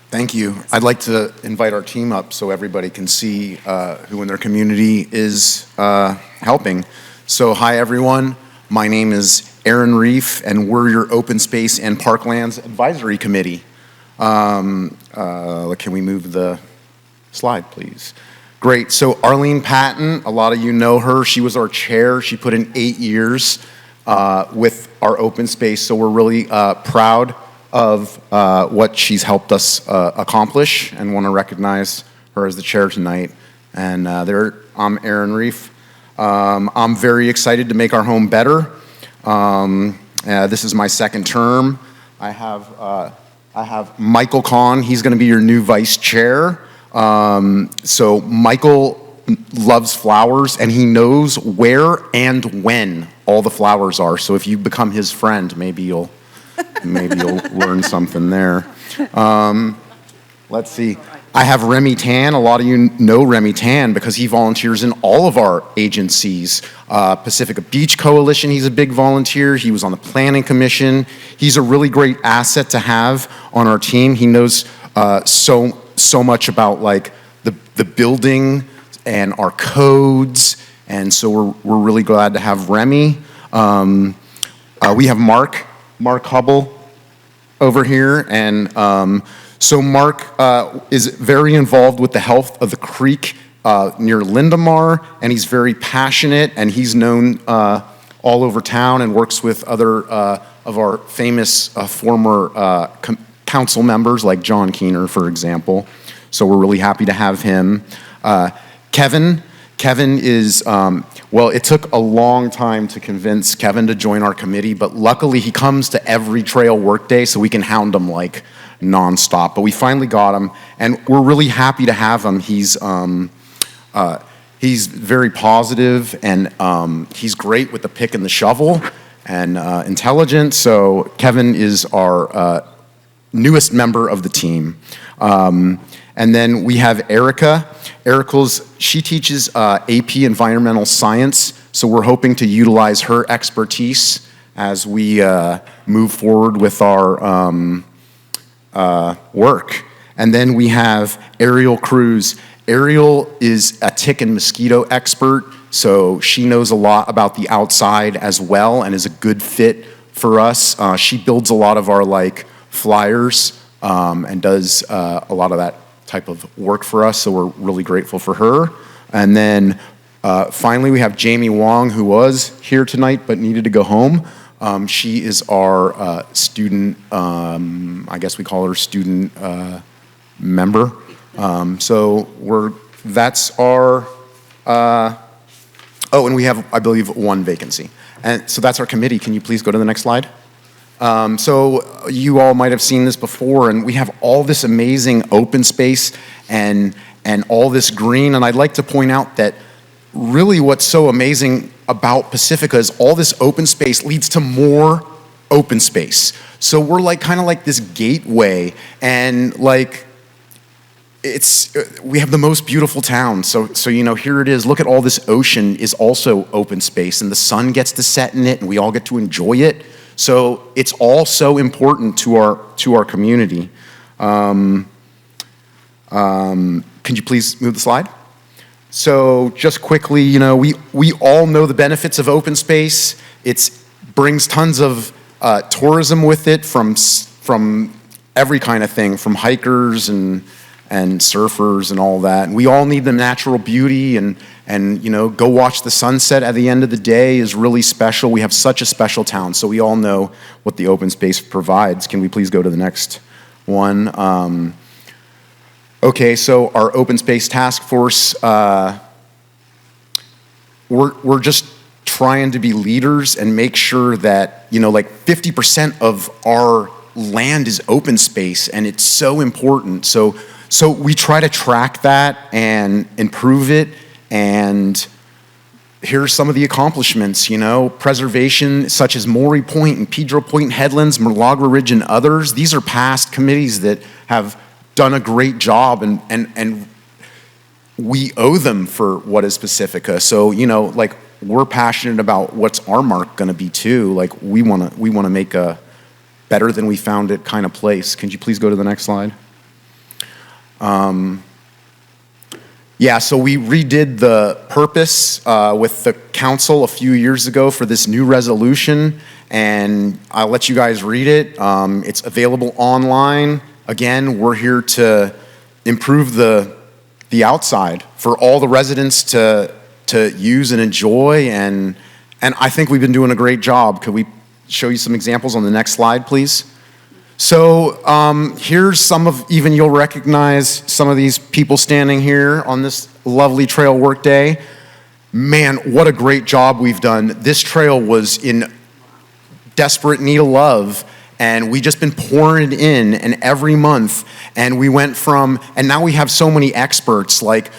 Thank you. I'd like to invite our team up so everybody can see who in their community is helping. So hi, everyone. My name is Aaron Reef, and we're your Open Space and Parklands Advisory Committee. Can we move the slide, please? Great. So Arlene Patton, a lot of you know her. She was our chair. She put in 8 years with our open space, so we're really proud of what she's helped us accomplish and want to recognize her as the chair tonight. And I'm Aaron Reef. I'm very excited to make our home better. This is my second term. I have Michael Kahn. He's going to be your new vice chair. So Michael loves flowers, and he knows where and when all the flowers are. So if you become his friend, maybe you'll learn something there. Let's see. I have Remy Tan. A lot of you know Remy Tan because he volunteers in all of our agencies. Pacifica Beach Coalition, he's a big volunteer. He was on the Planning Commission. He's a really great asset to have on our team. He knows so much about like the building and our codes, and so we're really glad to have Remy. We have Mark Hubble over here, and so Mark is very involved with the health of the creek near Lindemar, and he's very passionate, and he's known all over town and works with other of our famous former council members like John Keener, for example. So we're really happy to have him. Kevin is, well, it took a long time to convince Kevin to join our committee, but luckily he comes to every trail workday so we can hound him like nonstop. But we finally got him, and we're really happy to have him. He's very positive, and he's great with the pick and the shovel, and intelligent. So Kevin is our newest member of the team. And then we have Erica. She teaches AP Environmental Science, so we're hoping to utilize her expertise as we move forward with our work. And then we have Ariel Cruz. Ariel is a tick and mosquito expert, so she knows a lot about the outside as well and is a good fit for us. She builds a lot of our like flyers and does a lot of that type of work for us, so we're really grateful for her. And then finally we have Jamie Wong, who was here tonight but needed to go home. She is our student, I guess we call her student member. So that's our, and we have, I believe, one vacancy. And so that's our committee. Can you please go to the next slide? So you all might have seen this before, and we have all this amazing open space and all this green, and I'd like to point out that really what's so amazing about Pacifica is all this open space leads to more open space. So we're like kind of like this gateway, and like we have the most beautiful town. So you know, here it is. Look at all this ocean is also open space, and the sun gets to set in it, and we all get to enjoy it. So it's all so important to our community. Can you please move the slide? So just quickly, you know, we all know the benefits of open space. It brings tons of tourism with it from every kind of thing, from hikers and and surfers and all that. And we all need the natural beauty, and go watch the sunset at the end of the day is really special. We have such a special town, so we all know what the open space provides. Can we please go to the next one? Okay, so our open space task force, we're just trying to be leaders and make sure that, 50% of our land is open space, and it's so important. So we try to track that and improve it, and here's some of the accomplishments, preservation such as Maury Point and Pedro Point Headlands, Milagro Ridge, and others. These are past committees that have done a great job, and we owe them for what is Pacifica. So, we're passionate about what's our mark going to be too. We want to make a better than we found it kind of place. Can you please go to the next slide? Yeah, so we redid the purpose with the council a few years ago for this new resolution, and I'll let you guys read it. It's available online. Again, we're here to improve the outside for all the residents to use and enjoy, and I think we've been doing a great job. Could we show you some examples on the next slide, please? So here's some of, even you'll recognize some of these people standing here on this lovely trail work day. Man, what a great job we've done. This trail was in desperate need of love, and we just been pouring it in, and every month, and we went from, and now we have so many experts, like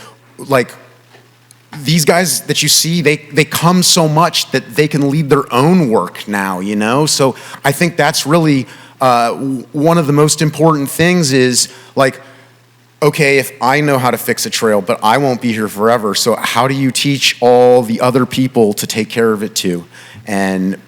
these guys that you see, they come so much that they can lead their own work now, So I think that's really one of the most important things is, okay, if I know how to fix a trail, but I won't be here forever, so how do you teach all the other people to take care of it too and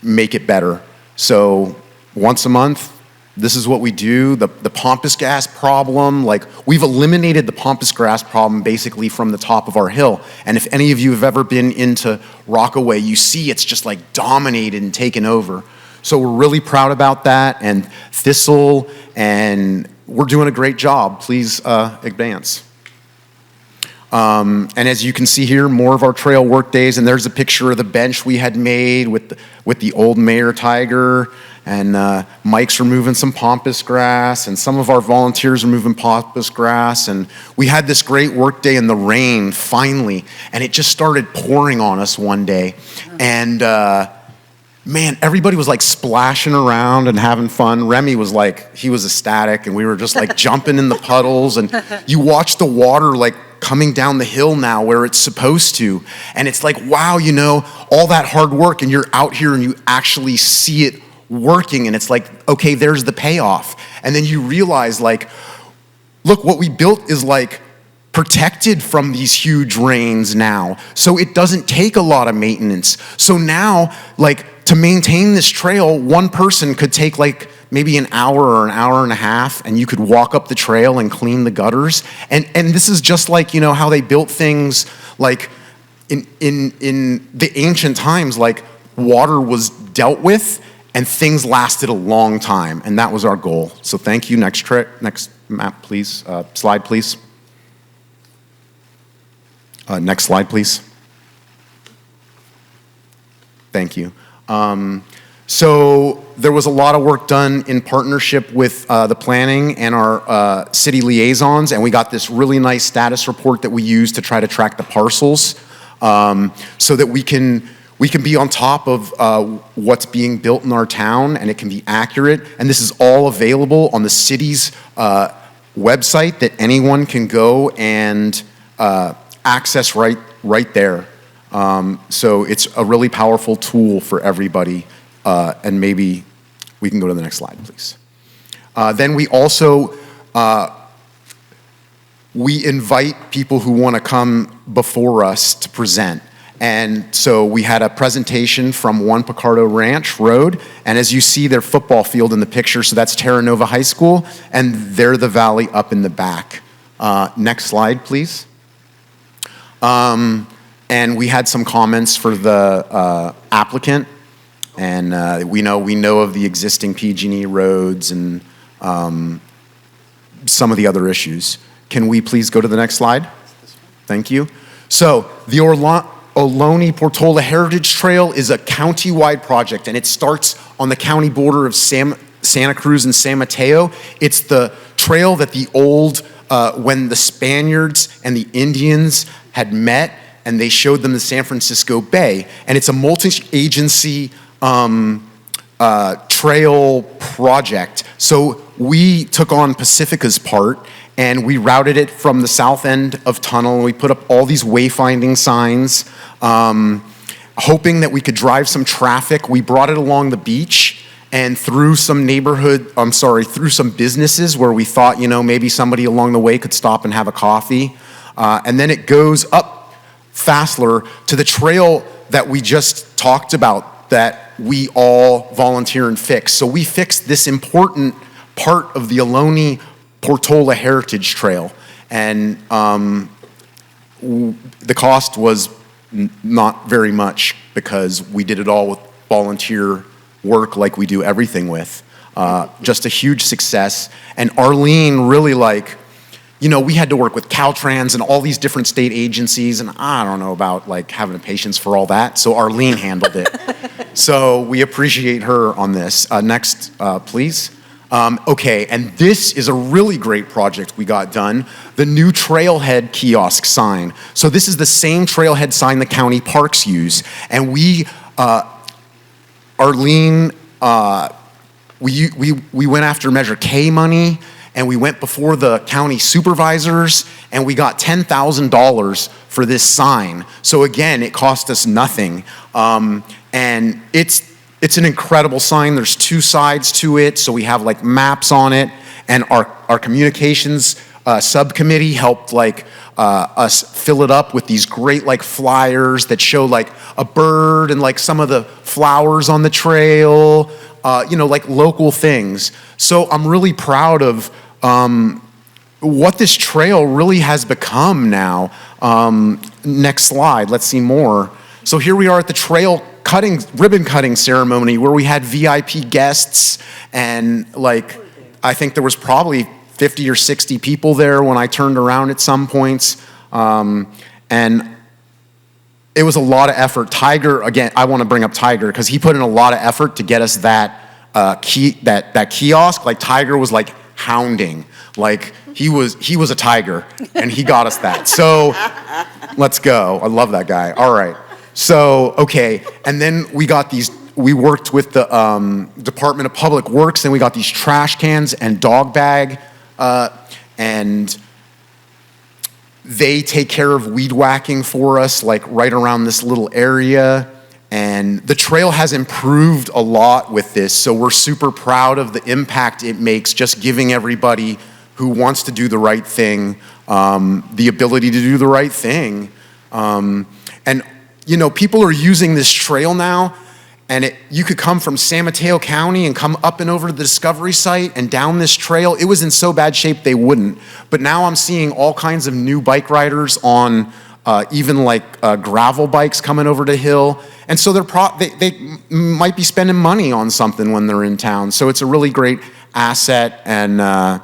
make it better? So once a month, this is what we do. The pampas grass problem, we've eliminated the pampas grass problem basically from the top of our hill. And if any of you have ever been into Rockaway, you see it's just dominated and taken over. So we're really proud about that, and thistle, and we're doing a great job. Please advance. And as you can see here, more of our trail work days, and there's a picture of the bench we had made with the old Mayor Tiger, and Mike's removing some pampas grass, and some of our volunteers are moving pampas grass, and we had this great work day in the rain, finally, and it just started pouring on us one day, and man, everybody was splashing around and having fun. Remy was he was ecstatic, and we were just jumping in the puddles, and you watch the water coming down the hill now where it's supposed to, and it's wow, all that hard work, and you're out here and you actually see it working, and it's okay, there's the payoff. And then you realize look, what we built is protected from these huge rains now, so it doesn't take a lot of maintenance. So now to maintain this trail, one person could take maybe an hour or an hour and a half, and you could walk up the trail and clean the gutters. And this is just how they built things in the ancient times, water was dealt with and things lasted a long time, and that was our goal. So thank you. Next map, please. Slide, please. Next slide, please. Thank you. So there was a lot of work done in partnership with the planning and our city liaisons, and we got this really nice status report that we use to try to track the parcels, so that we can be on top of what's being built in our town, and it can be accurate. And this is all available on the city's website that anyone can go and access right there. So it's a really powerful tool for everybody, and maybe we can go to the next slide, please. Then we also, we invite people who want to come before us to present. And so we had a presentation from One Picardo Ranch Road, and as you see their football field in the picture, so that's Terra Nova High School, and they're the valley up in the back. Next slide, please. And we had some comments for the applicant, and we know of the existing PG&E roads and some of the other issues. Can we please go to the next slide? Thank you. So the Ohlone Portola Heritage Trail is a county-wide project, and it starts on the county border of Santa Cruz and San Mateo. It's the trail that the old, when the Spaniards and the Indians had met, and they showed them the San Francisco Bay. And it's a multi-agency trail project. So we took on Pacifica's part, and we routed it from the south end of tunnel, and we put up all these wayfinding signs, hoping that we could drive some traffic. We brought it along the beach and through some through some businesses where we thought, maybe somebody along the way could stop and have a coffee. And then it goes up Fassler to the trail that we just talked about that we all volunteer and fix. So we fixed this important part of the Ohlone Portola Heritage Trail, and the cost was not very much because we did it all with volunteer work like we do everything with. Just a huge success. And Arlene really we had to work with Caltrans and all these different state agencies, and I don't know about having the patience for all that, so Arlene handled it. So we appreciate her on this. Next, please. Okay, and this is a really great project we got done, the new trailhead kiosk sign. So this is the same trailhead sign the county parks use, and we, Arlene, we went after Measure K money, and we went before the county supervisors, and we got $10,000 for this sign. So again, it cost us nothing, and it's an incredible sign. There's two sides to it, so we have maps on it, and our communications subcommittee helped us fill it up with these great flyers that show a bird and some of the flowers on the trail, local things. So I'm really proud of what this trail really has become now. Next slide, let's see more. So here we are at the ribbon cutting ceremony where we had VIP guests, and I think there was probably 50 or 60 people there when I turned around at some points. And it was a lot of effort. Tiger, again, I want to bring up Tiger because he put in a lot of effort to get us that kiosk. Tiger was hounding. He was a tiger, and he got us that. So let's go. I love that guy. All right. So, okay, and then we worked with the Department of Public Works, and we got these trash cans and dog bag, and they take care of weed whacking for us, right around this little area, and the trail has improved a lot with this, so we're super proud of the impact it makes, just giving everybody who wants to do the right thing the ability to do the right thing. And people are using this trail now, and you could come from San Mateo County and come up and over to the Discovery site and down this trail. It was in so bad shape they wouldn't. But now I'm seeing all kinds of new bike riders on even gravel bikes coming over the hill. And so they might be spending money on something when they're in town. So it's a really great asset, and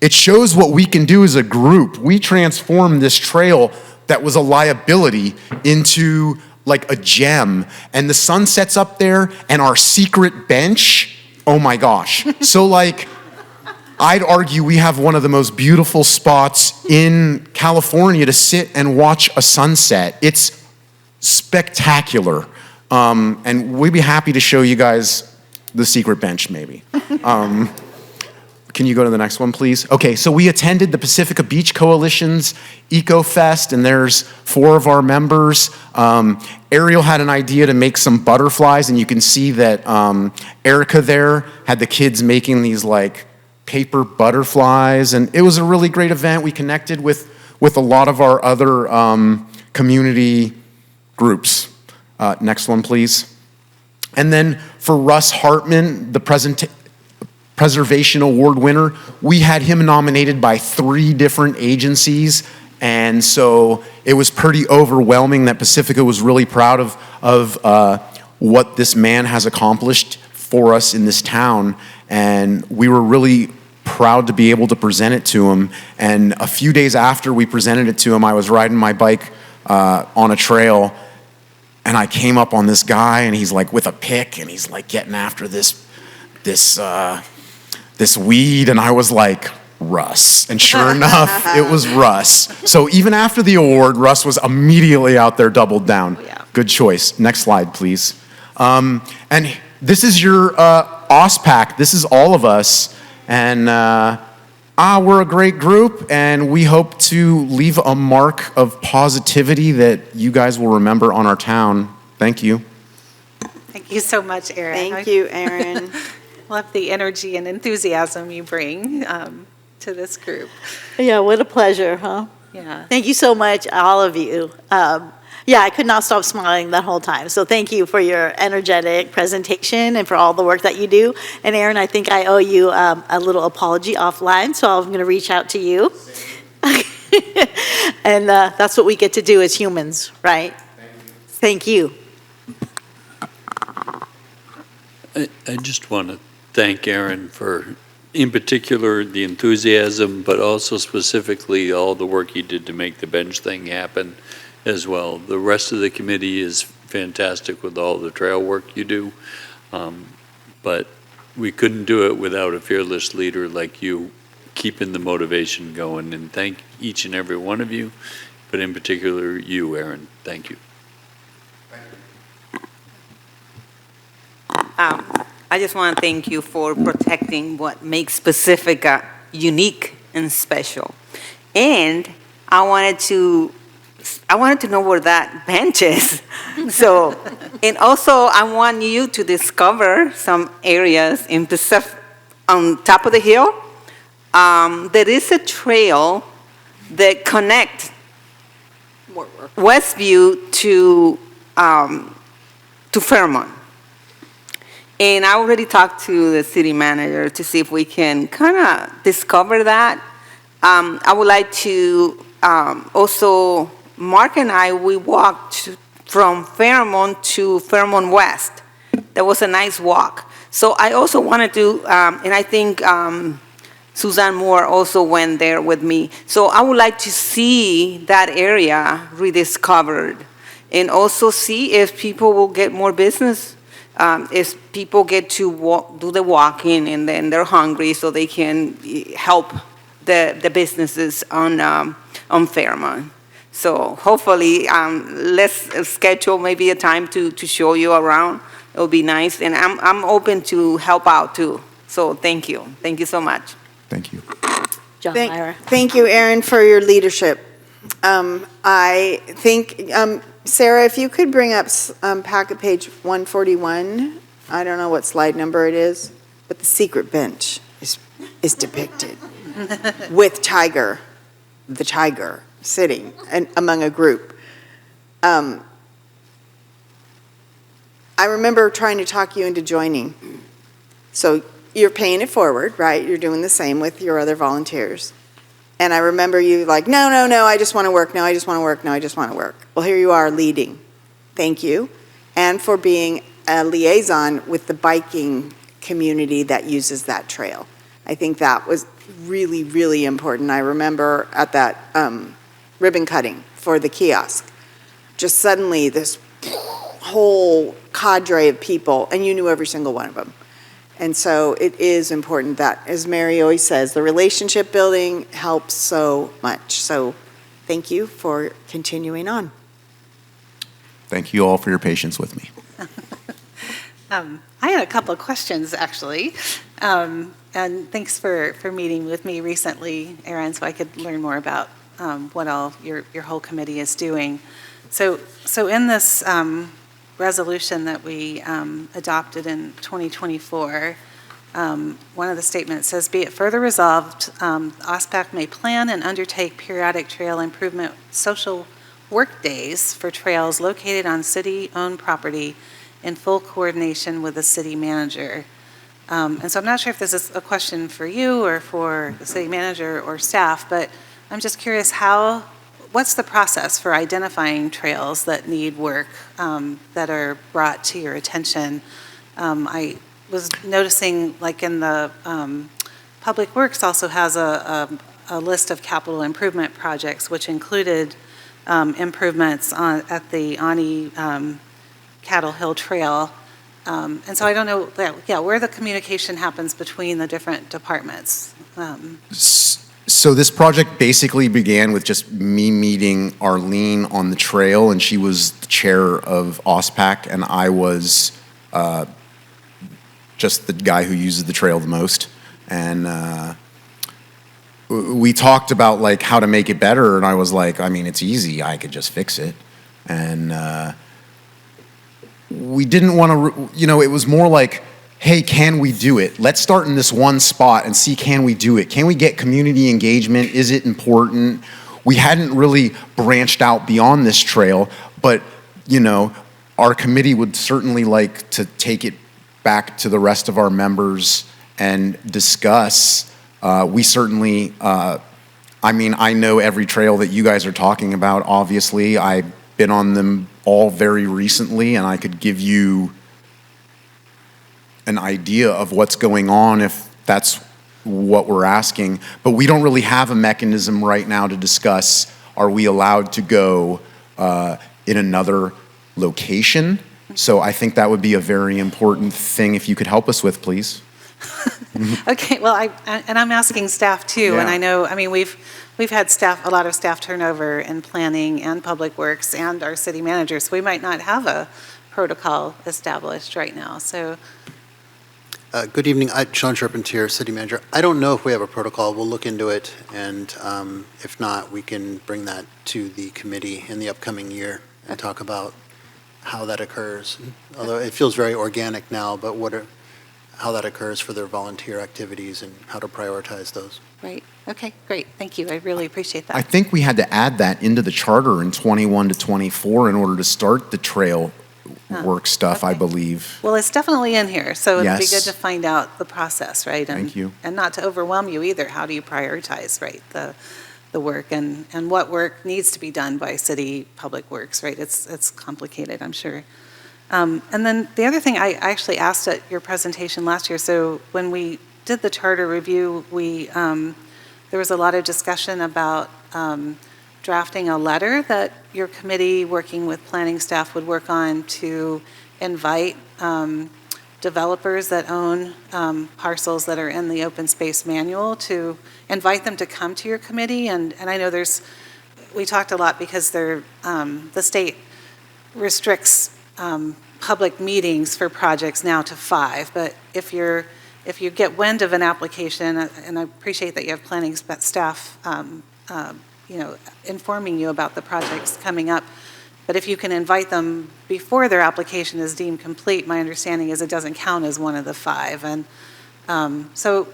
it shows what we can do as a group. We transformed this trail that was a liability into a gem, and the sun sets up there, and our secret bench, oh my gosh. So I'd argue we have one of the most beautiful spots in California to sit and watch a sunset. It's spectacular, and we'd be happy to show you guys the secret bench maybe. Can you go to the next one, please? Okay, so we attended the Pacifica Beach Coalition's Eco Fest, and there's 4 of our members. Ariel had an idea to make some butterflies, and you can see that Erica there had the kids making these paper butterflies, and it was a really great event. We connected with a lot of our other community groups. Next one, please. And then for Russ Hartman, the Preservation Award winner, we had him nominated by 3 different agencies, and so it was pretty overwhelming that Pacifica was really proud of what this man has accomplished for us in this town, and we were really proud to be able to present it to him. And a few days after we presented it to him, I was riding my bike on a trail, and I came up on this guy, and he's like with a pick, and he's like getting after this weed, and I was like, Russ. And sure enough, it was Russ. So even after the award, Russ was immediately out there, doubled down. Yeah. Good choice. Next slide, please. And this is your OSPAC. This is all of us. And we're a great group, and we hope to leave a mark of positivity that you guys will remember on our town. Thank you. Thank you so much, Erin. Thank you, Erin. Love the energy and enthusiasm you bring to this group. Yeah, what a pleasure, huh? Yeah. Thank you so much, all of you. Yeah, I could not stop smiling that whole time. So thank you for your energetic presentation and for all the work that you do. And Erin, I think I owe you a little apology offline, so I'm going to reach out to you. And that's what we get to do as humans, right? Thank you. I just want to thank Erin for, in particular, the enthusiasm, but also specifically all the work you did to make the bench thing happen as well. The rest of the committee is fantastic with all the trail work you do, but we couldn't do it without a fearless leader like you keeping the motivation going. And thank each and every one of you, but in particular you, Erin. Thank you. I just want to thank you for protecting what makes Pacifica unique and special. And I wanted to know where that bench is. So, and also I want you to discover some areas in Pacific, on top of the hill. There is a trail that connects Westview to Fairmont. And I already talked to the city manager to see if we can kind of discover that. I would like to also, Mark and I, we walked from Fairmont to Fairmont West. That was a nice walk. So I also wanted to, and I think Suzanne Moore also went there with me. So I would like to see that area rediscovered and also see if people will get more business. If people get to do the walking and then they're hungry, so they can help the businesses on Fairmont. So hopefully, let's schedule maybe a time to show you around. It'll be nice, and I'm open to help out too. So thank you so much. Thank you. John Myra. Thank you, Erin, for your leadership. I think, Sarah, if you could bring up packet page 141. I don't know what slide number it is, but the secret bench is depicted with the tiger sitting among a group. I remember trying to talk you into joining. So you're paying it forward, right? You're doing the same with your other volunteers. And I remember you like, no, I just want to work. No, I just want to work. No, I just want to work. Well, here you are leading. Thank you. And for being a liaison with the biking community that uses that trail. I think that was really, really important. I remember at that ribbon cutting for the kiosk, just suddenly this whole cadre of people, and you knew every single one of them. And so it is important that, as Mary always says, the relationship building helps so much. So thank you for continuing on. Thank you all for your patience with me. I had a couple of questions, actually. And thanks for meeting with me recently, Erin, so I could learn more about what all your whole committee is doing. So in this resolution that we adopted in 2024, one of the statements says, be it further resolved, OSPAC may plan and undertake periodic trail improvement social work days for trails located on city-owned property in full coordination with the city manager. And so I'm not sure if this is a question for you or for the city manager or staff, but I'm just curious what's the process for identifying trails that need work that are brought to your attention? I was noticing, like in the Public Works also has a list of capital improvement projects, which included improvements at the Ani Cattle Hill Trail. And so I don't know, where the communication happens between the different departments. So this project basically began with just me meeting Arlene on the trail, and she was the chair of OSPAC, and I was just the guy who uses the trail the most. And we talked about like how to make it better, and I was like, I mean, it's easy. I could just fix it. And we didn't want to, it was more like, hey, can we do it? Let's start in this one spot and see, can we do it? Can we get community engagement? Is it important? We hadn't really branched out beyond this trail, but, our committee would certainly like to take it back to the rest of our members and discuss. We certainly, I know every trail that you guys are talking about, obviously. I've been on them all very recently, and I could give you an idea of what's going on if that's what we're asking. But we don't really have a mechanism right now to discuss, are we allowed to go in another location? So I think that would be a very important thing if you could help us with, please. Okay, well, I'm asking staff too, Yeah. and I know, we've had a lot of staff turnover in planning and public works and our city manager, so we might not have a protocol established right now, so. Good evening, Sean Charpentier, City Manager. I don't know if we have a protocol. We'll look into it, and if not, we can bring that to the committee in the upcoming year and talk about how that occurs. Although it feels very organic now, but how that occurs for their volunteer activities and how to prioritize those. Right, okay, great, thank you, I really appreciate that. I think we had to add that into the charter in 21 to 24 in order to start the trail work stuff, I believe. Well, it's definitely in here, so it'd be Yes. good to find out the process, right? Thank you. And not to overwhelm you either, how do you prioritize, right, the work and what work needs to be done by city public works, right? It's complicated, I'm sure. And then the other thing I actually asked at your presentation last year, so when we did the charter review, there was a lot of discussion about drafting a letter that your committee, working with planning staff, would work on to invite developers that own parcels that are in the open space manual, to invite them to come to your committee. And I know we talked a lot because the state restricts public meetings for projects now to 5, but if you get wind of an application, and I appreciate that you have planning staff, informing you about the projects coming up, but if you can invite them before their application is deemed complete, my understanding is it doesn't count as one of the 5. And so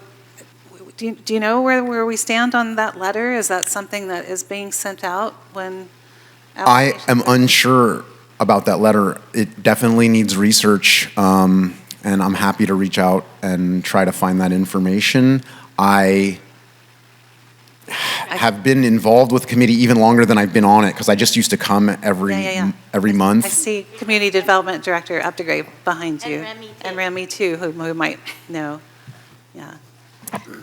do you know where we stand on that letter? Is that something that is being sent out when? I am unsure about that letter. It definitely needs research, and I'm happy to reach out and try to find that information. I have been involved with the committee even longer than I've been on it, because I just used to come every month. I see Community Development Director Updegrave behind you. And Remy too, who might know. Yeah.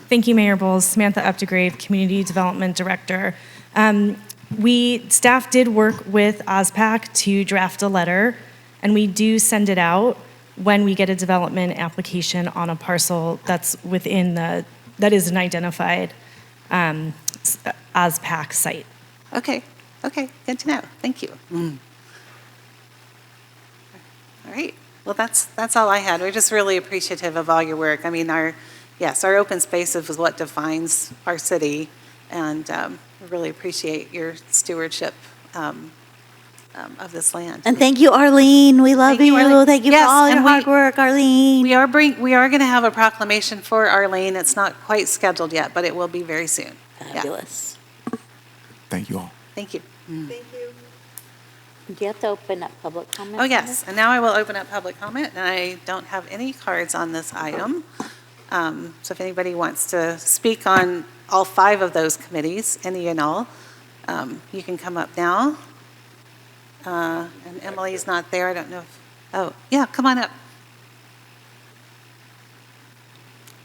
Thank you, Mayor Bowles. Samantha Updegrave, Community Development Director. Staff did work with OSPAC to draft a letter, and we do send it out when we get a development application on a parcel that's that is an identified OSPAC site. Okay, good to know. Thank you. All right, well, that's all I had. We're just really appreciative of all your work. I mean, our open space is what defines our city, and we really appreciate your stewardship of this land. And thank you, Arlene. We love you. Arlene. Thank you Yes, for all your and hard work, Arlene. We are going to have a proclamation for Arlene. It's not quite scheduled yet, but it will be very soon. Fabulous. Thank you all. Thank you. Thank you. Do you have to open up public comment? Oh, yes, and now I will open up public comment, and I don't have any cards on this item. So if anybody wants to speak on all 5 of those committees, any and all, you can come up now. And Emily's not there. I don't know if, oh, yeah, come on up.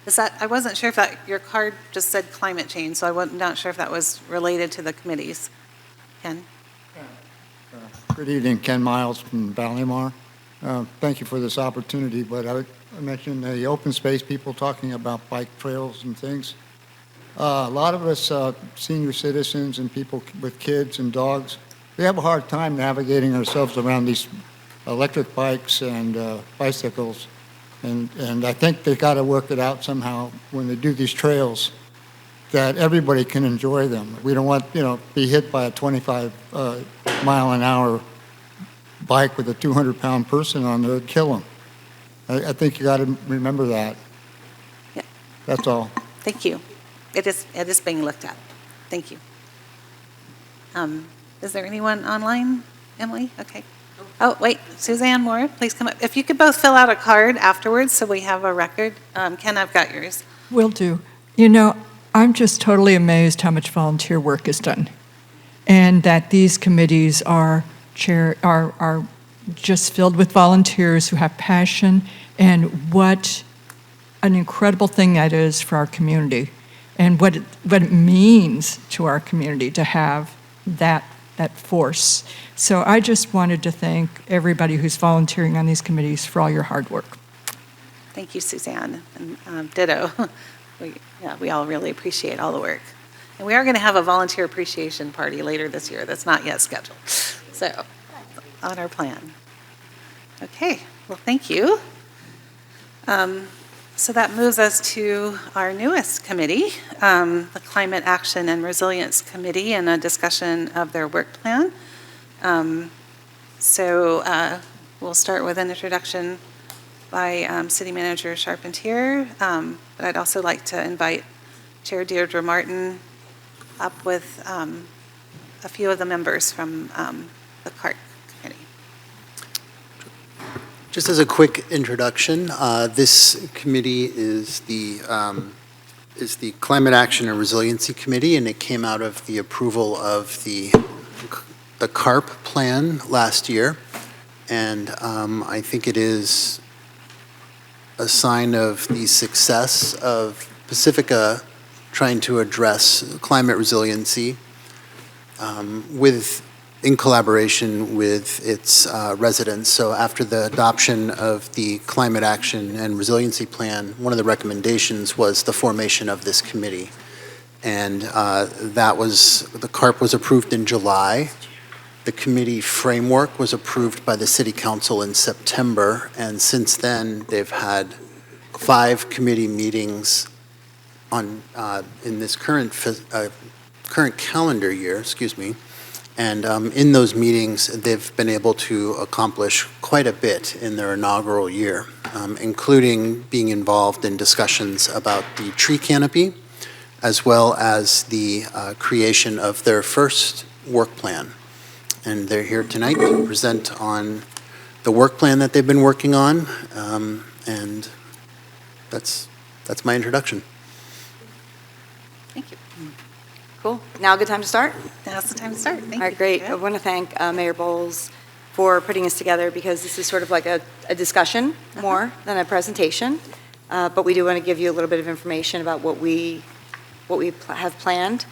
I wasn't sure if your card just said climate change, so I wasn't not sure if that was related to the committees. Ken? Good evening, Ken Miles from Ballymore. Thank you for this opportunity, but I mentioned the open space, people talking about bike trails and things. A lot of us senior citizens and people with kids and dogs, we have a hard time navigating ourselves around these electric bikes and bicycles. And I think they got to work it out somehow when they do these trails that everybody can enjoy them. We don't want, be hit by a 25 mile an hour bike with a 200-pound person on there, it'd kill them. I think you got to remember that. Yeah. That's all. Thank you. It is being looked at. Thank you. Is there anyone online, Emily? Okay. Oh, wait, Suzanne Moore, please come up. If you could both fill out a card afterwards so we have a record. Ken, I've got yours. Will do. I'm just totally amazed how much volunteer work is done, and that these committees are just filled with volunteers who have passion, and what an incredible thing that is for our community, and what it means to our community to have that force. So I just wanted to thank everybody who's volunteering on these committees for all your hard work. Thank you, Suzanne, and ditto. We all really appreciate all the work. And we are going to have a volunteer appreciation party later this year that's not yet scheduled. So, on our plan. Okay, well, thank you. So that moves us to our newest committee, the Climate Action and Resilience Committee, and a discussion of their work plan. We'll start with an introduction by City Manager Charpentier, but I'd also like to invite Chair Deirdre Martin up with a few of the members from the CART committee. Just as a quick introduction, this committee is the Climate Action and Resiliency Committee, and it came out of the approval of the CARP plan last year. And I think it is a sign of the success of Pacifica trying to address climate resiliency in collaboration with its residents. So after the adoption of the Climate Action and Resiliency Plan, one of the recommendations was the formation of this committee. And the CARP was approved in July. The committee framework was approved by the City Council in September, and since then, they've had 5 committee meetings in this current calendar year, and in those meetings, they've been able to accomplish quite a bit in their inaugural year, including being involved in discussions about the tree canopy, as well as the creation of their first work plan. And they're here tonight to present on the work plan that they've been working on, and that's my introduction. Thank you. Cool. Now a good time to start? Now's the time to start. Thank you. All right, great. I want to thank Mayor Bowles for putting this together, because this is sort of like a discussion more than a presentation. But we do want to give you a little bit of information about what we have planned.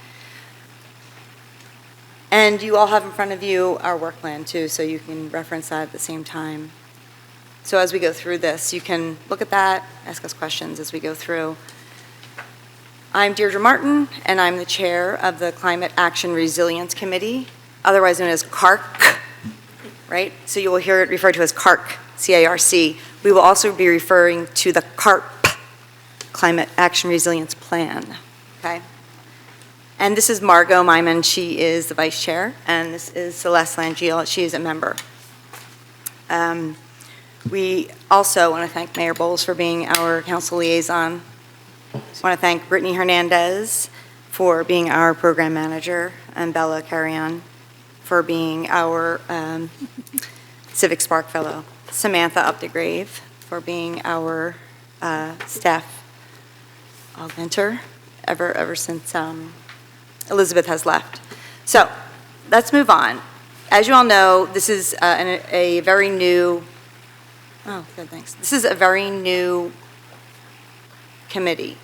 And you all have in front of you our work plan too, so you can reference that at the same time. So as we go through this, you can look at that, ask us questions as we go through. I'm Deirdre Martin, and I'm the chair of the Climate Action Resilience Committee, otherwise known as CARC, right? So you will hear it referred to as CARC, C-A-R-C. We will also be referring to the CARP, Climate Action Resilience Plan, okay? And this is Margot Myman, she is the vice chair, and this is Celeste Langiel, she is a member. We also want to thank Mayor Bowles for being our council liaison. I want to thank Brittany Hernandez for being our program manager, and Bella Carrion for being our Civic Spark Fellow. Samantha Updegrave for being our staff augmenter ever since Elizabeth has left. So let's move on. As you all know, this is a very new, this is a very new committee,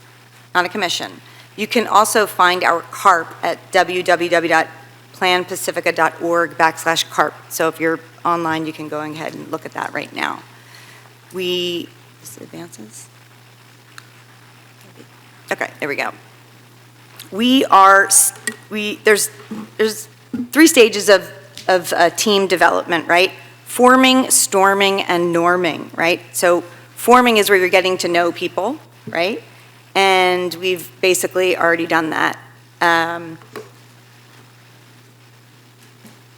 not a commission. You can also find our CARP at www.planpacifica.org/CARP. So if you're online, you can go ahead and look at that right now. Just advances? Okay, there we go. There's 3 stages of team development, right? Forming, storming, and norming, right? So forming is where you're getting to know people, right? And we've basically already done that.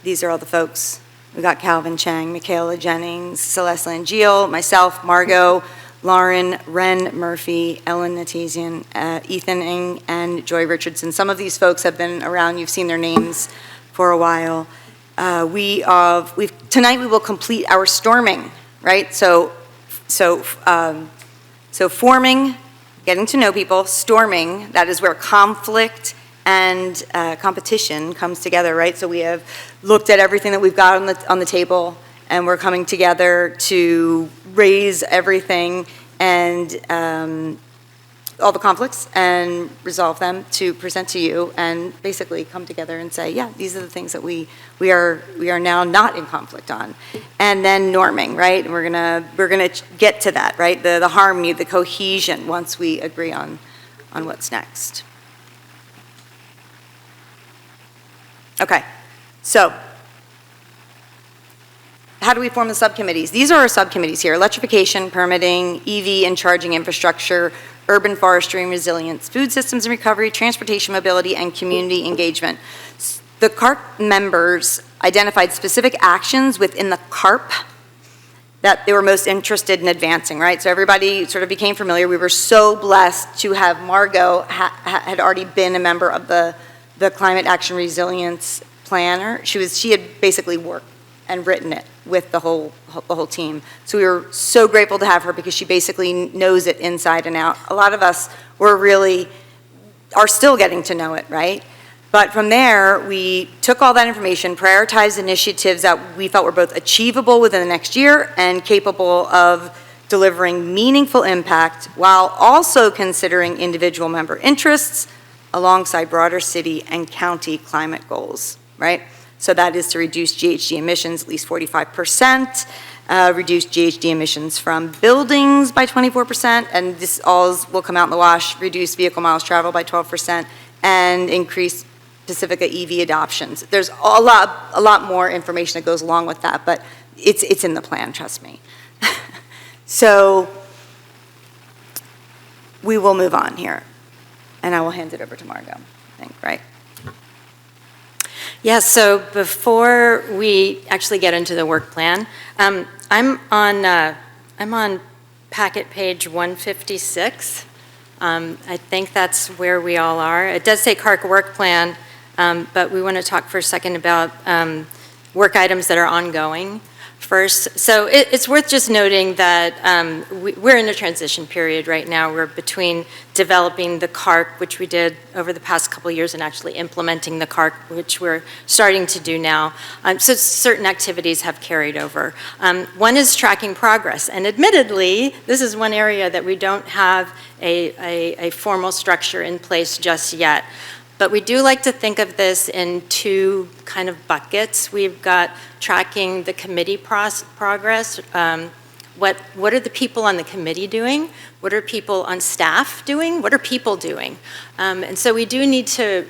These are all the folks. We got Calvin Chang, Michaela Jennings, Celeste Langeal, myself, Margot, Lauren, Ren Murphy, Ellen Natazian, Ethan Ng, and Joy Richardson. Some of these folks have been around. You've seen their names for a while. Tonight we will complete our storming, right? So forming, getting to know people, storming, that is where conflict and competition comes together, right? So we have looked at everything that we've got on the table, and we're coming together to raise everything and all the conflicts and resolve them to present to you, and basically come together and say, yeah, these are the things that we are now not in conflict on. And then norming, right? And we're gonna get to that, right? The harmony, the cohesion, once we agree on what's next. Okay, so how do we form the subcommittees? These are our subcommittees here: electrification, permitting, EV and charging infrastructure, urban forestry and resilience, food systems and recovery, transportation mobility, and community engagement. The CARP members identified specific actions within the CARP that they were most interested in advancing, right? So everybody sort of became familiar. We were so blessed to have Margot had already been a member of the Climate Action Resilience Planner. She had basically worked and written it with the whole team. So we were so grateful to have her because she basically knows it inside and out. A lot of us are still getting to know it, right? But from there, we took all that information, prioritized initiatives that we felt were both achievable within the next year and capable of delivering meaningful impact while also considering individual member interests alongside broader city and county climate goals, right? So that is to reduce GHG emissions at least 45%, reduce GHG emissions from buildings by 24%, and this all will come out in the wash, reduce vehicle miles traveled by 12%, and increase Pacifica EV adoptions. There's a lot more information that goes along with that, but it's in the plan, trust me. So we will move on here, and I will hand it over to Margot, I think, right? Yes, so before we actually get into the work plan, I'm on packet page 156. I think that's where we all are. It does say CARC work plan, but we want to talk for a second about work items that are ongoing first. So it's worth just noting that we're in a transition period right now. We're between developing the CARC, which we did over the past couple of years, and actually implementing the CARC, which we're starting to do now. So certain activities have carried over. One is tracking progress, and admittedly, this is one area that we don't have a formal structure in place just yet. But we do like to think of this in 2 kind of buckets. We've got tracking the committee progress. What are the people on the committee doing? What are people on staff doing? What are people doing? And so we do need to,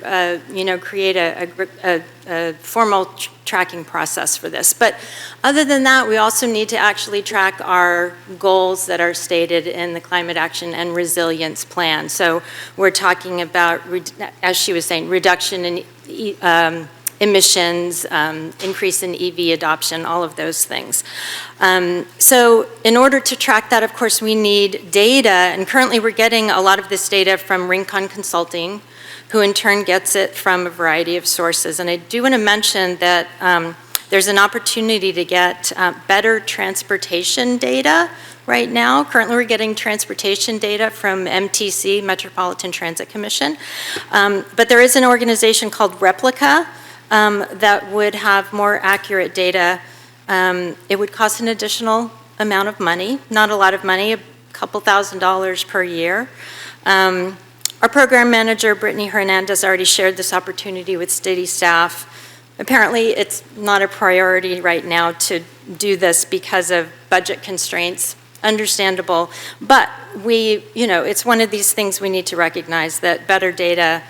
create a formal tracking process for this. But other than that, we also need to actually track our goals that are stated in the Climate Action and Resilience Plan. So we're talking about, as she was saying, reduction in emissions, increase in EV adoption, all of those things. So in order to track that, of course, we need data, and currently we're getting a lot of this data from Rincon Consulting, who in turn gets it from a variety of sources. And I do want to mention that there's an opportunity to get better transportation data right now. Currently, we're getting transportation data from MTC, Metropolitan Transit Commission. But there is an organization called Replica that would have more accurate data. It would cost an additional amount of money, not a lot of money, a couple $1,000s per year. Our program manager, Brittany Hernandez, already shared this opportunity with city staff. Apparently, it's not a priority right now to do this because of budget constraints. Understandable, but it's one of these things we need to recognize, that better data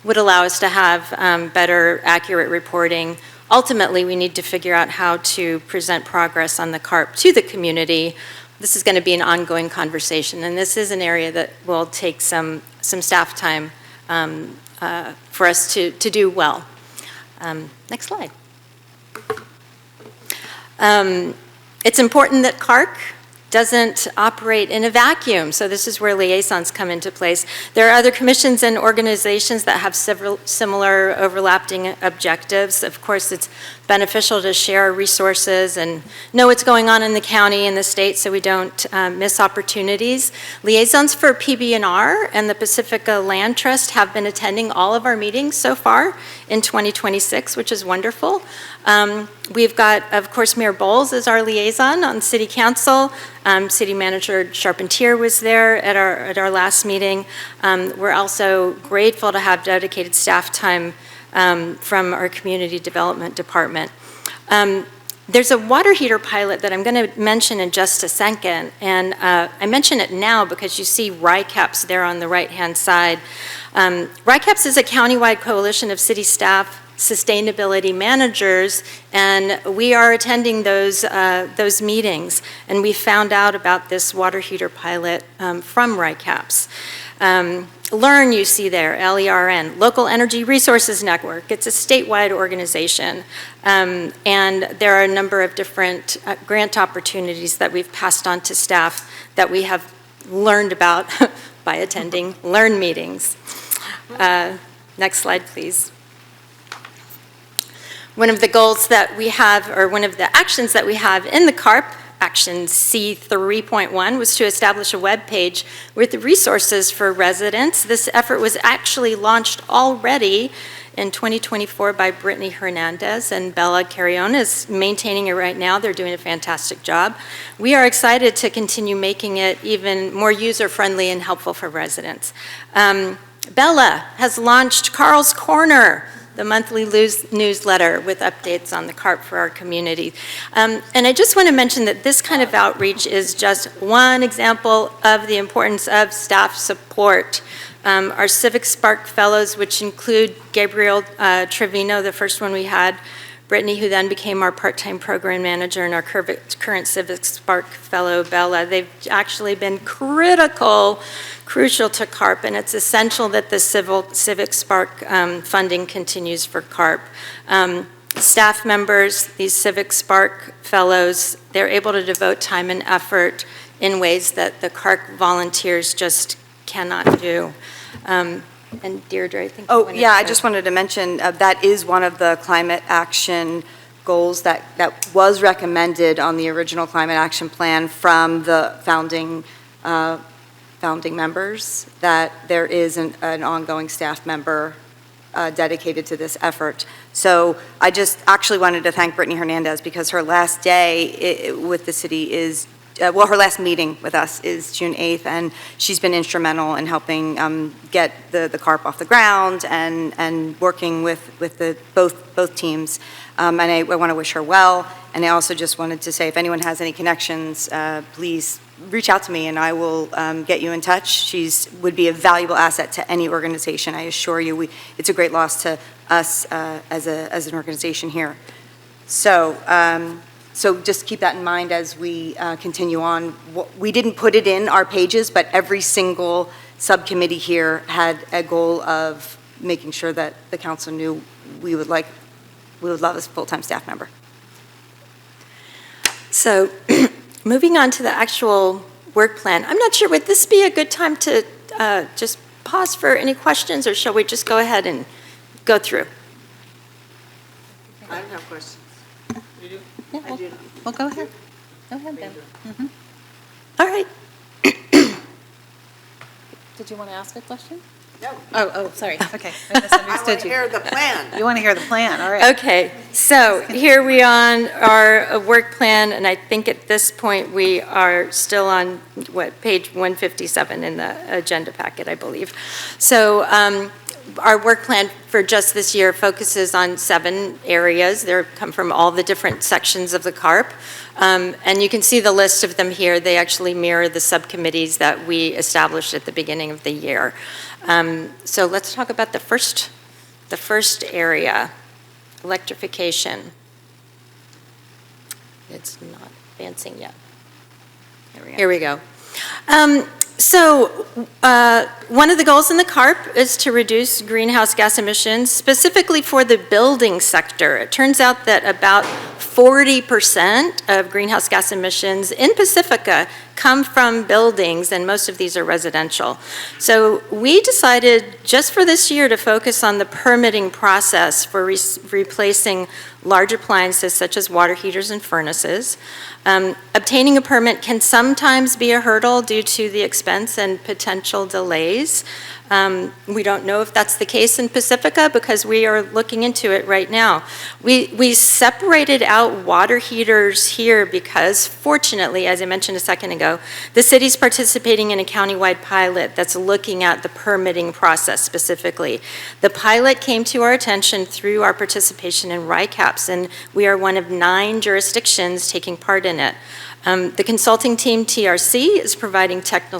would allow us to have better, accurate reporting. Ultimately, we need to figure out how to present progress on the CARP to the community. This is going to be an ongoing conversation, and this is an area that will take some staff time for us to do well. Next slide. It's important that CARC doesn't operate in a vacuum, so this is where liaisons come into place. There are other commissions and organizations that have several similar overlapping objectives. Of course, it's beneficial to share resources and know what's going on in the county and the state so we don't miss opportunities. Liaisons for PB&R and the Pacifica Land Trust have been attending all of our meetings so far in 2026, which is wonderful. We've got, of course, Mayor Bowles is our liaison on City Council. City Manager Charpentier was there at our last meeting. We're also grateful to have dedicated staff time from our Community Development Department. There's a water heater pilot that I'm going to mention in just a second, and I mention it now because you see RICAPS there on the right-hand side. RICAPS is a countywide coalition of city staff sustainability managers, and we are attending those meetings, and we found out about this water heater pilot from RICAPS. LEARN, you see there, LERN, Local Energy Resources Network. It's a statewide organization, and there are a number of different grant opportunities that we've passed on to staff that we have learned about by attending LEARN meetings. Next slide, please. One of the goals that we have, or one of the actions that we have in the CARP, Action C3.1, was to establish a web page with resources for residents. This effort was actually launched already in 2024 by Brittany Hernandez, and Bella Carrion is maintaining it right now. They're doing a fantastic job. We are excited to continue making it even more user-friendly and helpful for residents. Bella has launched Carl's Corner, the monthly newsletter with updates on the CARP for our community. And I just want to mention that this kind of outreach is just one example of the importance of staff support. Our Civic Spark Fellows, which include Gabriel Trevino, the first one we had, Brittany, who then became our part-time program manager, and our current Civic Spark Fellow, Bella. They've actually been crucial to CARP, and it's essential that the Civic Spark funding continues for CARP. Staff members, these Civic Spark Fellows, they're able to devote time and effort in ways that the CARP volunteers just cannot do. And Deirdre, I think. Oh, yeah, I just wanted to mention that is one of the climate action goals that was recommended on the original climate action plan from the founding members, that there is an ongoing staff member dedicated to this effort. So I just actually wanted to thank Brittany Hernandez because her last day with the city is her last meeting with us is June 8th, and she's been instrumental in helping get the CARP off the ground and working with both teams. And I want to wish her well. And I also just wanted to say, if anyone has any connections, please reach out to me, and I will get you in touch. She would be a valuable asset to any organization. I assure you, it's a great loss to us as an organization here. So just keep that in mind as we continue on. We didn't put it in our pages, but every single subcommittee here had a goal of making sure that the council knew we would love a full-time staff member. So moving on to the actual work plan, I'm not sure, would this be a good time to just pause for any questions, or shall we just go ahead and go through? I don't have questions. Yeah, well, go ahead. Go ahead, Ben. Mm-hmm. All right. Did you want to ask a question? Oh, sorry. Okay. I misunderstood you. hear the plan. You want to hear the plan, all right. Okay, so here we on our work plan, and I think at this point, we are still on, page 157 in the agenda packet, I believe. So our work plan for just this year focuses on 7 areas. They come from all the different sections of the CARP. And you can see the list of them here. They actually mirror the subcommittees that we established at the beginning of the year. So let's talk about the first area, electrification. It's not advancing yet. Here we go. So one of the goals in the CARP is to reduce greenhouse gas emissions, specifically for the building sector. It turns out that about 40% of greenhouse gas emissions in Pacifica come from buildings, and most of these are residential. So we decided just for this year to focus on the permitting process for replacing large appliances such as water heaters and furnaces. Obtaining a permit can sometimes be a hurdle due to the expense and potential delays. We don't know if that's the case in Pacifica because we are looking into it right now. We separated out water heaters here because, fortunately, as I mentioned a second ago, the city's participating in a countywide pilot that's looking at the permitting process specifically. The pilot came to our attention through our participation in RICAPS, and we are one of 9 jurisdictions taking part in it. The consulting team, TRC, is providing technical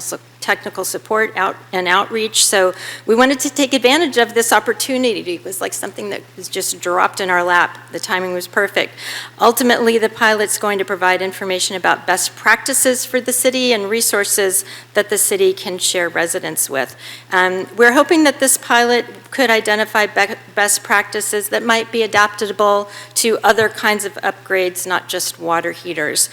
support and outreach, so we wanted to take advantage of this opportunity. It was like something that was just dropped in our lap. The timing was perfect. Ultimately, the pilot's going to provide information about best practices for the city and resources that the city can share residents with. We're hoping that this pilot could identify best practices that might be adaptable to other kinds of upgrades, not just water heaters.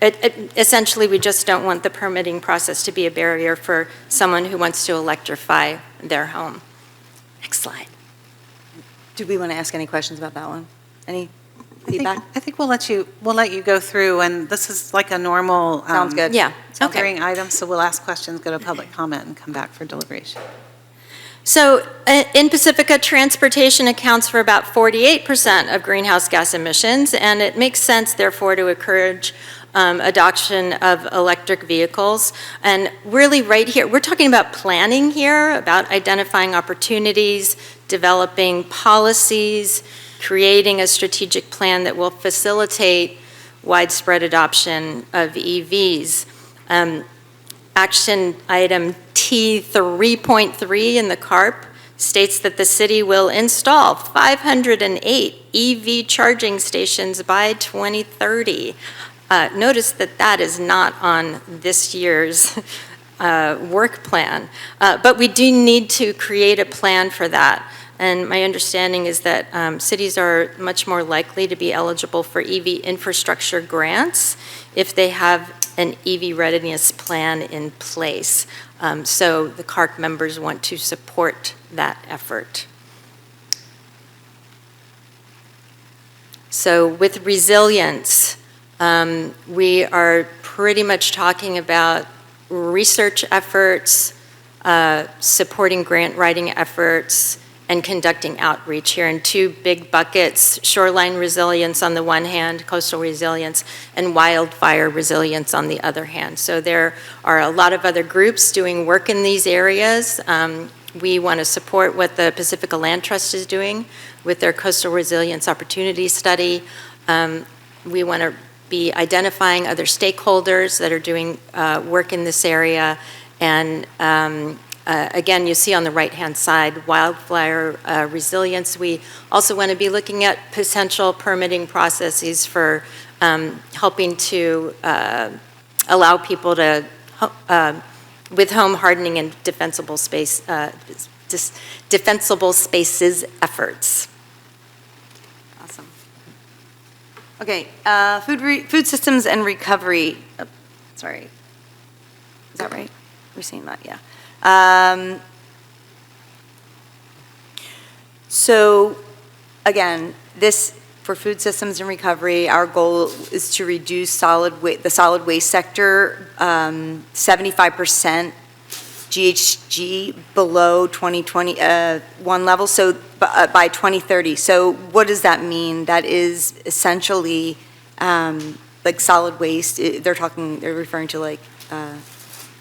Essentially, we just don't want the permitting process to be a barrier for someone who wants to electrify their home. Next slide. Do we want to ask any questions about that one? Any feedback? I think we'll let you go through, and this is like a normal Sounds good. Yeah. Okay. hearing item, so we'll ask questions, go to public comment, and come back for deliberation. So in Pacifica, transportation accounts for about 48% of greenhouse gas emissions, and it makes sense, therefore, to encourage adoption of electric vehicles. And really right here, we're talking about planning here, about identifying opportunities, developing policies, creating a strategic plan that will facilitate widespread adoption of EVs. Action item T3.3 in the CARP states that the city will install 508 EV charging stations by 2030. Notice that that is not on this year's work plan, but we do need to create a plan for that. And my understanding is that cities are much more likely to be eligible for EV infrastructure grants if they have an EV readiness plan in place. So the CARC members want to support that effort. So with resilience, we are pretty much talking about research efforts, supporting grant writing efforts, and conducting outreach here in 2 big buckets: shoreline resilience on the one hand, coastal resilience, and wildfire resilience on the other hand. So there are a lot of other groups doing work in these areas. We want to support what the Pacifica Land Trust is doing with their coastal resilience opportunity study. We want to be identifying other stakeholders that are doing work in this area. And again, you see on the right-hand side, wildfire resilience. We also want to be looking at potential permitting processes for helping to allow people to, with home hardening and defensible spaces efforts. Awesome. Okay, food systems and recovery. Oh, sorry, is that right? We're seeing that, yeah. So again, this, for food systems and recovery, our goal is to reduce the solid waste sector 75% GHG below 2021 level, so by 2030. So what does that mean? That is essentially like solid waste. They're referring to like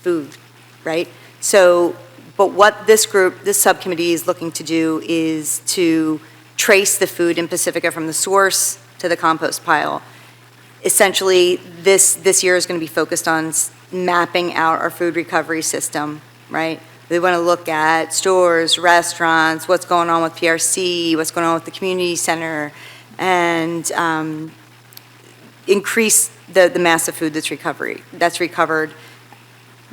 food, right? So, but what this subcommittee is looking to do is to trace the food in Pacifica from the source to the compost pile. Essentially, this year is going to be focused on mapping out our food recovery system, right? We want to look at stores, restaurants, what's going on with PRC, what's going on with the community center, and increase the mass of food that's recovered.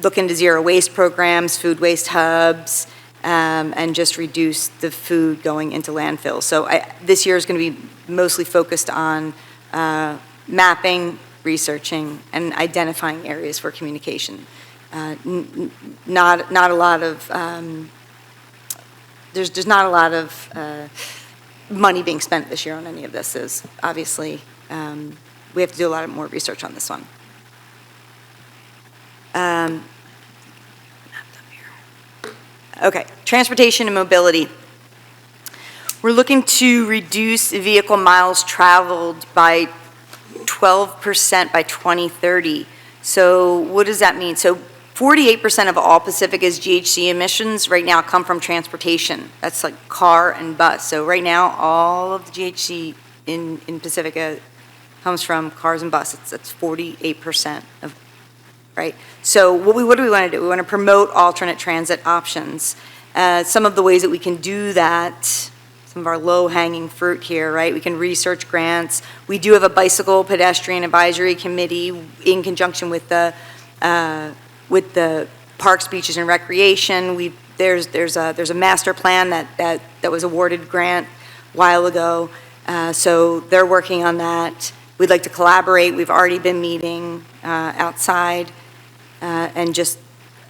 Look into zero waste programs, food waste hubs, and just reduce the food going into landfills. So this year is going to be mostly focused on mapping, researching, and identifying areas for communication. Not a lot of there's not a lot of money being spent this year on any of this. Is obviously we have to do a lot more research on this one. Okay, transportation and mobility. We're looking to reduce vehicle miles traveled by 12% by 2030. So what does that mean? So 48% of all Pacifica's GHG emissions right now come from transportation. That's like car and bus. So right now, all of the GHG in Pacifica comes from cars and buses. That's 48% of, right? So what do we want to do? We want to promote alternate transit options. Some of the ways that we can do that, some of our low-hanging fruit here, right? We can research grants. We do have a bicycle pedestrian advisory committee in conjunction with the Parks, Beaches, and Recreation. There's a master plan that was awarded grant a while ago. So they're working on that. We'd like to collaborate. We've already been meeting outside and just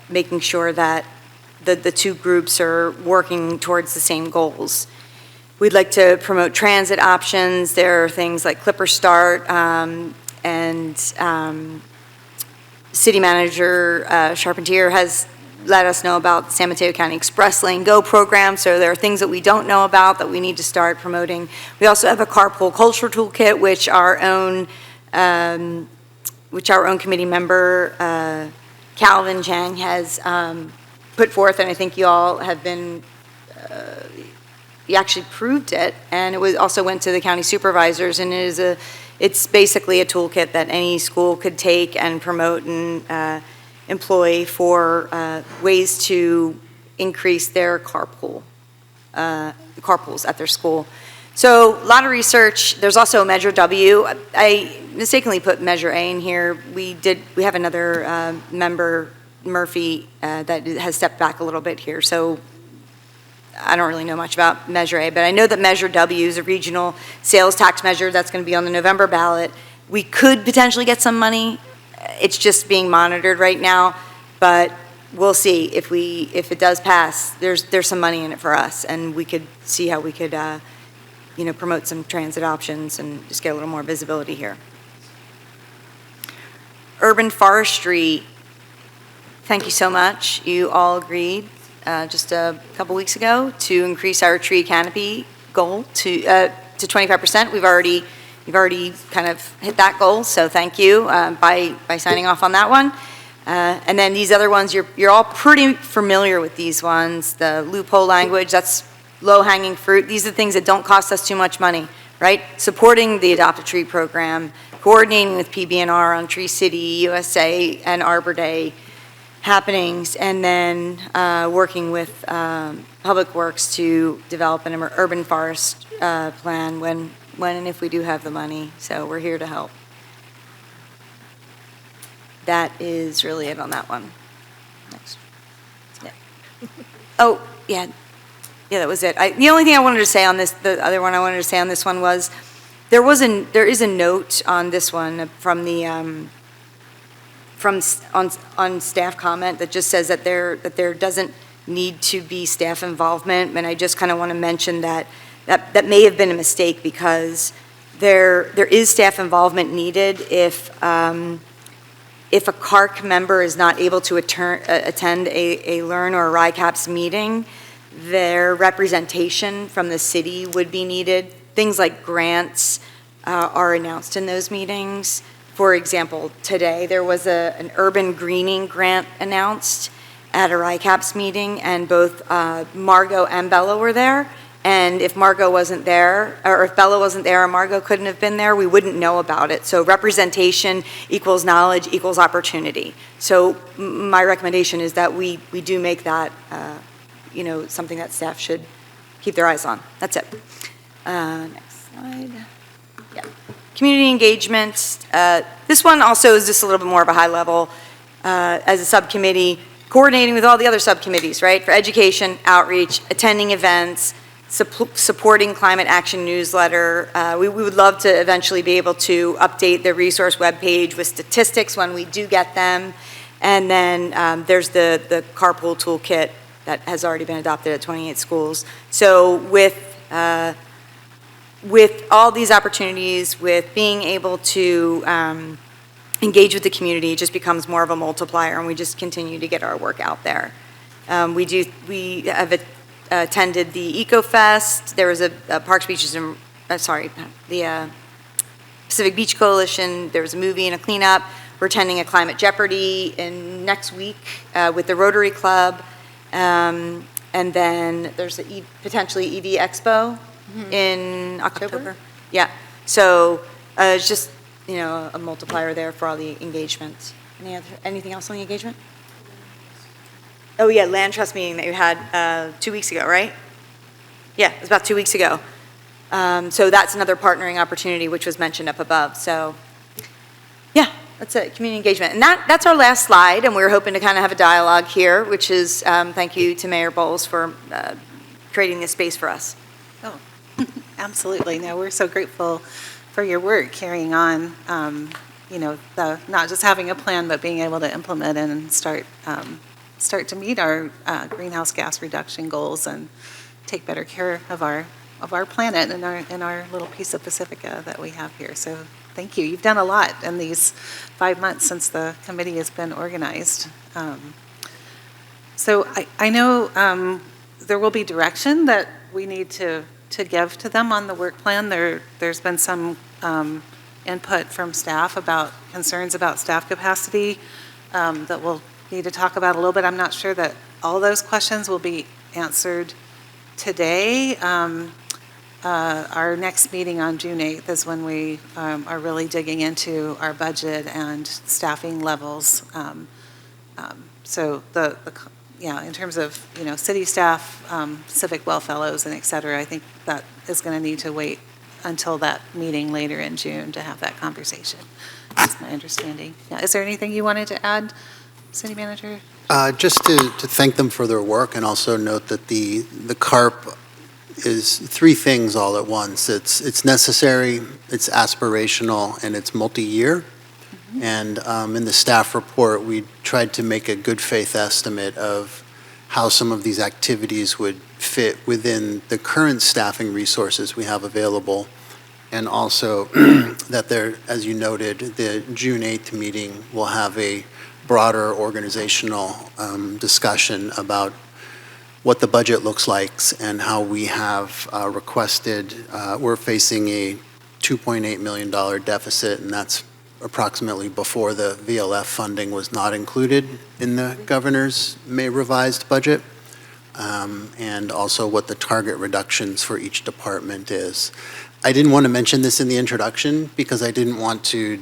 making sure that the two groups are working towards the same goals. We'd like to promote transit options. There are things like Clipper Start and City Manager Charpentier has let us know about the San Mateo County Express Lane Go program. So there are things that we don't know about that we need to start promoting. We also have a carpool culture toolkit, which our own committee member Calvin Chang has put forth, and I think you all have been. He actually proved it, and it also went to the county supervisors, and it's basically a toolkit that any school could take and promote and employ for ways to increase their carpools at their school. So a lot of research. There's also Measure W. I mistakenly put Measure A in here. We have another member, Murphy, that has stepped back a little bit here. So I don't really know much about Measure A, but I know that Measure W is a regional sales tax measure that's going to be on the November ballot. We could potentially get some money. It's just being monitored right now, but we'll see if it does pass. There's some money in it for us, and we could see how we could promote some transit options and just get a little more visibility here. Urban forestry. Thank you so much. You all agreed just a couple weeks ago to increase our tree canopy goal to 25%. You've already kind of hit that goal, so thank you by signing off on that one. And then these other ones, you're all pretty familiar with these ones. The loophole language, that's low-hanging fruit. These are things that don't cost us too much money, right? Supporting the Adopt a Tree program, coordinating with PBNR on Tree City, USA, and Arbor Day happenings, and then working with Public Works to develop an urban forest plan when and if we do have the money. So we're here to help. That is really it on that one. Next. Yeah. Oh, yeah. Yeah, that was it. The only thing I wanted to say on this, the other one I wanted to say on this one was, there is a note on this one from the on staff comment that just says that there doesn't need to be staff involvement, and I just kind of want to mention that may have been a mistake, because there is staff involvement needed if if a CARC member is not able to attend a LEARN or a RICAPS meeting, their representation from the city would be needed. Things like grants are announced in those meetings. For example, today there was an urban greening grant announced at a RICAPS meeting, and both Margot and Bella were there. And if Margot wasn't there, or if Bella wasn't there and Margot couldn't have been there, we wouldn't know about it. So representation equals knowledge equals opportunity. So my recommendation is that we do make that, something that staff should keep their eyes on. That's it. Next slide. Yeah. Community engagement. This one also is just a little bit more of a high level as a subcommittee, coordinating with all the other subcommittees, right? For education, outreach, attending events, supporting climate action newsletter. We would love to eventually be able to update the resource webpage with statistics when we do get them. And then there's the carpool toolkit that has already been adopted at 28 schools. So with all these opportunities, with being able to engage with the community, it just becomes more of a multiplier, and we just continue to get our work out there. We have attended the Eco Fest. There was a Parks, Beaches, and the Pacific Beach Coalition. There was a movie and a cleanup. We're attending a Climate Jeopardy next week with the Rotary Club, and then there's a potentially EV Expo in October. Yeah. So it's just a multiplier there for all the engagement. Anything else on the engagement? Oh, yeah, land trust meeting that you had 2 weeks ago, right? Yeah, it was about 2 weeks ago. So that's another partnering opportunity, which was mentioned up above. So, yeah, that's it, community engagement. And that's our last slide, and we were hoping to kind of have a dialogue here, which is thank you to Mayor Bowles for creating this space for us. Oh, absolutely. No, we're so grateful for your work carrying on, not just having a plan, but being able to implement and start to meet our greenhouse gas reduction goals and take better care of our planet and our little piece of Pacifica that we have here. So thank you. You've done a lot in these 5 months since the committee has been organized. So I know there will be direction that we need to give to them on the work plan. There's been some input from staff about concerns about staff capacity that we'll need to talk about a little bit. I'm not sure that all those questions will be answered today. Our next meeting on June 8th is when we are really digging into our budget and staffing levels. So in terms of city staff, civic well fellows, and et cetera, I think that is going to need to wait until that meeting later in June to have that conversation. That's my understanding. Yeah. Is there anything you wanted to add, City Manager? Just to thank them for their work, and also note that the CARP is three things all at once. It's necessary, it's aspirational, and it's multi-year. Mm-hmm. And in the staff report, we tried to make a good faith estimate of how some of these activities would fit within the current staffing resources we have available. And also that there, as you noted, the June 8th meeting will have a broader organizational discussion about what the budget looks like and how we have requested, we're facing a $2.8 million deficit, and that's approximately before the VLF funding was not included in the governor's May revised budget, and also what the target reductions for each department is. I didn't want to mention this in the introduction because I didn't want to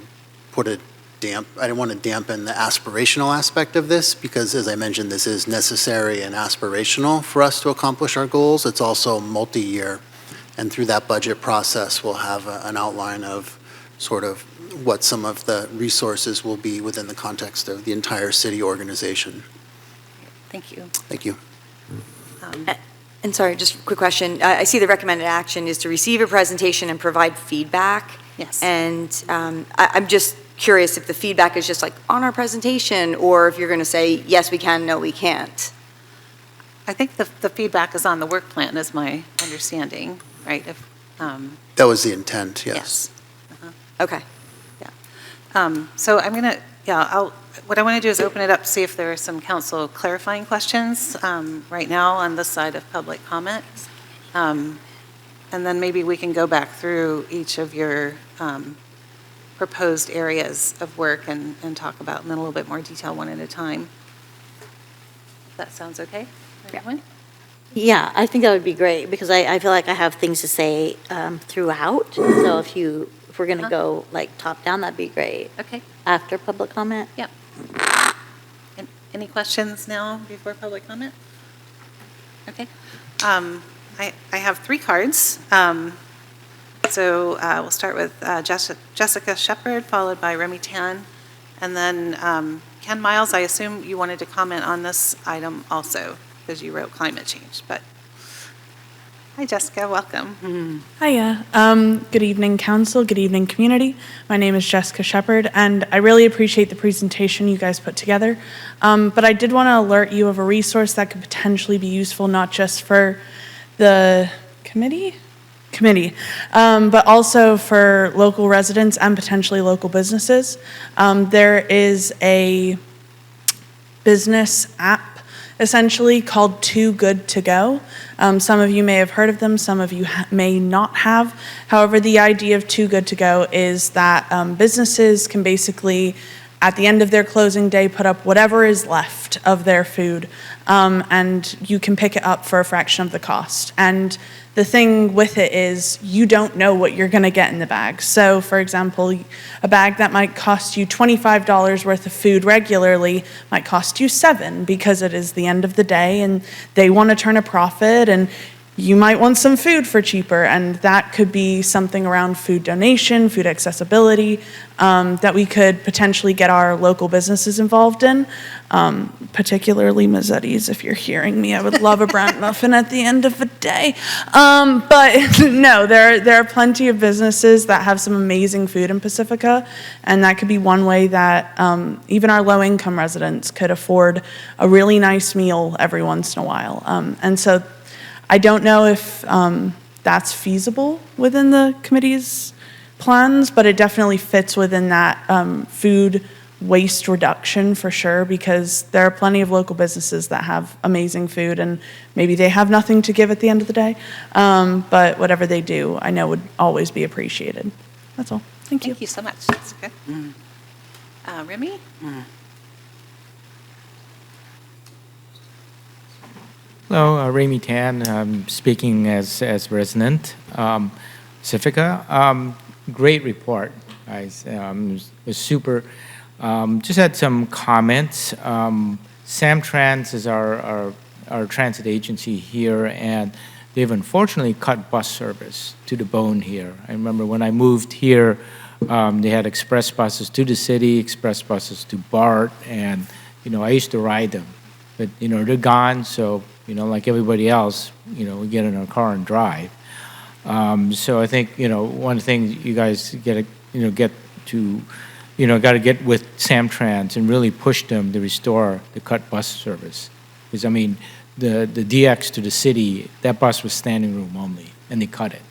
I didn't want to dampen the aspirational aspect of this, because as I mentioned, this is necessary and aspirational for us to accomplish our goals. It's also multi-year, and through that budget process, we'll have an outline of sort of what some of the resources will be within the context of the entire city organization. Thank you. Thank you. And sorry, just a quick question. I see the recommended action is to receive a presentation and provide feedback. Yes. And I'm just curious if the feedback is just like on our presentation, or if you're going to say, yes, we can, no, we can't. I think the feedback is on the work plan, is my understanding, right? That was the intent, yes. Okay. Yeah. So I'm going to Yeah, what I want to do is open it up, see if there are some council clarifying questions right now on this side of public comment. And then maybe we can go back through each of your proposed areas of work and talk about them in a little bit more detail one at a time. That sounds okay? Everyone? Yeah, I think that would be great, because I feel like I have things to say throughout. So if we're going to go like top down, that'd be great. Okay. After public comment? Yep. Any questions now before public comment? Okay. I have 3 cards. So we'll start with Jessica Shepard, followed by Remy Tan, and then Ken Miles. I assume you wanted to comment on this item also, because you wrote climate change. But hi, Jessica. Welcome. Hiya. Good evening, council. Good evening, community. My name is Jessica Shepard, and I really appreciate the presentation you guys put together. But I did want to alert you of a resource that could potentially be useful, not just for the committee, but also for local residents and potentially local businesses. There is a business app essentially called Too Good To Go. Some of you may have heard of them, some of you may not have. However, the idea of Too Good To Go is that businesses can basically, at the end of their closing day, put up whatever is left of their food, and you can pick it up for a fraction of the cost. And the thing with it is you don't know what you're going to get in the bag. So, for example, a bag that might cost you $25 worth of food regularly might cost you $7, because it is the end of the day and they want to turn a profit, and you might want some food for cheaper, and that could be something around food donation, food accessibility, that we could potentially get our local businesses involved in, particularly Mazzetti's. If you're hearing me, I would love a brown muffin at the end of the day. But no, there are plenty of businesses that have some amazing food in Pacifica, and that could be one way that even our low-income residents could afford a really nice meal every once in a while. And so I don't know if that's feasible within the committee's plans, but it definitely fits within that food waste reduction for sure, because there are plenty of local businesses that have amazing food, and maybe they have nothing to give at the end of the day, but whatever they do, I know would always be appreciated. That's all. Thank you. Thank you so much. That's good. Remy? Hello, Remy Tan. I'm speaking as resident. Pacifica, great report, guys. It was super. Just had some comments. Samtrans is our transit agency here, and they've unfortunately cut bus service to the bone here. I remember when I moved here, they had express buses to the city, express buses to BART, and I used to ride them, but they're gone. So like everybody else, we get in our car and drive. So I think one thing you guys got to get with Samtrans and really push them to restore the cut bus service. Because the DX to the city, that bus was standing room only, and they cut it.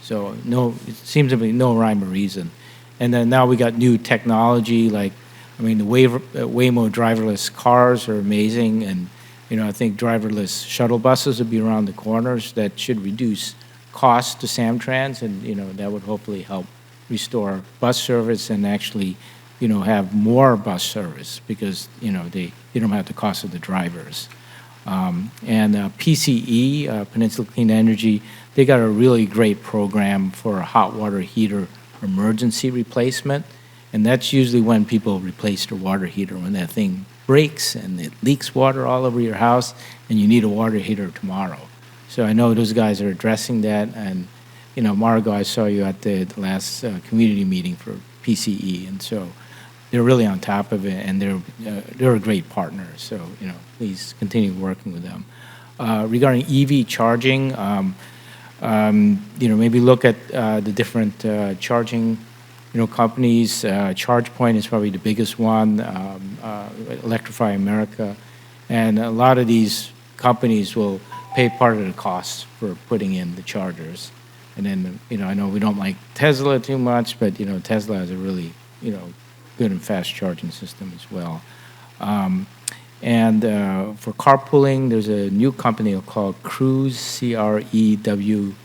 So it seems to be no rhyme or reason. And then now we got new technology, like the Waymo driverless cars are amazing, and I think driverless shuttle buses would be around the corners. That should reduce costs to Samtrans, and that would hopefully help restore bus service and actually have more bus service, because they don't have the cost of the drivers. And PCE, Peninsula Clean Energy, they got a really great program for a hot water heater emergency replacement, and that's usually when people replace their water heater, when that thing breaks and it leaks water all over your house and you need a water heater tomorrow. So I know those guys are addressing that, and Margot, I saw you at the last community meeting for PCE, and so they're really on top of it, and they're a great partner. So please continue working with them. Regarding EV charging, maybe look at the different charging companies. ChargePoint is probably the biggest one, Electrify America, and a lot of these companies will pay part of the cost for putting in the chargers. And then, I know we don't like Tesla too much, but, Tesla has a really, good and fast charging system as well. And for carpooling, there's a new company called Cruise, CREWZ,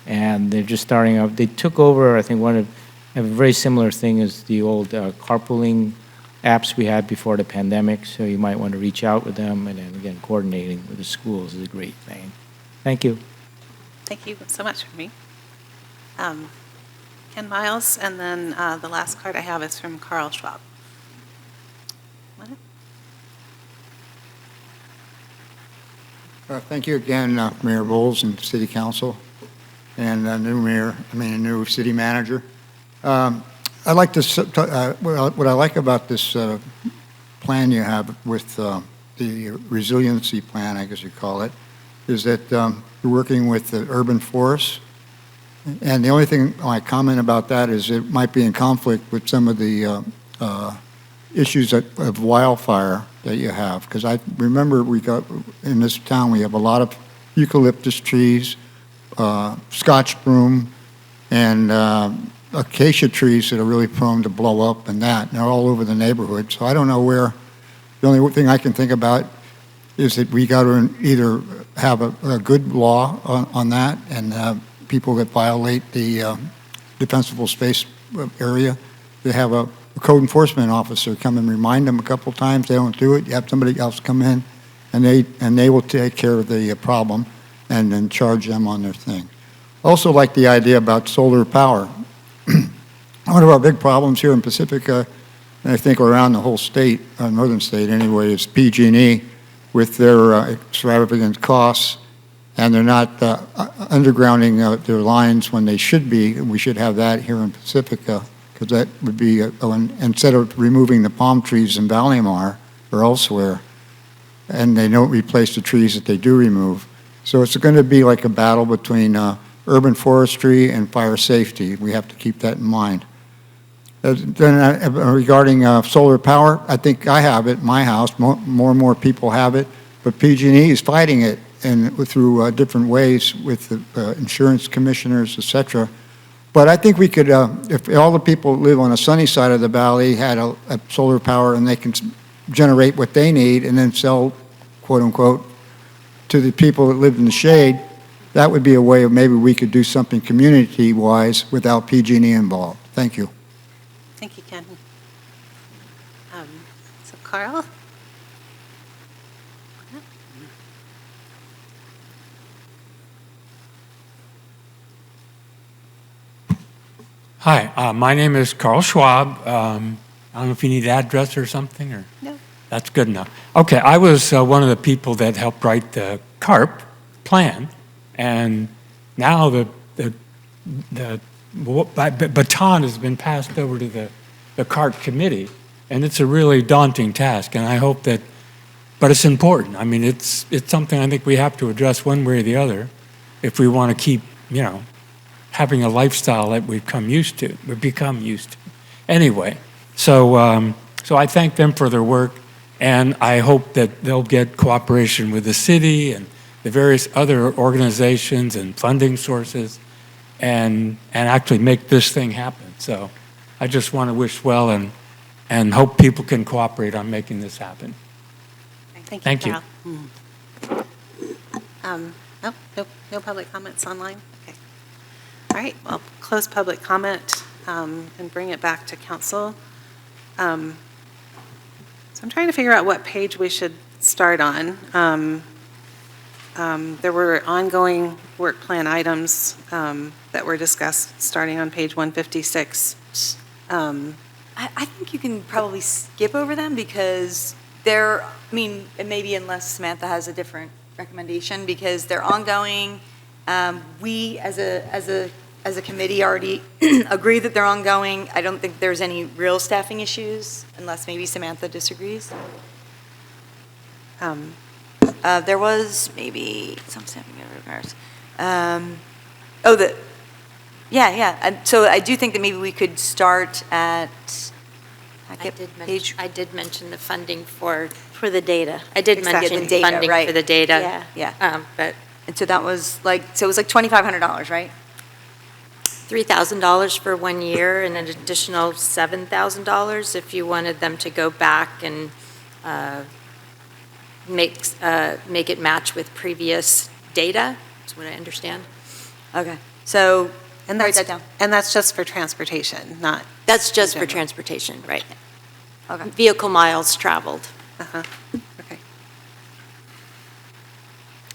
and they're just starting up. They took over, I think, a very similar thing as the old carpooling apps we had before the pandemic, so you might want to reach out with them, and then again, coordinating with the schools is a great thing. Thank you. Thank you so much for me. Ken Miles, and then the last card I have is from Carl Schwab. Thank you again, Mayor Bowles and City Council, and new city manager. I'd like to, what I like about this plan you have with the resiliency plan, I guess you call it, is that you're working with the urban forests. And the only thing I comment about that is it might be in conflict with some of the issues of wildfire that you have. Because I remember in this town, we have a lot of eucalyptus trees, Scotch broom, and acacia trees that are really prone to blow up and that. And they're all over the neighborhood. So I don't know where, the only thing I can think about is that we got to either have a good law on that and people that violate the defensible space area, they have a code enforcement officer come and remind them a couple times. They don't do it. You have somebody else come in, and they will take care of the problem and then charge them on their thing. Also like the idea about solar power. One of our big problems here in Pacifica, and I think around the whole state, northern state anyway, is PG&E with their extravagant costs, and they're not undergrounding their lines when they should be. We should have that here in Pacifica, because that would be, instead of removing the palm trees in Ballymar or elsewhere, and they don't replace the trees that they do remove. So it's going to be like a battle between urban forestry and fire safety. We have to keep that in mind. Then regarding solar power, I think I have it in my house. More and more people have it, but PG&E is fighting it through different ways with the insurance commissioners, et cetera. But I think we could, if all the people who live on the sunny side of the valley had a solar power and they can generate what they need and then sell, quote unquote, to the people that live in the shade, that would be a way of maybe we could do something community-wise without PG&E involved. Thank you. Thank you, Ken. So Carl? Hi, my name is Carl Schwab. I don't know if you need address or something, or no. That's good enough. Okay, I was one of the people that helped write the CARP plan, and now the baton has been passed over to the CARP committee, and it's a really daunting task. And I hope that, but it's important. I mean, it's something I think we have to address one way or the other, if we want to keep, having a lifestyle that we've become used to. Anyway, so I thank them for their work, and I hope that they'll get cooperation with the city and the various other organizations and funding sources, and actually make this thing happen. So I just want to wish well and hope people can cooperate on making this happen. Thank you. No public comments online? Okay. All right, well, close public comment and bring it back to council. So I'm trying to figure out what page we should start on. There were ongoing work plan items that were discussed starting on page 156. I think you can probably skip over them because they're, maybe unless Samantha has a different recommendation, because they're ongoing. We, as a committee, already agree that they're ongoing. I don't think there's any real staffing issues, unless maybe Samantha disagrees. There was maybe some staffing repairs. So I do think that maybe we could start at. I did mention the funding for the data. I did Exactly, mention the data, funding right. for the data. Yeah. And so that was so it was like $2,500, right? $3,000 for 1 year and an additional $7,000 if you wanted them to go back and make it match with previous data, is what I understand. Okay, so And write that's, that down. and that's just for transportation, not. That's just for general. transportation, right? Okay. Vehicle miles traveled. Uh-huh, okay.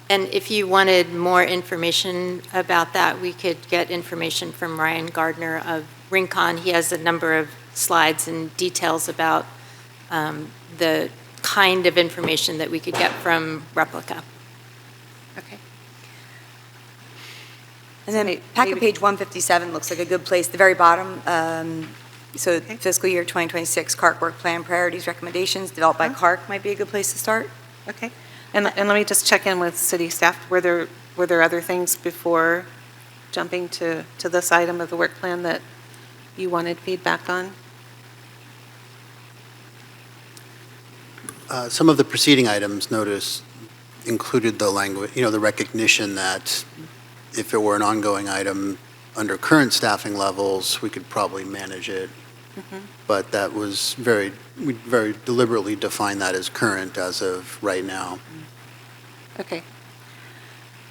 And if you wanted more information about that, we could get information from Ryan Gardner of Rincon. He has a number of slides and details about the kind of information that we could get from Replica. Okay. And then packet page 157 looks like a good place, the very bottom. So fiscal year 2026 CARC work plan priorities recommendations developed by CARC might be a good place to start. Okay. And let me just check in with city staff. Were there other things before jumping to this item of the work plan that you wanted feedback on? Some of the preceding items, notice, included the language, the recognition that if it were an ongoing item under current staffing levels, we could probably manage it. Mhm. But that was we very deliberately defined that as current as of right now. Okay.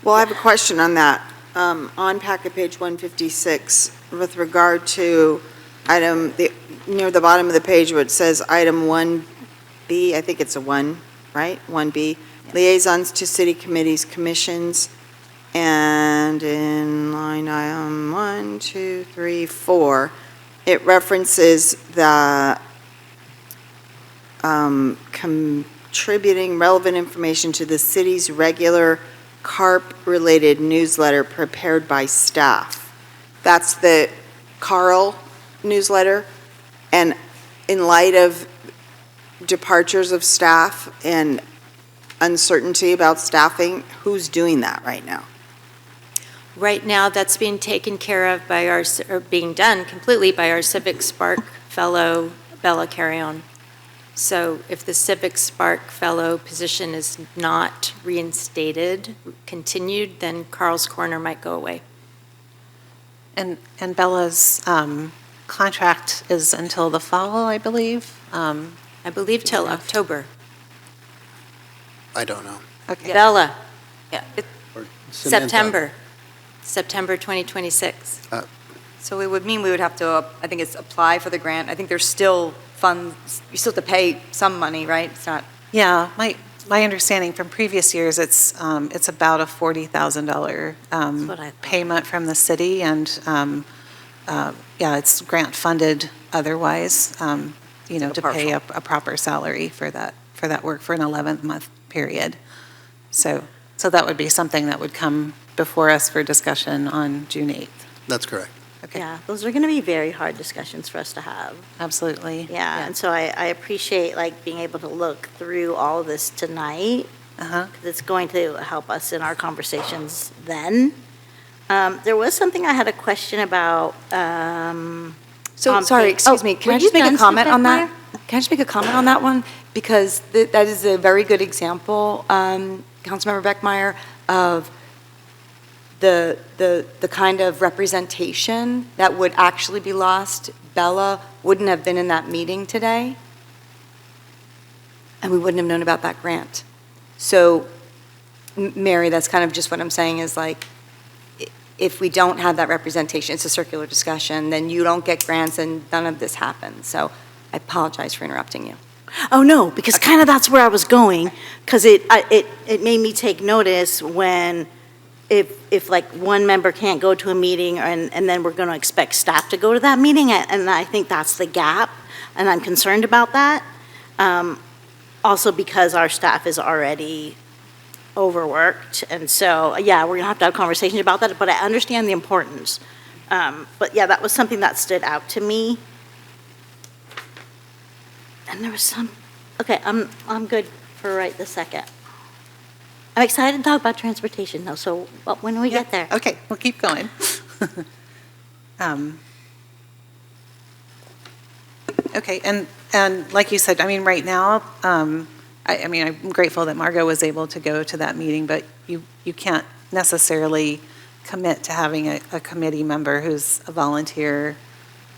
Well, I have a question on that. On packet page 156, with regard to near the bottom of the page where it says item 1B, I think it's a 1, right? 1B, liaisons to city committees, commissions, and in line item 1, 2, 3, 4, it references the contributing relevant information to the city's regular CARP-related newsletter prepared by staff. That's the Carl newsletter. And in light of departures of staff and uncertainty about staffing, who's doing that right now? Right now, that's being taken care of by or being done completely by our Civic Spark Fellow, Bella Carrion. So if the Civic Spark Fellow position is not reinstated, continued, then Carl's Corner might go away. And Bella's contract is until the fall, I believe? I believe till October. I don't know. Okay. Bella, Or Samantha. September 2026. So it would mean we would have to, I think it's apply for the grant. I think there's still funds, you still have to pay some money, right? It's not. Yeah, my understanding from previous years, it's about a $40,000 payment from the city, and it's grant funded otherwise, to pay a proper salary for that work for an 11-month period. So that would be something that would come before us for discussion on June 8th. That's correct. Okay. Yeah, those are going to be very hard discussions for us to have. Absolutely. Yeah, and so I appreciate being able to look through all of this tonight. Uh-huh. Because it's going to help us in our conversations then. There was something I had a question about. Sorry, excuse me, can I just make a comment on that? Can I just make a comment on that one? Because that is a very good example, Councilmember Beckmeyer, of the kind of representation that would actually be lost. Bella wouldn't have been in that meeting today, and we wouldn't have known about that grant. So, Mary, that's kind of just what I'm saying is if we don't have that representation, it's a circular discussion, then you don't get grants and none of this happens. So I apologize for interrupting you. Oh, no, because kind of that's where I was going, because it made me take notice when, if one member can't go to a meeting and then we're going to expect staff to go to that meeting, and I think that's the gap, and I'm concerned about that. Also because our staff is already overworked, and so, yeah, we're going to have conversations about that, but I understand the importance. But yeah, that was something that stood out to me. And there was okay, I'm good for right this second. I'm excited to talk about transportation though, so when do we get there? Okay, we'll keep going. Okay, and like you said, right now, I'm grateful that Margot was able to go to that meeting, but you can't necessarily commit to having a committee member who's a volunteer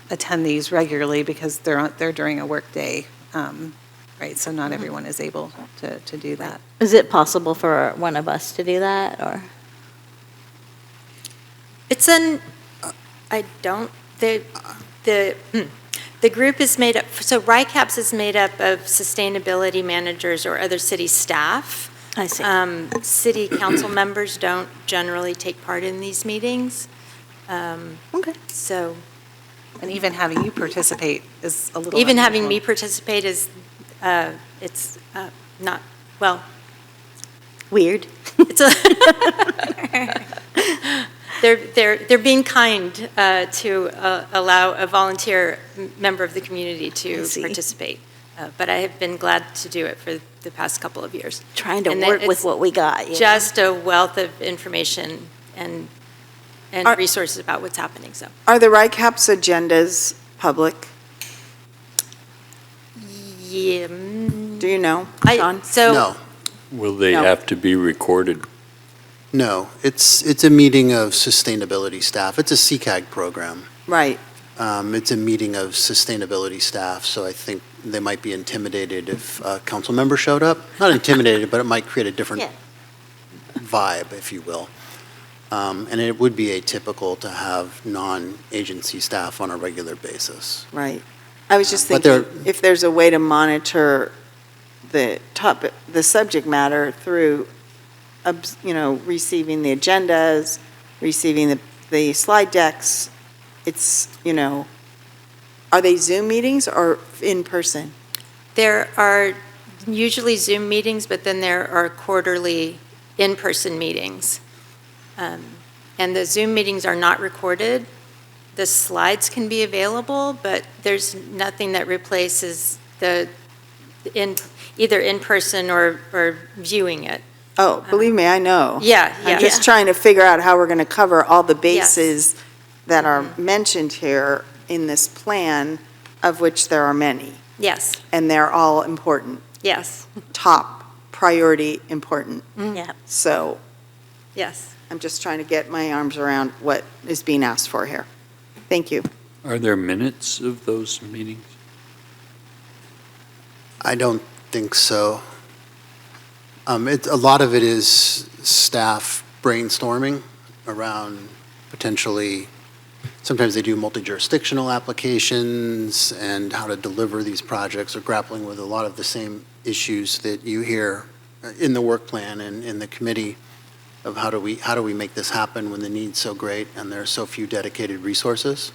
attend these regularly because they're during a work day, right? So not everyone is able to do that. Is it possible for one of us to do that, or? It's I don't, the group is made up, so RICAPS is made up of sustainability managers or other city staff. I see. City council members don't generally take part in these meetings. Okay. So. And even having you participate is a little Even having unusual. me participate is, it's not, well. Weird. It's they're being kind to allow a volunteer member of the community to participate. But I have been glad to do it for the past couple of years. Trying to And work with it's what we got. you know? Just a wealth of information and resources about what's happening, so. Are the RICAP's agendas public? Yeah. Do you know, Sean? No. Will they No. have to be recorded? No, it's a meeting of sustainability staff. It's a CCAG program. Right. It's a meeting of sustainability staff, so I think they might be intimidated if a council member showed up. Not intimidated, but it might create a different vibe, if you will. And it would be atypical to have non-agency staff on a regular basis. Right. I was just But thinking, if there's a way to monitor the topic, the subject matter through, receiving the agendas, receiving the slide decks, it's, are they Zoom meetings or in person? There are usually Zoom meetings, but then there are quarterly in-person meetings. And the Zoom meetings are not recorded. The slides can be available, but there's nothing that replaces either in person or viewing it. Oh, believe me, I know. Yeah, yeah. I'm just trying to figure out how we're going to cover all the bases that are mentioned here in this plan, of which there are many. Yes. And they're all important. Yes. Top priority important. Yeah. So Yes. I'm just trying to get my arms around what is being asked for here. Thank you. Are there minutes of those meetings? I don't think so. A lot of it is staff brainstorming around potentially, sometimes they do multi-jurisdictional applications and how to deliver these projects, or grappling with a lot of the same issues that you hear in the work plan and in the committee of how do we make this happen when the need's so great and there are so few dedicated resources.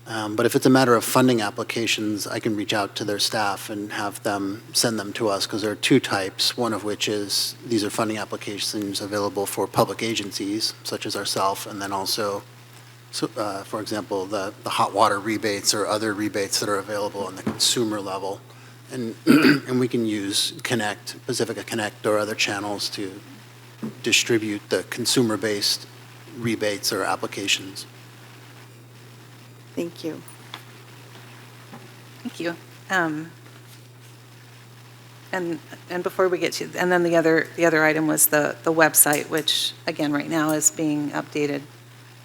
But if it's a matter of funding applications, I can reach out to their staff and have them send them to us, because there are two types, one of which is these are funding applications available for public agencies, such as ourselves, and then also, for example, the hot water rebates or other rebates that are available on the consumer level. And, and we can use Pacifica Connect or other channels to distribute the consumer-based rebates or applications. Thank you. Thank you. And before we get to, and then the other item was the website, which again, right now is being updated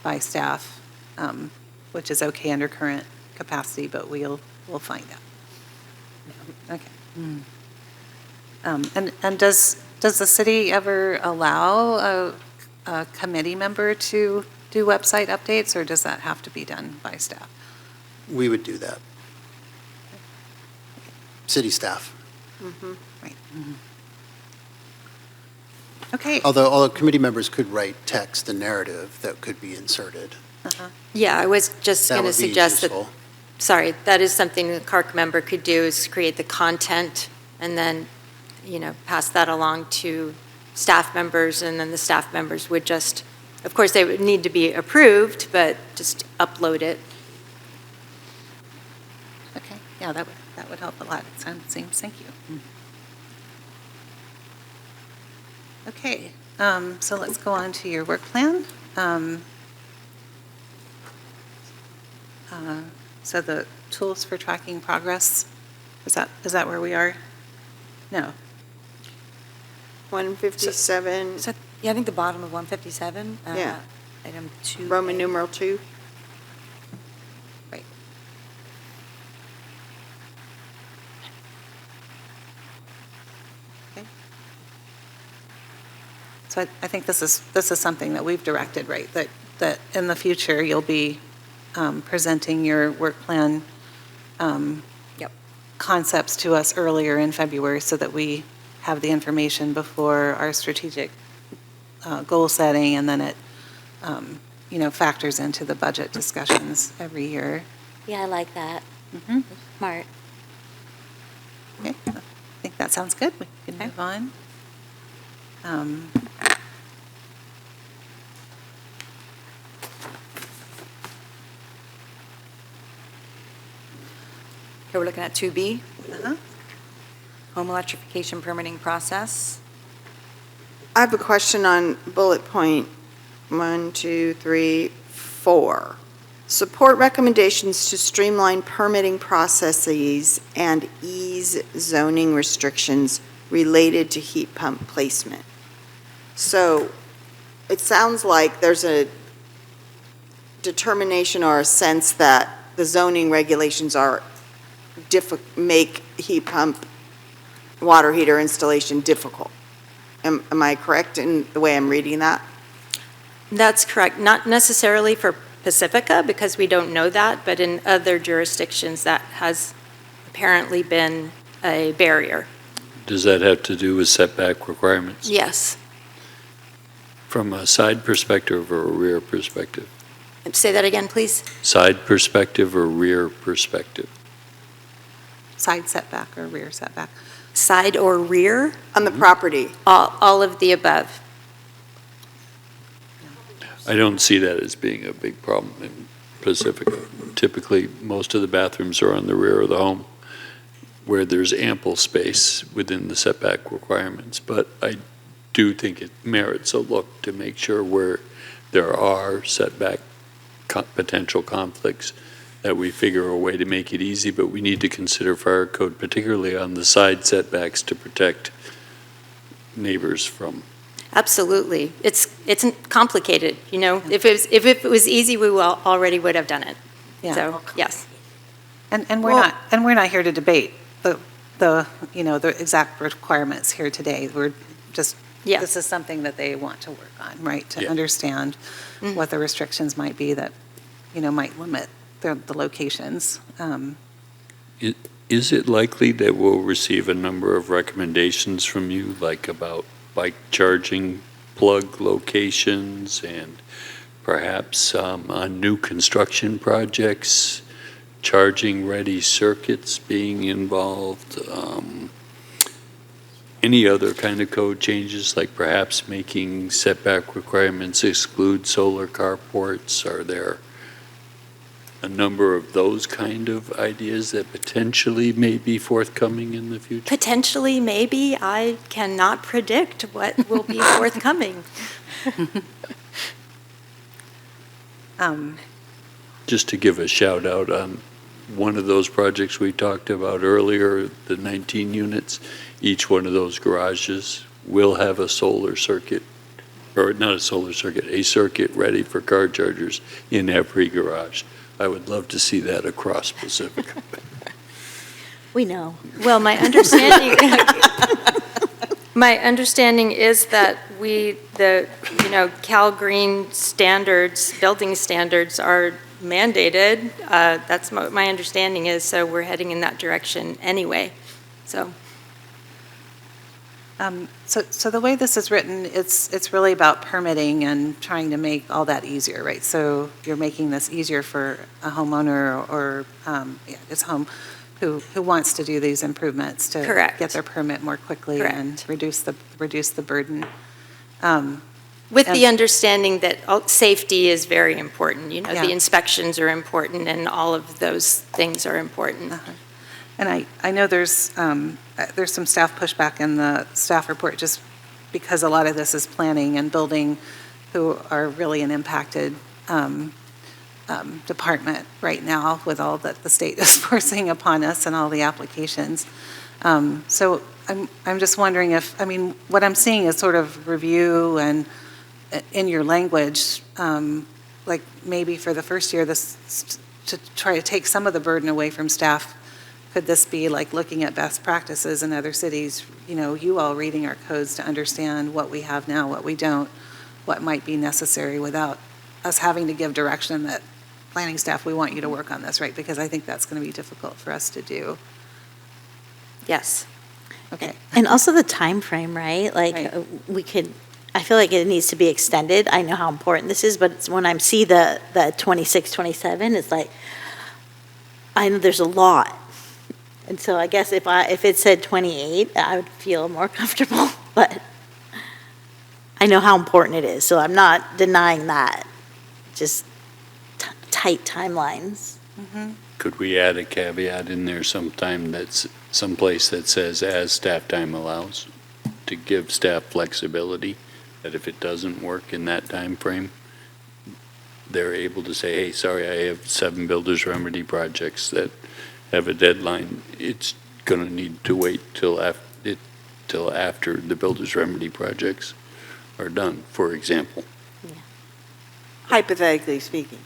by staff, which is okay under current capacity, but we'll find out. Okay. And does the city ever allow a committee member to do website updates, or does that have to be done by staff? We would do that. City staff. Mm-hmm. Right. Mm-hmm. Okay. Although committee members could write text and narrative that could be inserted. Uh-huh. Yeah, I was just That going to would be suggest useful. that, sorry, that is something the CARC member could do, is create the content and then, pass that along to staff members, and then the staff members would just, of course, they would need to be approved, but just upload it. Okay, yeah, that would help a lot, it seems, thank you. Okay, so let's go on to your work plan. So the tools for tracking progress, is that where we are? No. 157. Yeah, I think the bottom of 157. Yeah. Item 2. Roman numeral 2. Right. So I think this is something that we've directed, right? That in the future, you'll be presenting your work plan Yep. concepts to us earlier in February so that we have the information before our strategic goal setting, and then it, factors into the budget discussions every year. Yeah, I like that. Mhm. Smart. Okay, I think that sounds good. We can move on. Okay, we're looking at 2B, Uh-huh. home electrification permitting process. I have a question on bullet point 1, 2, 3, 4. Support recommendations to streamline permitting processes and ease zoning restrictions related to heat pump placement. So it sounds like there's a determination or a sense that the zoning regulations are make heat pump water heater installation difficult. Am I correct in the way I'm reading that? That's correct. Not necessarily for Pacifica, because we don't know that, but in other jurisdictions, that has apparently been a barrier. Does that have to do with setback requirements? Yes. From a side perspective or a rear perspective? Say that again, please. Side perspective or rear perspective? Side setback or rear setback? Side or rear? On the property? All of the above. I don't see that as being a big problem in Pacifica. Typically, most of the bathrooms are on the rear of the home, where there's ample space within the setback requirements. But I do think it merits a look to make sure where there are setback potential conflicts, that we figure a way to make it easy, but we need to consider fire code, particularly on the side setbacks, to protect neighbors from. Absolutely. It's complicated, you know. If it was easy, we already would have done it. Yeah. So, yes. And we're not here to debate the exact requirements here today. We're just, this is something that they want to work on, right? To understand what the restrictions might be that, might limit the locations. Is it likely that we'll receive a number of recommendations from you, like about bike charging plug locations and perhaps on new construction projects, charging-ready circuits being involved? Any other kind of code changes, like perhaps making setback requirements exclude solar carports? Are there a number of those kind of ideas that potentially may be forthcoming in the future? Potentially, maybe. I cannot predict what will be forthcoming. Just to give a shout out on one of those projects we talked about earlier, the 19 units, each one of those garages will have a solar circuit, or not a solar circuit, a circuit ready for car chargers in every garage. I would love to see that across Pacifica. We know. Well, my understanding is that Cal Green standards, building standards are mandated. That's what my understanding is, so we're heading in that direction anyway. So the way this is written, it's really about permitting and trying to make all that easier, right? So you're making this easier for a homeowner or his home who wants to do these improvements to get their permit more quickly and reduce the burden. With the understanding that safety is very important, the inspections are important and all of those things are important. And I know there's some staff pushback in the staff report, just because a lot of this is planning and building, who are really an impacted department right now with all that the state is forcing upon us and all the applications. So I'm just wondering if, I mean, what I'm seeing is sort of review and in your language, like maybe for the first year, this, to try to take some of the burden away from staff. Could this be like looking at best practices in other cities, you all reading our codes to understand what we have now, what we don't, what might be necessary without us having to give direction that planning staff, we want you to work on this, right? Because I think that's going to be difficult for us to do. Yes. Okay. And also the time frame, right? Like Right. I feel like it needs to be extended. I know how important this is, but it's when I see the 26, 27, it's like, I know there's a lot. And so I guess if it said 28, I would feel more comfortable, but I know how important it is, so I'm not denying that. Just tight timelines. Could we add a caveat in there sometime that's someplace that says as staff time allows, to give staff flexibility, that if it doesn't work in that time frame, they're able to say, hey, sorry, I have 7 builders remedy projects that have a deadline. It's going to need to wait till after the builders remedy projects are done, for example. Hypothetically speaking.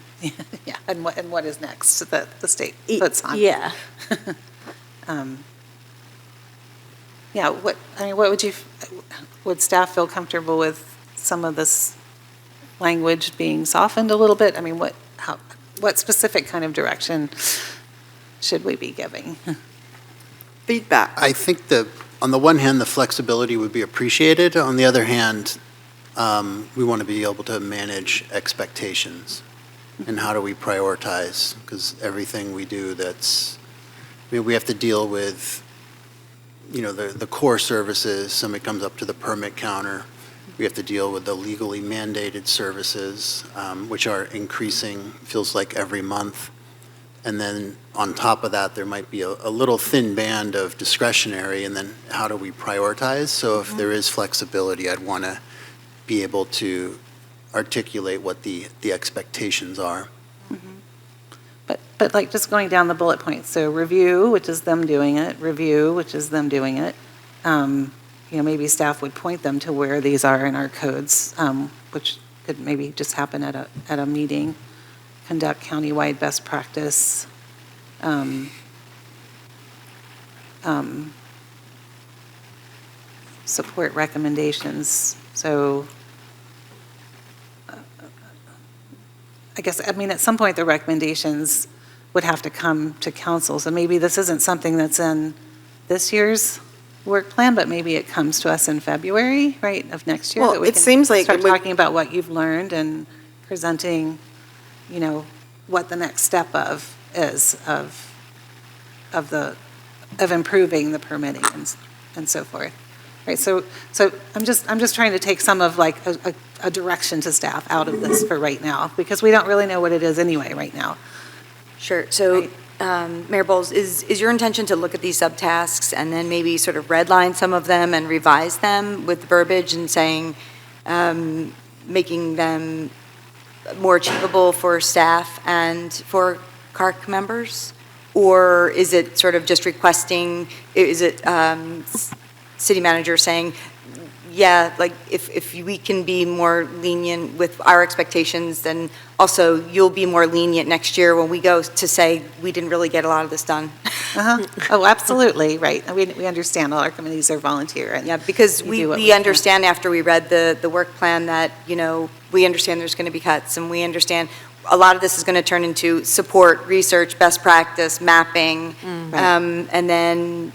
Yeah, and what is next that the state puts on? Yeah. Yeah, what would staff feel comfortable with some of this language being softened a little bit? I mean, what specific kind of direction should we be giving? Feedback. I think on the one hand, the flexibility would be appreciated. On the other hand, we want to be able to manage expectations. And how do we prioritize? Because everything we do we have to deal with, the core services. Somebody comes up to the permit counter. We have to deal with the legally mandated services, which are increasing, feels like every month. And then on top of that, there might be a little thin band of discretionary, and then how do we prioritize? So if there is flexibility, I'd want to be able to articulate what the expectations are. But like just going down the bullet points, so review, which is them doing it, review, which is them doing it. Maybe staff would point them to where these are in our codes, which could maybe just happen at a meeting. Conduct countywide best practice. Support recommendations. So at some point the recommendations would have to come to council. So maybe this isn't something that's in this year's work plan, but maybe it comes to us in February, right, of next year. Well, that we it can seems like start it would- talking about what you've learned and presenting, what the next step is of improving the permitting and so forth. Right, so I'm just trying to take some of like a direction to staff out of this for right now, because we don't really know what it is anyway right now. Sure. So, Mayor Bowles, is your intention to look at these subtasks and then maybe sort of redline some of them and revise them with verbiage and saying, making them more achievable for staff and for CARC members? Or is it sort of just requesting, is it city manager saying, yeah, like if we can be more lenient with our expectations, then also you'll be more lenient next year when we go to say we didn't really get a lot of this done. Oh, absolutely, right. We understand all our committees are volunteer. And yeah, because we understand after we read the work plan that, we understand there's going to be cuts, and we understand a lot of this is going to turn into support, research, best practice, mapping, and then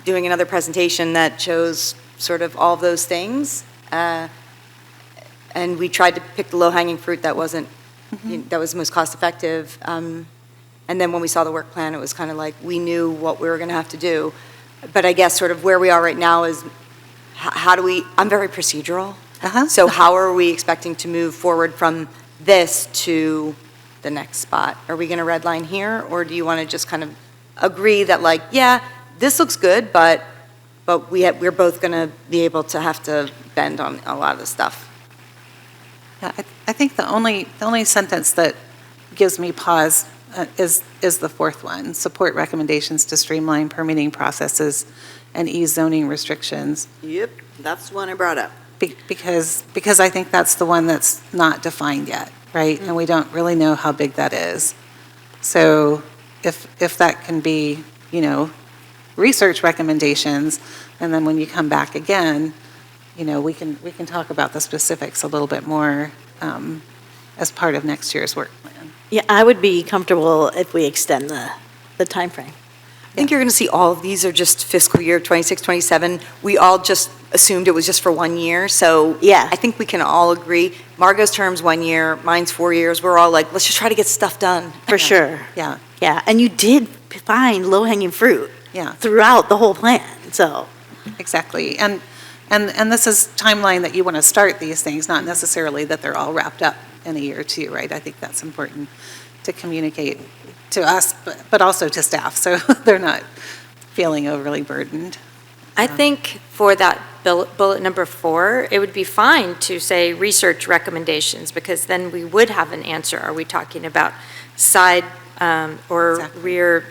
doing another presentation that shows sort of all of those things. And we tried to pick the low-hanging fruit that wasn't, that was most cost-effective. And then when we saw the work plan, it was kind of like we knew what we were going to have to do. But I guess sort of where we are right now is how do we, I'm very procedural. So how are we expecting to move forward from this to the next spot? Are we going to redline here, or do you want to just kind of agree that like, yeah, this looks good, but we're both going to be able to have to bend on a lot of the stuff? Yeah, I think the only sentence that gives me pause is the fourth one. Support recommendations to streamline permitting processes and ease zoning restrictions. Yep, that's the one I brought up. Because I think that's the one that's not defined yet, right? And we don't really know how big that is. So if that can be, research recommendations, and then when you come back again, we can talk about the specifics a little bit more as part of next year's work plan. Yeah, I would be comfortable if we extend the timeframe. I think you're going to see all of these are just fiscal year 26, 27. We all just assumed it was just for 1 year, so yeah, I think we can all agree. Margot's term's 1 year, mine's 4 years. We're all like, let's just try to get stuff done. For sure. Yeah. Yeah, and you did find low-hanging fruit throughout the whole plan, so. Exactly. And this is timeline that you want to start these things, not necessarily that they're all wrapped up in a year or two, right? I think that's important to communicate to us, but also to staff, so they're not feeling overly burdened. I think for that bullet number 4, it would be fine to say research recommendations, because then we would have an answer. Are we talking about side or rear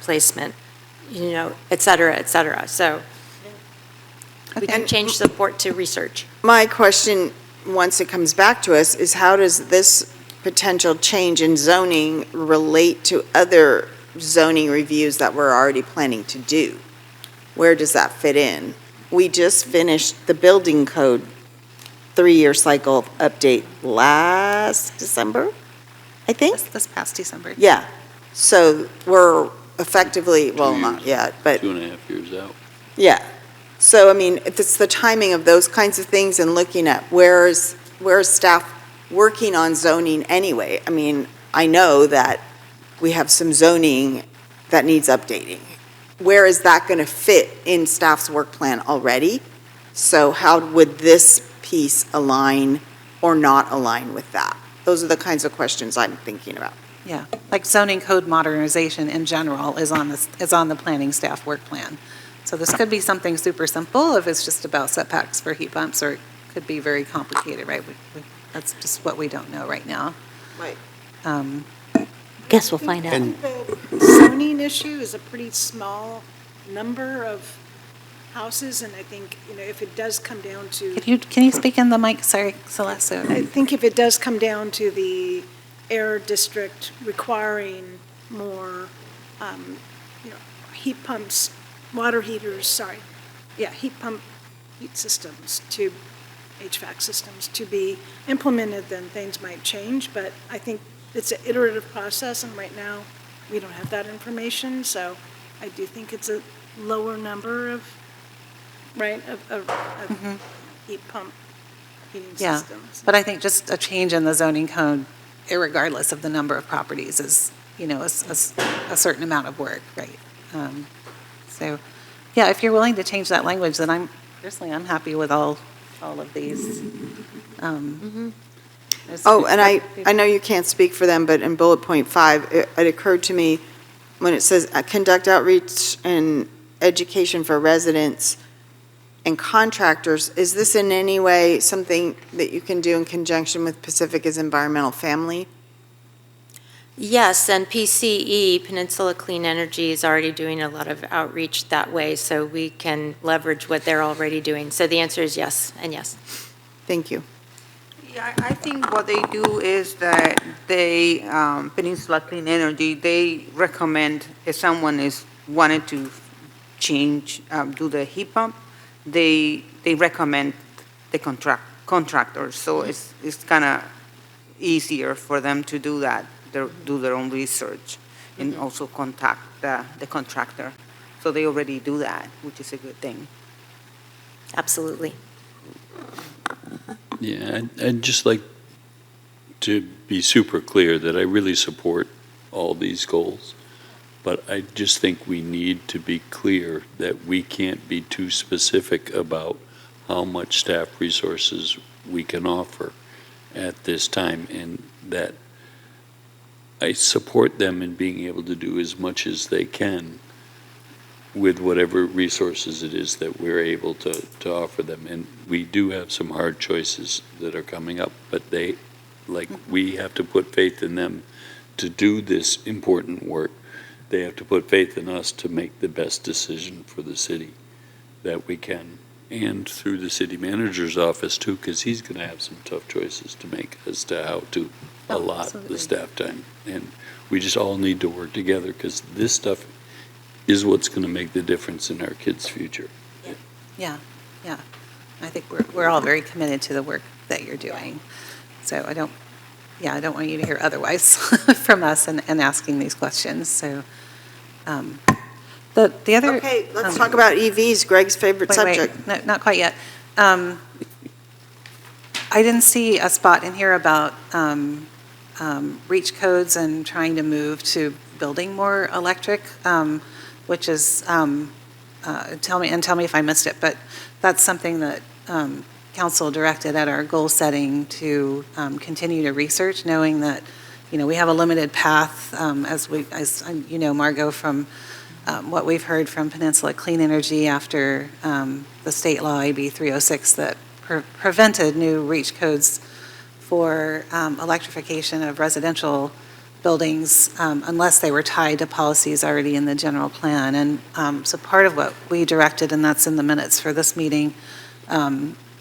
placement, et cetera, et cetera. So we can change support to research. My question, once it comes back to us, is how does this potential change in zoning relate to other zoning reviews that we're already planning to do? Where does that fit in? We just finished the building code 3-year cycle update last December, I think? This past December. Yeah. So we're effectively, well, not yet, but 2.5 years out. yeah. So, I mean, if it's the timing of those kinds of things and looking at where is staff working on zoning anyway? I mean, I know that we have some zoning that needs updating. Where is that going to fit in staff's work plan already? So how would this piece align or not align with that? Those are the kinds of questions I'm thinking about. Yeah, like zoning code modernization in general is on the planning staff work plan. So this could be something super simple if it's just about setbacks for heat pumps, or it could be very complicated, right? That's just what we don't know right now. Right. Guess we'll find out. The zoning issue is a pretty small number of houses, and I think, if it does come down to... Can you speak in the mic? Sorry, Celeste. I think if it does come down to the air district requiring more, heat pumps, water heaters, heat systems to HVAC systems to be implemented, then things might change, but I think it's an iterative process, and right now, we don't have that information, so I do think it's a lower number of heat pump heating systems. But I think just a change in the zoning code, irregardless of the number of properties, is, a certain amount of work, right? So, yeah, if you're willing to change that language, then I'm happy with all of these. And I know you can't speak for them, but in bullet point 5, it occurred to me when it says conduct outreach and education for residents and contractors, is this in any way something that you can do in conjunction with Pacifica's environmental family? Yes, and PCE, Peninsula Clean Energy, is already doing a lot of outreach that way, so we can leverage what they're already doing. So the answer is yes and yes. Thank you. Yeah, I think what they do is that they, Peninsula Clean Energy, they recommend if someone is wanted to change, do the heat pump, they recommend the contractors. So it's kind of easier for them to do that, do their own research, and also contact the contractor. So they already do that, which is a good thing. Absolutely. Yeah, I'd just like to be super clear that I really support all these goals, but I just think we need to be clear that we can't be too specific about how much staff resources we can offer at this time, and that I support them in being able to do as much as they can with whatever resources it is that we're able to offer them. And we do have some hard choices that are coming up, but we have to put faith in them to do this important work, they have to put faith in us to make the best decision for the city that we can, and through the city manager's office too, because he's going to have some tough choices to make as to how to allot the staff time. And we just all need to work together, because this stuff is what's going to make the difference in our kids' future. Yeah, yeah. I think we're all very committed to the work that you're doing. So I don't want you to hear otherwise from us and asking these questions. So the other. Okay, let's talk about EVs, Greg's favorite subject. Wait, no, not quite yet. I didn't see a spot in here about reach codes and trying to move to building more electric, which is, tell me if I missed it, but that's something that council directed at our goal setting to continue to research, knowing that, we have a limited path, as you know, Margot, from what we've heard from Peninsula Clean Energy after the state law AB 306 that prevented new reach codes for electrification of residential buildings unless they were tied to policies already in the general plan. And so part of what we directed, and that's in the minutes for this meeting,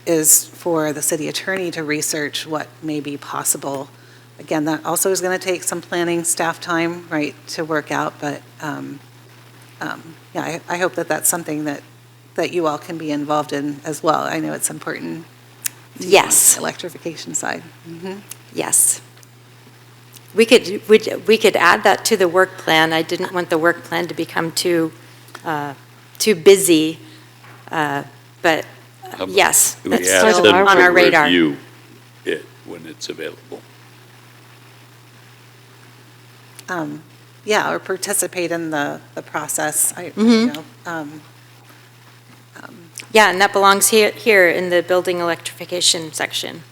is for the city attorney to research what may be possible. Again, that also is going to take some planning staff time, right, to work out, but yeah, I hope that that's something that you all can be involved in as well. I know it's important. Yes. On the electrification side. Mm-hmm. Yes. We could add that to the work plan. I didn't want the work plan to become too busy, but yes, We that's ask still them on to our radar. review it when it's available. Yeah, or participate in the process. Yeah, and that belongs here in the building electrification section.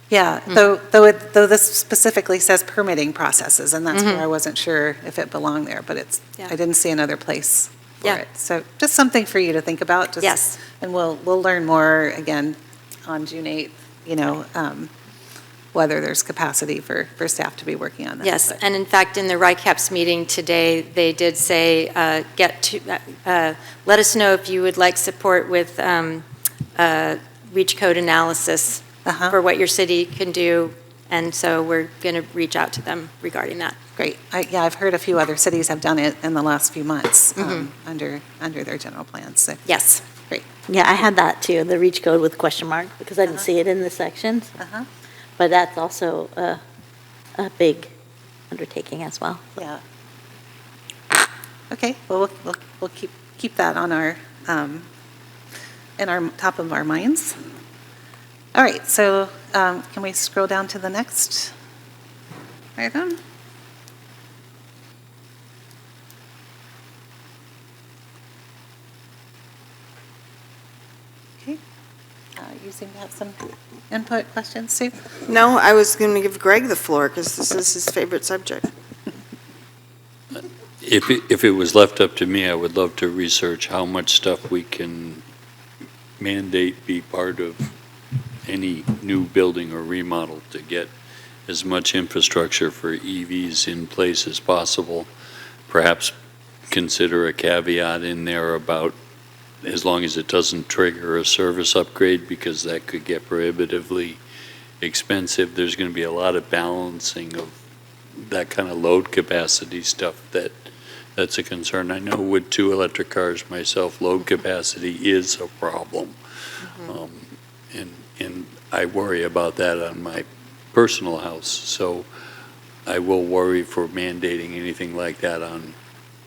Yeah, though this specifically says permitting processes, and that's where I wasn't sure if it belonged there, but I didn't see another place for it. So just something for you to think about. Yes. And we'll learn more again on June 8th, whether there's capacity for staff to be working on this. Yes, and in fact, in the RICAPS meeting today, they did say, let us know if you would like support with reach code analysis for what your city can do, and so we're going to reach out to them regarding that. Great. I've heard a few other cities have done it in the last few months under their general plans. So. Yes. Great. Yeah, I had that too, the reach code with question mark, because I didn't see it in the sections. But that's also a big undertaking as well. Yeah. Okay, well, we'll keep that on our, in our top of our minds. All right, so can we scroll down to the next item? Okay, you seem to have some input, questions, Sue? No, I was going to give Greg the floor because this is his favorite subject. If it was left up to me, I would love to research how much stuff we can mandate be part of any new building or remodel to get as much infrastructure for EVs in place as possible. Perhaps consider a caveat in there about as long as it doesn't trigger a service upgrade, because that could get prohibitively expensive. There's going to be a lot of balancing of that kind of load capacity stuff that's a concern. I know with 2 electric cars myself, load capacity is a problem. And I worry about that on my personal house. So I will worry for mandating anything like that on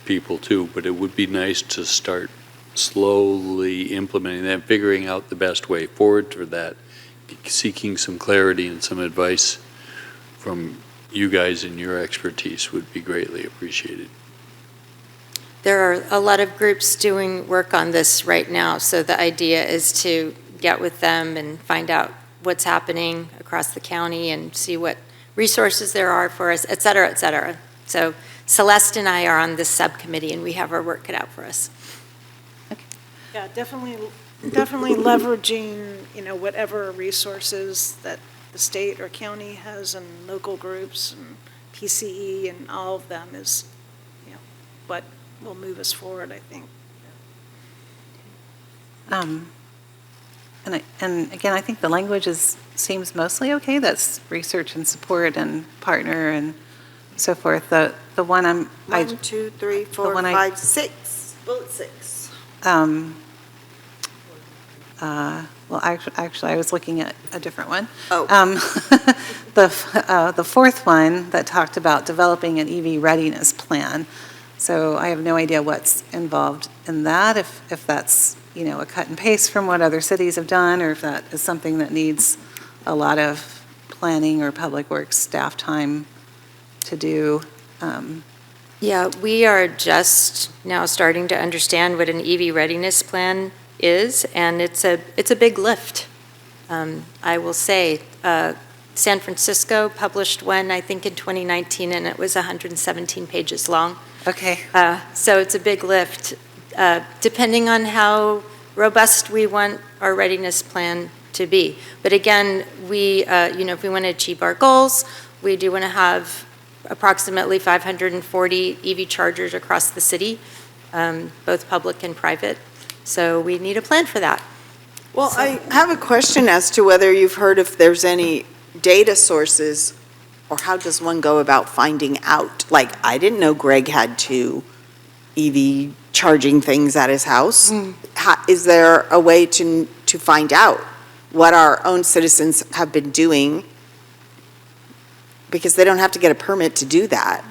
people too. But it would be nice to start slowly implementing that, figuring out the best way forward for that, seeking some clarity and some advice from you guys and your expertise would be greatly appreciated. There are a lot of groups doing work on this right now, so the idea is to get with them and find out what's happening across the county and see what resources there are for us, et cetera, et cetera. So Celeste and I are on this subcommittee, and we have our work cut out for us. Yeah, definitely leveraging, whatever resources that the state or county has and local groups and PCE and all of them is, what will move us forward, I think. And again, I think the language seems mostly okay. That's research and support and partner and so forth. The one 1, 2, 3, 4, 5, 6, bullet 6. Well, actually, I was looking at a different one. Oh. The fourth one that talked about developing an EV readiness plan. So I have no idea what's involved in that, if that's, a cut and paste from what other cities have done, or if that is something that needs a lot of planning or public works staff time to do. Yeah, we are just now starting to understand what an EV readiness plan is, and it's a big lift. I will say, San Francisco published one, I think in 2019, and it was 117 pages long. Okay. So it's a big lift, depending on how robust we want our readiness plan to be. But again, we, if we want to achieve our goals, we do want to have approximately 540 EV chargers across the city, both public and private. So we need a plan for that. Well, I have a question as to whether you've heard if there's any data sources, or how does one go about finding out? Like, I didn't know Greg had 2 EV charging things at his house. Is there a way to find out what our own citizens have been doing? Because they don't have to get a permit to do that.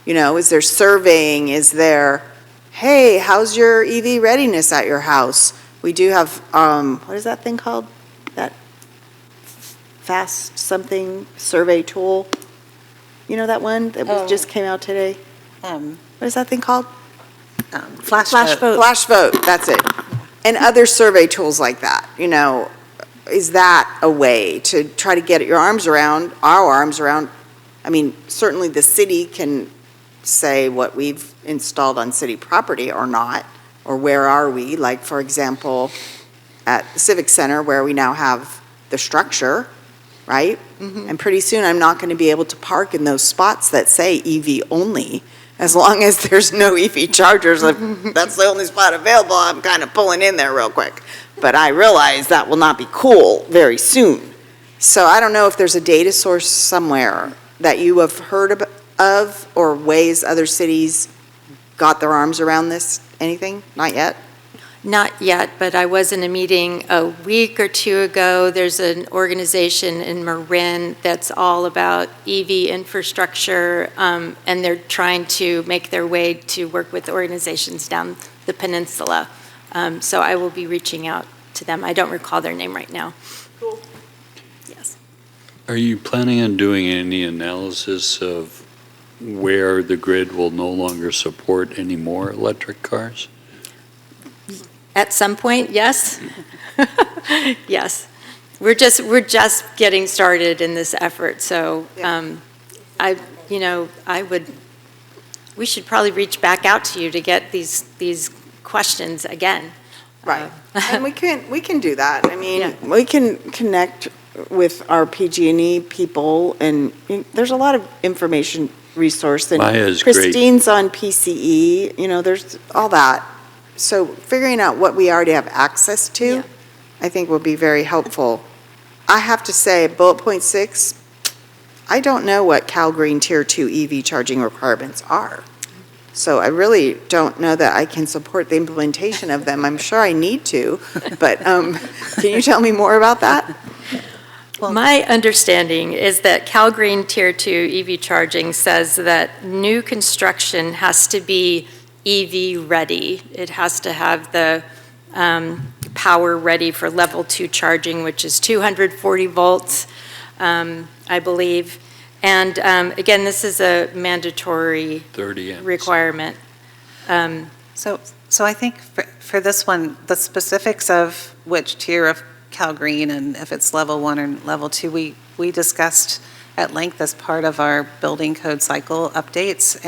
Is there surveying? Is there, hey, how's your EV readiness at your house? We do have, what is that thing called? That fast something survey tool? You know that one that just came out today? What is that thing called? Flash vote. Flash vote, that's it. And other survey tools like that, is that a way to try to get our arms around? I mean, certainly the city can say what we've installed on city property or not, or where are we? Like, for example, at the Civic Center, where we now have the structure, right? And pretty soon I'm not going to be able to park in those spots that say EV only. As long as there's no EV chargers, if that's the only spot available, I'm kind of pulling in there real quick. But I realize that will not be cool very soon. So I don't know if there's a data source somewhere that you have heard of, or ways other cities got their arms around this. Anything? Not yet? Not yet, but I was in a meeting a week or 2 ago. There's an organization in Marin that's all about EV infrastructure, and they're trying to make their way to work with organizations down the peninsula. So I will be reaching out to them. I don't recall their name right now. Cool. Yes. Are you planning on doing any analysis of where the grid will no longer support any more electric cars? At some point, yes. Yes. We're just getting started in this effort. So we should probably reach back out to you to get these questions again. Right. And we can do that. I mean, we can connect with our PG&E people, and there's a lot of information resource. And Maya's great. Christine's on PCE, there's all that. So figuring out what we already have access to, I think will be very helpful. I have to say, bullet point 6, I don't know what Cal Green Tier 2 EV charging requirements are. So I really don't know that I can support the implementation of them. I'm sure I need to, but can you tell me more about that? Well, my understanding is that Cal Green Tier 2 EV charging says that new construction has to be EV ready. It has to have the power ready for level 2 charging, which is 240 volts, I believe. And again, this is a mandatory 30 amps requirement. So I think for this one, the specifics of which tier of Cal Green and if it's level 1 or level 2, we discussed at length as part of our building code cycle updates.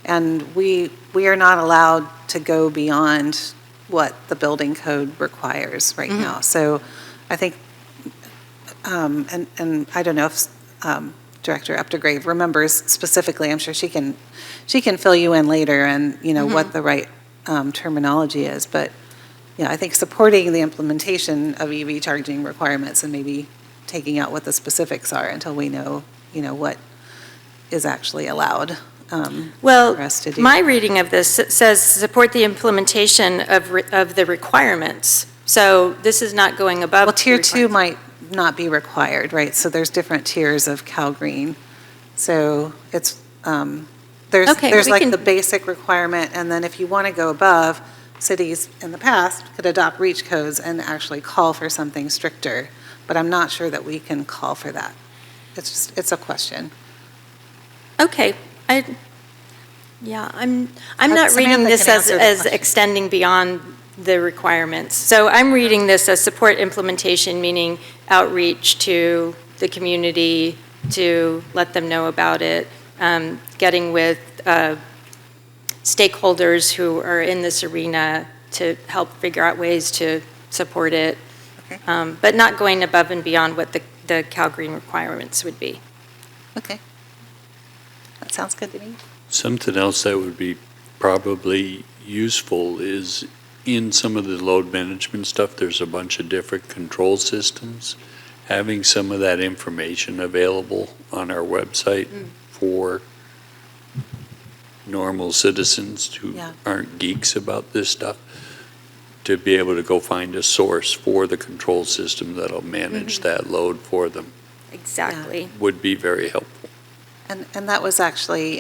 And we are not allowed to go beyond what the building code requires right now. So I think, and I don't know if Director Updegrave remembers specifically. I'm sure she can fill you in later and, what the right terminology is. But, yeah, I think supporting the implementation of EV charging requirements and maybe taking out what the specifics are until we know, what is actually allowed for us to do. My reading of this says support the implementation of the requirements. So this is not going above. Well, Tier 2 might not be required, right? So there's different tiers of Cal Green. So it's, there's like the basic requirement, and then if you want to go above, cities in the past could adopt REACH codes and actually call for something stricter. But I'm not sure that we can call for that. It's a question. Okay, I'm not reading this as extending beyond the requirements. So I'm reading this as support implementation, meaning outreach to the community to let them know about it, getting with stakeholders who are in this arena to help figure out ways to support it, but not going above and beyond what the Cal Green requirements would be. Okay. That sounds good to me. Something else that would be probably useful is in some of the load management stuff, there's a bunch of different control systems. Having some of that information available on our website for normal citizens who aren't geeks about this stuff, to be able to go find a source for the control system that'll manage that load for them. Exactly. Would be very helpful. And that was actually,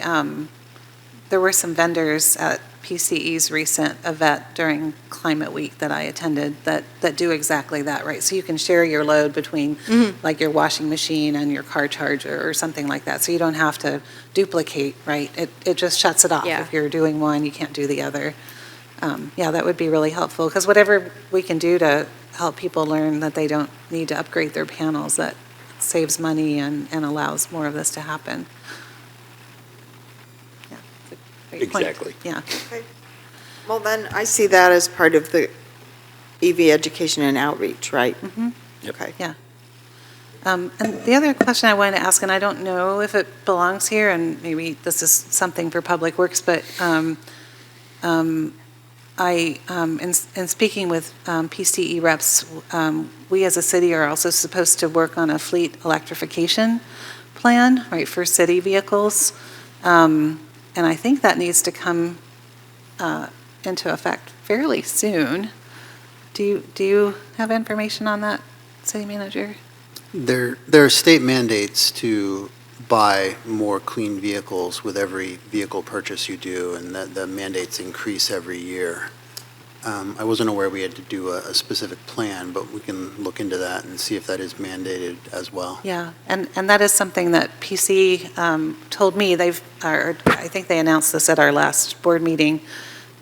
there were some vendors at PCE's recent event during Climate Week that I attended that do exactly that, right? So you can share your load between like your washing machine and your car charger or something like that. So you don't have to duplicate, right? It just shuts it off. If you're doing one, you can't do the other. That would be really helpful, because whatever we can do to help people learn that they don't need to upgrade their panels, that saves money and allows more of this to happen. Yeah, great point. Exactly. Yeah. Okay. Well, then I see that as part of the EV education and outreach, right? Yep. Okay. Yeah. And the other question I wanted to ask, and I don't know if it belongs here, and maybe this is something for Public Works, but in speaking with PCE reps, we as a city are also supposed to work on a fleet electrification plan, right, for city vehicles. And I think that needs to come into effect fairly soon. Do you have information on that, City Manager? There are state mandates to buy more clean vehicles with every vehicle purchase you do, and the mandates increase every year. I wasn't aware we had to do a specific plan, but we can look into that and see if that is mandated as well. Yeah, and that is something that PC told me. I think they announced this at our last board meeting.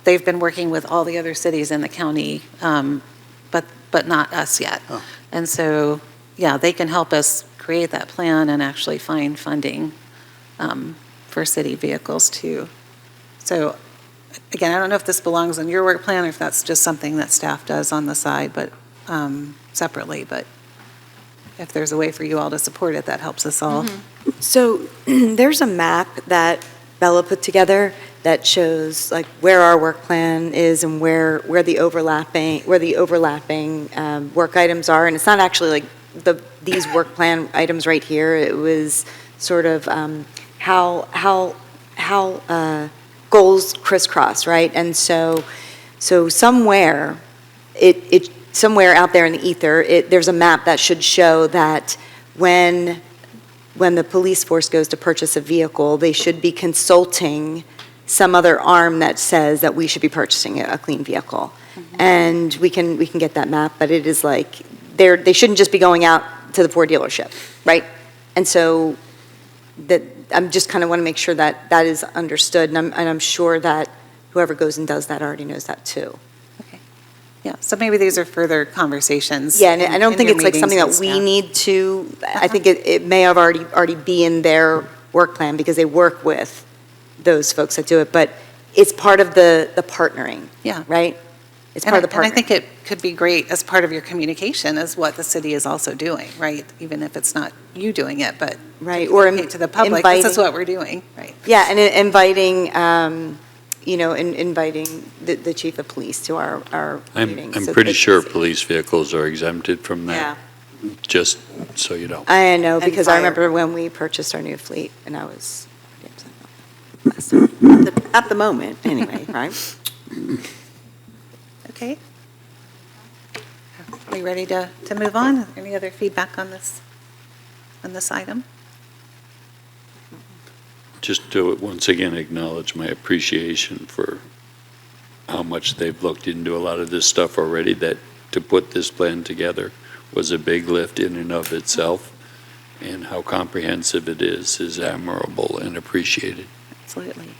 They've been working with all the other cities in the county, but not us yet. Oh. And so, yeah, they can help us create that plan and actually find funding for city vehicles too. So, again, I don't know if this belongs on your work plan or if that's just something that staff does on the side, but separately. But if there's a way for you all to support it, that helps us all. So there's a map that Bella put together that shows like where our work plan is and where the overlapping work items are, and it's not actually like these work plan items right here. It was sort of how goals crisscross, right? And so somewhere somewhere out there in the ether, there's a map that should show that when the police force goes to purchase a vehicle, they should be consulting some other arm that says that we should be purchasing a clean vehicle. And we can get that map, but it is like they shouldn't just be going out to the Ford dealership, right? And so I'm just kind of want to make sure that that is understood, and I'm sure that whoever goes and does that already knows that too. Okay. Yeah, so maybe these are further conversations. Yeah, and I don't think it's like something that we need to, I think it may have already be in their work plan because they work with those folks that do it, but it's part of the partnering. Yeah. Right? It's part of the And I partner. think it could be great as part of your communication is what the city is also doing, right? Even if it's not you doing it, but Right, to or communicate to the public, this is inviting- what we're doing, right? Yeah, and inviting, inviting the chief of police to our meetings. I'm so pretty that- sure police vehicles are exempted from that, just so you know. I know, And because I fire. remember when we purchased our new fleet, and I was pretty upset about that. At the moment, anyway, right? Okay. Are we ready to move on? Any other feedback on this item? Just to once again acknowledge my appreciation for how much they've looked into a lot of this stuff already, that to put this plan together was a big lift in and of itself, and how comprehensive it is admirable and appreciated. Absolutely.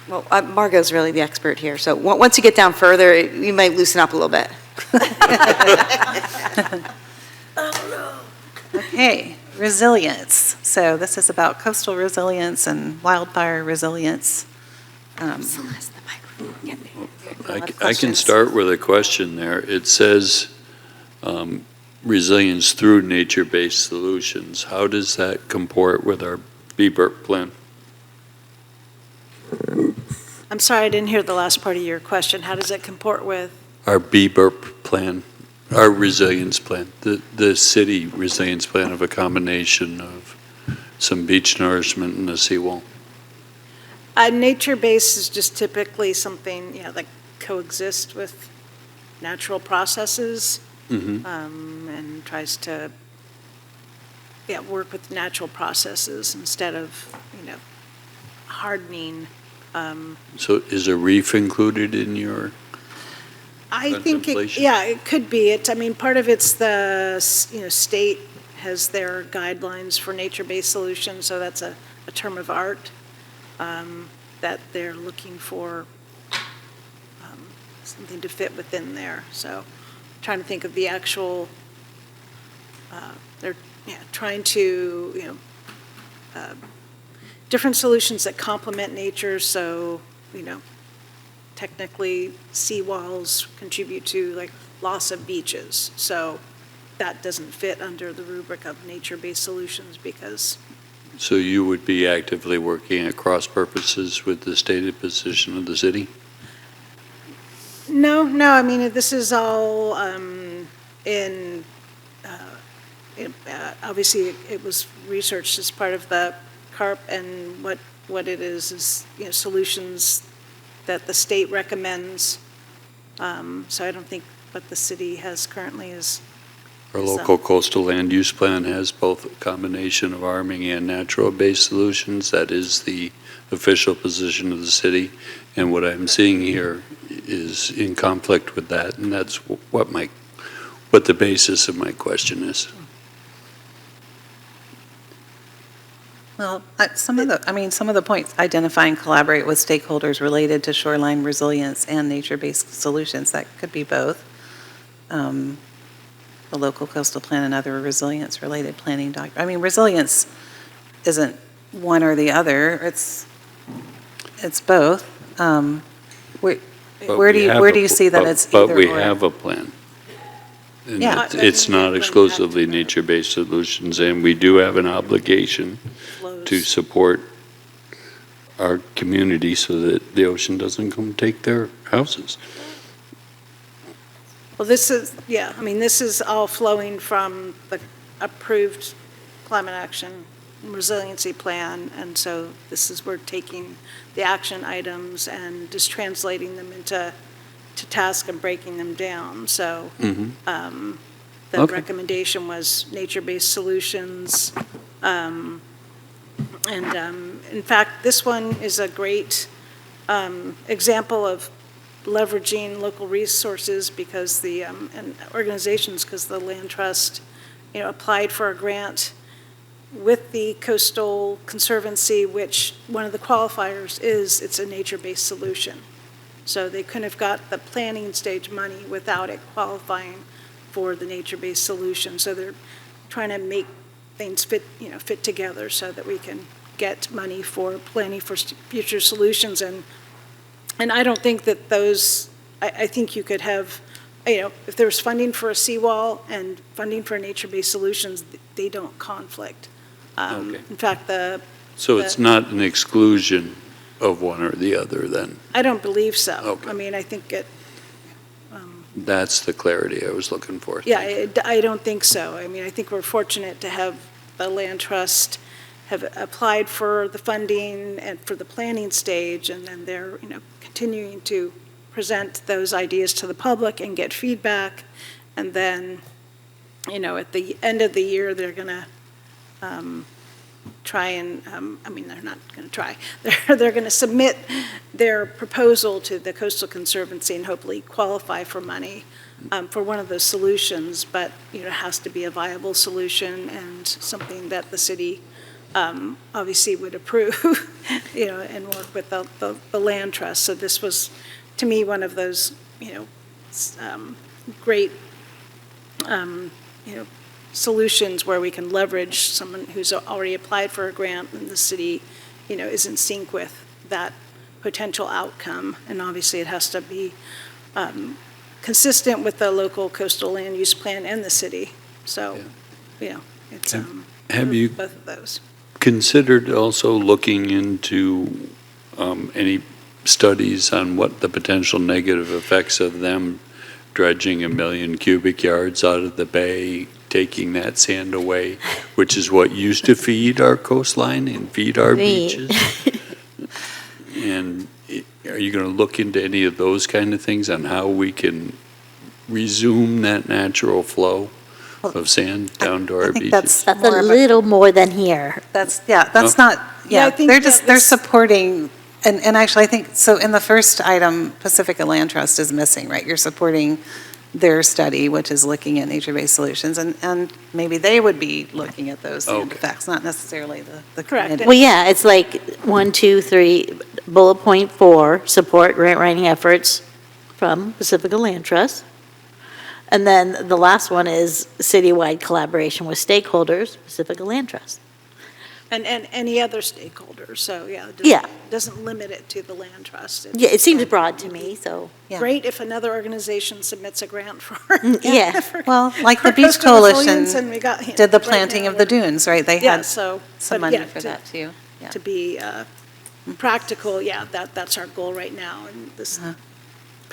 Well, Margot's really the expert here, so once you get down further, you might loosen up a little bit. Okay, resilience. So this is about coastal resilience and wildfire resilience. I can start with a question there. It says resilience through nature-based solutions. How does that comport with our BBRP plan? I'm sorry, I didn't hear the last part of your question. How does it comport with? Our BBRP plan, our resilience plan, the city resilience plan of a combination of some beach nourishment and a seawall. Nature-based is just typically something, that coexists with natural processes and tries to, work with natural processes instead of, hardening. So is a reef included in your I think, contemplation? it could be. Part of it's the, state has their guidelines for nature-based solutions, so that's a term of art that they're looking for something to fit within there. So trying to think of the actual, they're trying to, different solutions that complement nature, so, technically seawalls contribute to like loss of beaches. So that doesn't fit under the rubric of nature-based solutions because So you would be actively working at cross purposes with the stated position of the city? No, this is all obviously it was researched as part of the CARP, and what it is, solutions that the state recommends. So I don't think what the city has currently is. Our local coastal land use plan has both a combination of arming and natural-based solutions. That is the official position of the city. And what I'm seeing here is in conflict with that, and that's what the basis of my question is. Well, some of the points, identify and collaborate with stakeholders related to shoreline resilience and nature-based solutions, that could be both. The local coastal plan and other resilience-related planning resilience isn't one or the other, it's both. Where do you see that it's either or? But we have a plan. And Yeah. it's not exclusively nature-based solutions, and we do have an obligation to support our community so that the ocean doesn't come take their houses. Well, this is all flowing from the approved climate action resiliency plan, and so we're taking the action items and just translating them into task and breaking them down. So the recommendation was nature-based solutions. In fact, this one is a great example of leveraging local resources because and organizations, because the Land Trust, applied for a grant with the Coastal Conservancy, which one of the qualifiers is it's a nature-based solution. So they couldn't have got the planning stage money without it qualifying for the nature-based solution. So they're trying to make things fit together so that we can get money for planning for future solutions. And I don't think that those I think you could have, if there's funding for a seawall and funding for nature-based solutions, they don't conflict. Okay. In fact, So it's not an exclusion of one or the other then? I don't believe so. Okay. I mean, I think That's the clarity I was looking for. yeah, I don't think so. I mean, I think we're fortunate to have the land trust have applied for the funding and for the planning stage, and then they're, continuing to present those ideas to the public and get feedback. And then, at the end of the year, they're going to try and, they're not going to try. They're going to submit their proposal to the Coastal Conservancy and hopefully qualify for money for one of those solutions, but, it has to be a viable solution and something that the city obviously would approve, and work with the land trust. So this was, to me, one of those, great, solutions where we can leverage someone who's already applied for a grant and the city, is in sync with that potential outcome. And obviously it has to be consistent with the local coastal land use plan and the city. So, it's Have you both of those. considered also looking into any studies on what the potential negative effects of them dredging 1 million cubic yards out of the bay, taking that sand away, which is what used to feed our coastline and feed our beaches? And are you going to look into any of those kind of things on how we can resume that natural flow of sand down to our beaches? That's a little more than here. That's Oh. not, I think they're supporting, and actually, I think, so in the first item, Pacifica Land Trust is missing, right? You're supporting their study, which is looking at nature-based solutions, and maybe they would be looking at those sand effects, not necessarily the committee. Well, yeah, it's like 1, 2, 3, bullet point 4, support grant writing efforts from Pacifica Land Trust. And then the last one is citywide collaboration with stakeholders, Pacifica Land Trust. And any other stakeholders, so, yeah. Yeah. Doesn't limit it to the land trust. Yeah, it seems broad to me, so. Great if another organization submits a grant for. Yeah. Well, like the for Beach coastal resilience, Coalition and we got, did the right planting now of the we're- dunes, right? They Yeah, had so. some but money yeah, for that too. Yeah. To be practical, yeah, that's our goal right now, and this.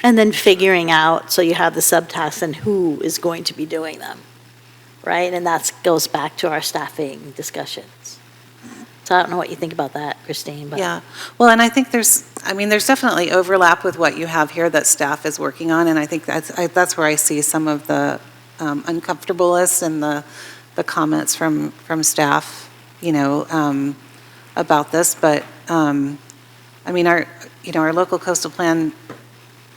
And then figuring out, so you have the subtasks and who is going to be doing them, right? And that goes back to our staffing discussions. So I don't know what you think about that, Christine, but. Yeah, well, and I think there's definitely overlap with what you have here that staff is working on, and I think that's where I see some of the uncomfortableness and the comments from staff, about this, but, our local coastal plan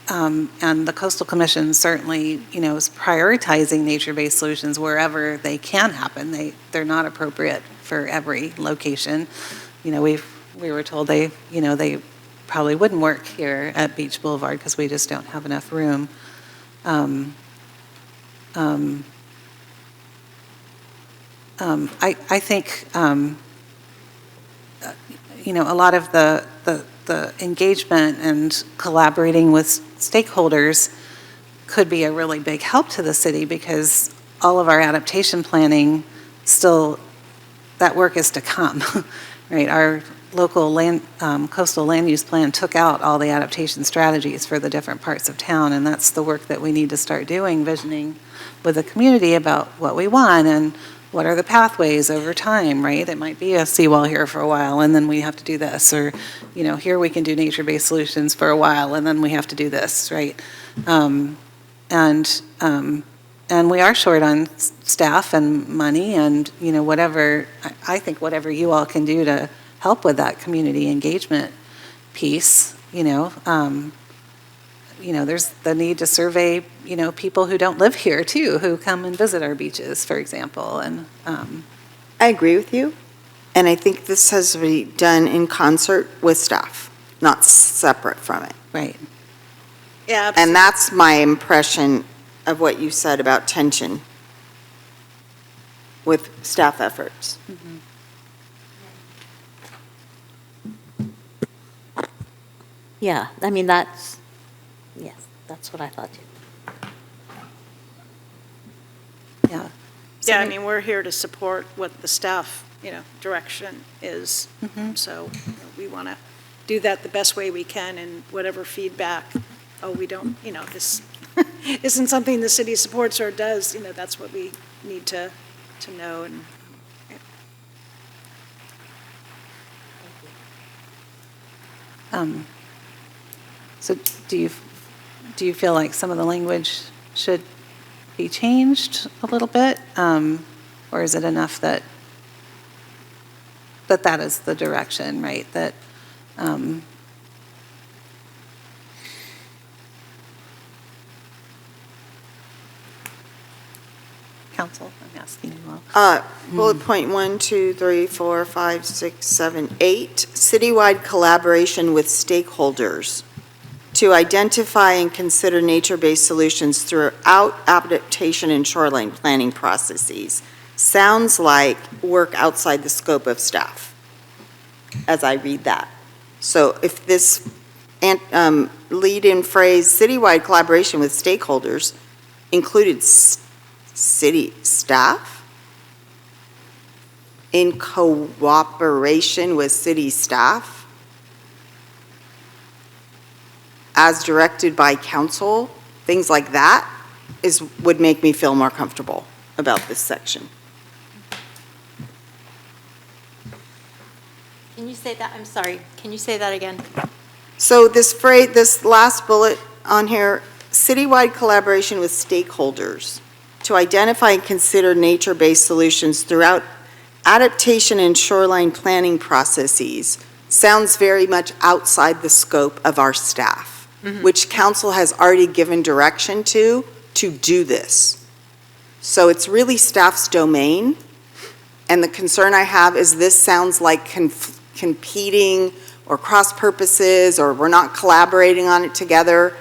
and the Coastal Commission certainly, is prioritizing nature-based solutions wherever they can happen. They're not appropriate for every location. We were told they probably wouldn't work here at Beach Boulevard because we just don't have enough room. I think, a lot of the engagement and collaborating with stakeholders could be a really big help to the city because all of our adaptation planning still, that work is to come, right? Our local coastal land use plan took out all the adaptation strategies for the different parts of town, and that's the work that we need to start doing, visioning with the community about what we want and what are the pathways over time, right? It might be a seawall here for a while, and then we have to do this, or, here we can do nature-based solutions for a while, and then we have to do this, right? And we are short on staff and money and, whatever, I think whatever you all can do to help with that community engagement piece, there's the need to survey, people who don't live here too, who come and visit our beaches, for example, and. I agree with you, and I think this has to be done in concert with staff, not separate from it. Right. Yeah. And that's my impression of what you said about tension with staff efforts. Yeah, that's, yes. That's what I thought too. Yeah. Yeah, I mean, we're here to support what the staff, direction is. So we want to do that the best way we can, and whatever feedback, we don't, this isn't something the city supports or does, that's what we need to know. And So do you feel like some of the language should be changed a little bit? Or is it enough that that is the direction, right? That, Council, I'm asking you all. Bullet point 1, 2, 3, 4, 5, 6, 7, 8, citywide collaboration with stakeholders to identify and consider nature-based solutions throughout adaptation and shoreline planning processes. Sounds like work outside the scope of staff, as I read that. So if this lead-in phrase, citywide collaboration with stakeholders, included city staff in cooperation with city staff as directed by council, things like that would make me feel more comfortable about this section. Can you say that? I'm sorry. Can you say that again? So this phrase, this last bullet on here, citywide collaboration with stakeholders to identify and consider nature-based solutions throughout adaptation and shoreline planning processes sounds very much outside the scope of our staff, which council has already given direction to do this. So it's really staff's domain. And the concern I have is this sounds like competing or cross purposes, or we're not collaborating on it together.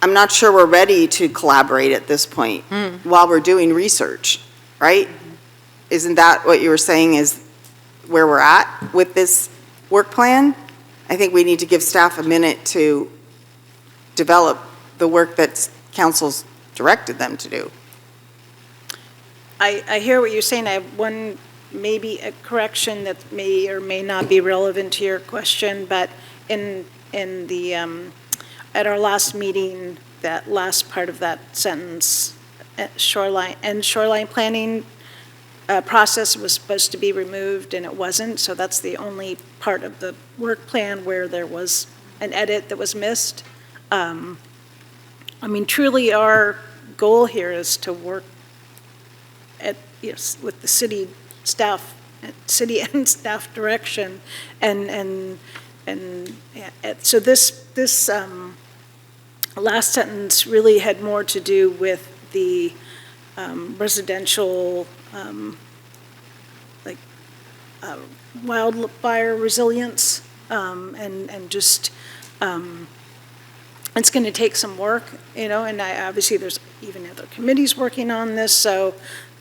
I'm not sure we're ready to collaborate at this point while we're doing research, right? Isn't that what you were saying is where we're at with this work plan? I think we need to give staff a minute to develop the work that council's directed them to do. I hear what you're saying. I have one, maybe a correction that may or may not be relevant to your question, but in the, at our last meeting, that last part of that sentence, shoreline planning process was supposed to be removed, and it wasn't, so that's the only part of the work plan where there was an edit that was missed. I mean, truly our goal here is to work with the city staff, city and staff direction, and so this last sentence really had more to do with the residential wildfire resilience, and just it's going to take some work, and obviously there's even other committees working on this, so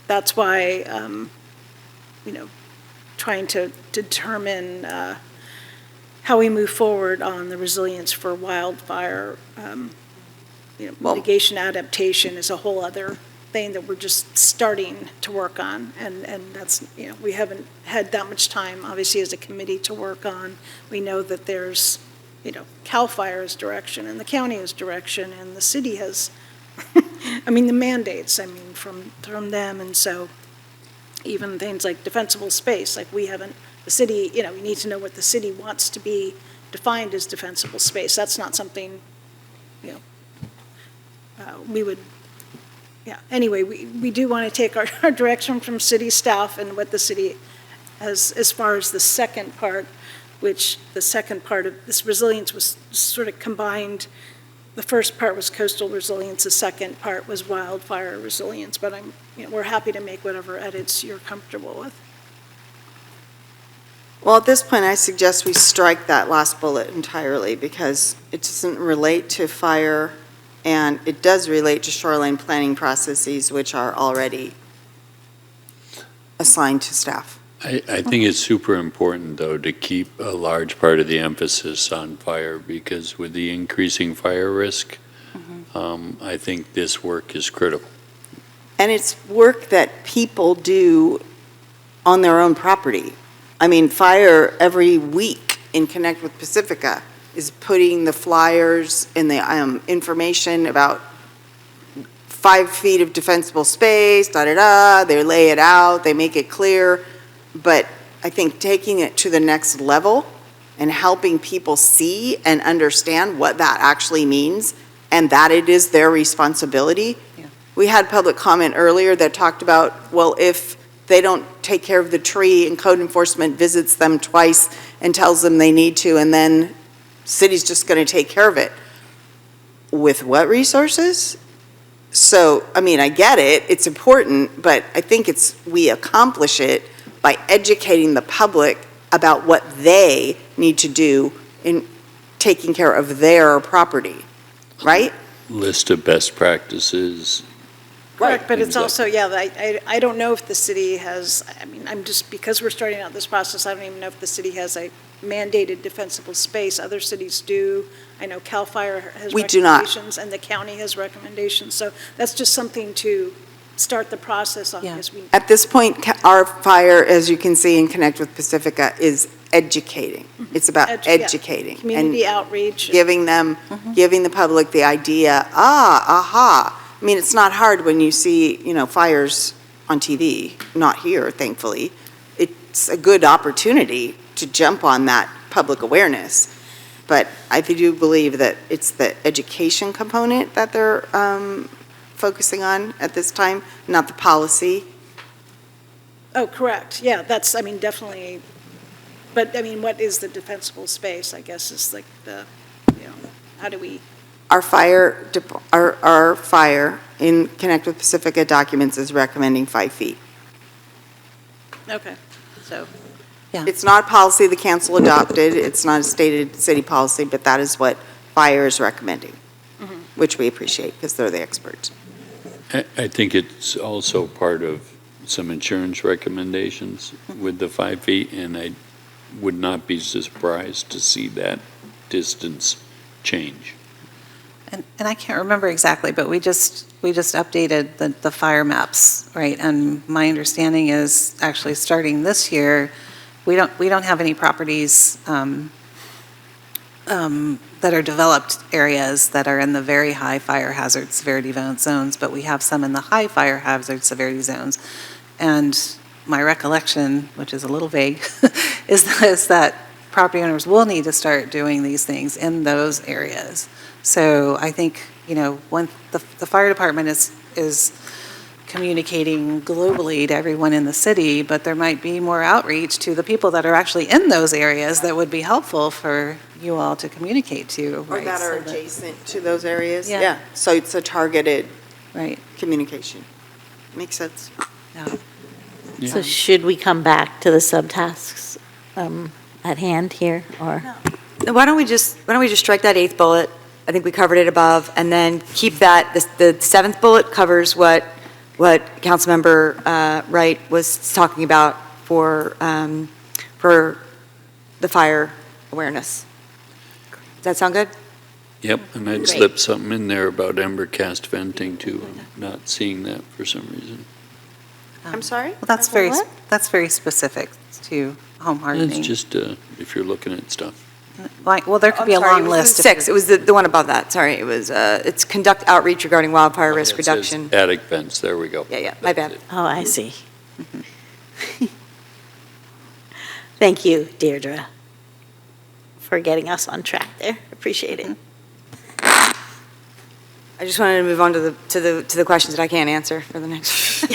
that's why, trying to determine how we move forward on the resilience for wildfire, mitigation adaptation is a whole other thing that we're just starting to work on, and that's, we haven't had that much time, obviously, as a committee to work on. We know that there's, CAL FIRE's direction, and the county has direction, and the city has, the mandates, from them, and so even things like defensible space, like we haven't, the city, we need to know what the city wants to be defined as defensible space. That's not something, we would, anyway, we do want to take our direction from city staff and what the city has, as far as the second part, which the second part of this resilience was sort of combined. The first part was coastal resilience, the second part was wildfire resilience, but we're happy to make whatever edits you're comfortable with. Well, at this point, I suggest we strike that last bullet entirely because it doesn't relate to fire, and it does relate to shoreline planning processes, which are already assigned to staff. I think it's super important, though, to keep a large part of the emphasis on fire, because with the increasing fire risk, I think this work is critical. And it's work that people do on their own property. I mean, fire every week in Connect with Pacifica is putting the flyers and the information about 5 feet of defensible space, da-da-da, they lay it out, they make it clear. But I think taking it to the next level and helping people see and understand what that actually means and that it is their responsibility. Yeah. We had public comment earlier that talked about, well, if they don't take care of the tree and code enforcement visits them twice and tells them they need to, and then city's just going to take care of it. With what resources? So, I mean, I get it, it's important, but I think we accomplish it by educating the public about what they need to do in taking care of their property, right? List of best practices. Correct, but it's Exactly. also, yeah, I don't know if the city has, I mean, because we're starting out this process, I don't even know if the city has a mandated defensible space. Other cities do. I know CAL FIRE has We do not. recommendations, and the county has recommendations. So that's just something to start the process on, Yeah. because we, At this point, our fire, as you can see in Connect with Pacifica, is educating. It's about yeah, educating. community and outreach. giving them, giving the public the idea, aha. I mean, it's not hard when you see, fires on TV, not here, thankfully. It's a good opportunity to jump on that public awareness. But I do believe that it's the education component that they're focusing on at this time, not the policy. Oh, correct, yeah, that's, I mean, definitely, but, I mean, what is the defensible space, I guess, is like how do we, Our fire in Connect with Pacifica documents is recommending 5 feet. okay, so, It's not a policy the council adopted, it's not a stated city policy, but that is what fire is recommending, which we appreciate because they're the experts. I think it's also part of some insurance recommendations with the 5 feet, and I would not be surprised to see that distance change. And I can't remember exactly, but we just updated the fire maps, right? And my understanding is actually starting this year, we don't have any properties that are developed areas that are in the very high fire hazard severity zones, but we have some in the high fire hazard severity zones. And my recollection, which is a little vague, is that property owners will need to start doing these things in those areas. So I think, when the fire department is communicating globally to everyone in the city, but there might be more outreach to the people that are actually in those areas that would be helpful for you all to communicate to. Or right? that are So adjacent to those areas? Yeah. So it's a targeted Right. communication. Makes sense. Yeah. So should we come back to the subtasks at hand here, or? Why don't we just strike that 8th bullet? I think we covered it above, and then keep that, the 7th bullet covers what Councilmember Wright was talking about for the fire awareness. Does that sound good? Yep, and I'd slip something in there about ember cast venting too, not seeing that for some reason. I'm sorry? Well, that's very specific to home hardening. It's just, if you're looking at stuff. Well, there could be a Sorry, long it was list. if 6, you're- it was the one above that, sorry, it was, it's conduct outreach regarding wildfire risk It says reduction. Attic vents, there we go. Yeah, my bad. Oh, I see. Thank you, Deirdre, for getting us on track there. Appreciate it. I just wanted to move on to the questions that I can't answer for the next.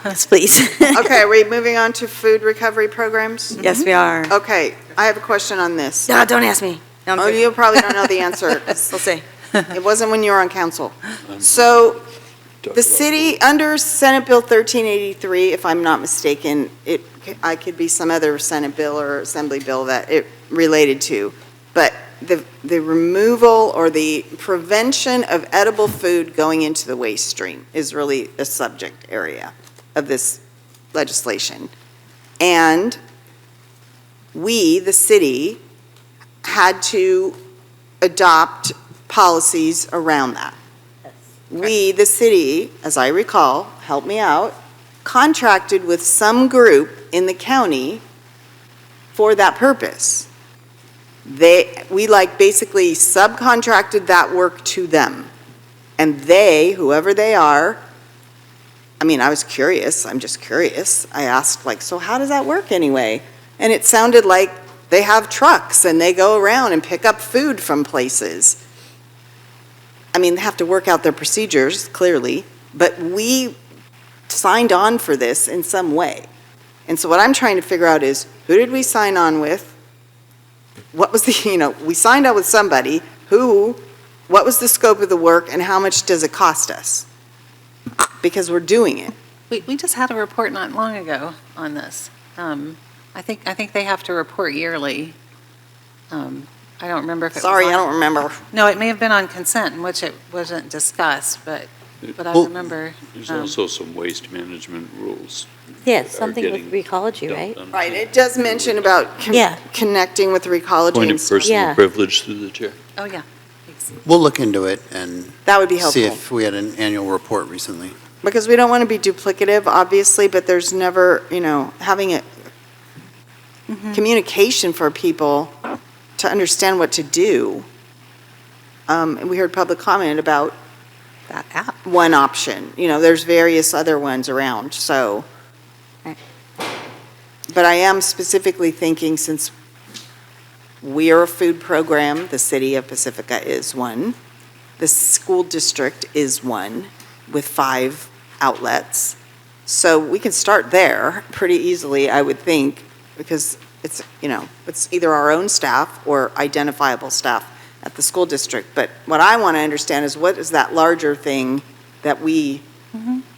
Yes, please. Okay, are we moving on to food recovery programs? Yes, we are. Okay, I have a question on this. No, don't ask me. No, I'm Oh, good. you probably don't know the answer. We'll see. It wasn't when you were on council. So, the city, under Senate Bill 1383, if I'm not mistaken, I could be some other Senate bill or Assembly bill that it related to, but the removal or the prevention of edible food going into the waste stream is really a subject area of this legislation. And we, the city, had to adopt policies around that. We, the city, as I recall, help me out, contracted with some group in the county for that purpose. We like basically subcontracted that work to them. And they, whoever they are, I mean, I was curious, I'm just curious. I asked like, so how does that work anyway? And it sounded like they have trucks and they go around and pick up food from places. I mean, they have to work out their procedures, clearly, but we signed on for this in some way. And so what I'm trying to figure out is, who did we sign on with? What was the, we signed up with somebody, what was the scope of the work, and how much does it cost us? Because we're doing it. We just had a report not long ago on this. I think they have to report yearly. I don't remember if it was Sorry, on- I don't remember. No, it may have been on consent, in which it wasn't discussed, but I Well, remember. There's also some waste management rules. Yeah, that are something with getting recology, dumped right? on- Right, it does mention about connecting with recology Point and of stuff. personal privilege through the chair. Oh, yeah. We'll look into it and That would be see helpful. if we had an annual report recently. Because we don't want to be duplicative, obviously, but there's never, having a communication for people to understand what to do. And we heard public comment about that app. One option. There's various other ones around, so. But I am specifically thinking, since we are a food program, the city of Pacifica is one. The school district is one with 5 outlets. So we can start there pretty easily, I would think, because it's either our own staff or identifiable staff at the school district. But what I want to understand is, what is that larger thing that we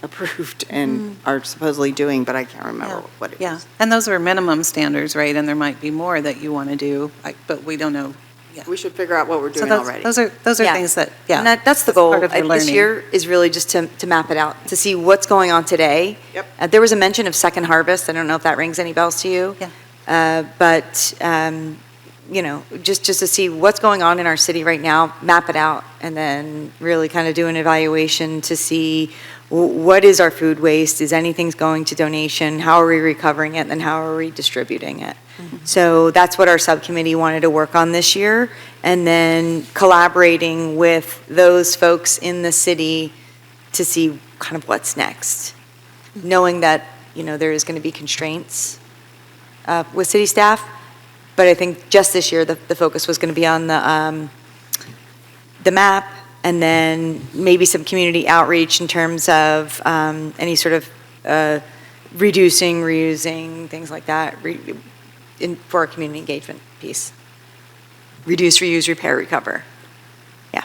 approved and are supposedly doing, but I can't remember what it is. Yeah, and those are minimum standards, right? And there might be more that you want to do, but we don't know. Yeah. We should figure out what we're doing So already. those are things that, yeah. And that's the that's goal part of your this learning. year, is really just to map it out, to see what's going on today. Yep. There was a mention of Second Harvest. I don't know if that rings any bells to you. Yeah. But, just to see what's going on in our city right now, map it out, and then really kind of do an evaluation to see what is our food waste? Is anything going to donation? How are we recovering it? And then how are we distributing it? So that's what our subcommittee wanted to work on this year. And then collaborating with those folks in the city to see kind of what's next. Knowing that, there is going to be constraints with city staff. But I think just this year, the focus was going to be on the map, and then maybe some community outreach in terms of any sort of reducing, reusing, things like that, for our community engagement piece. Reduce, reuse, repair, recover. Yeah.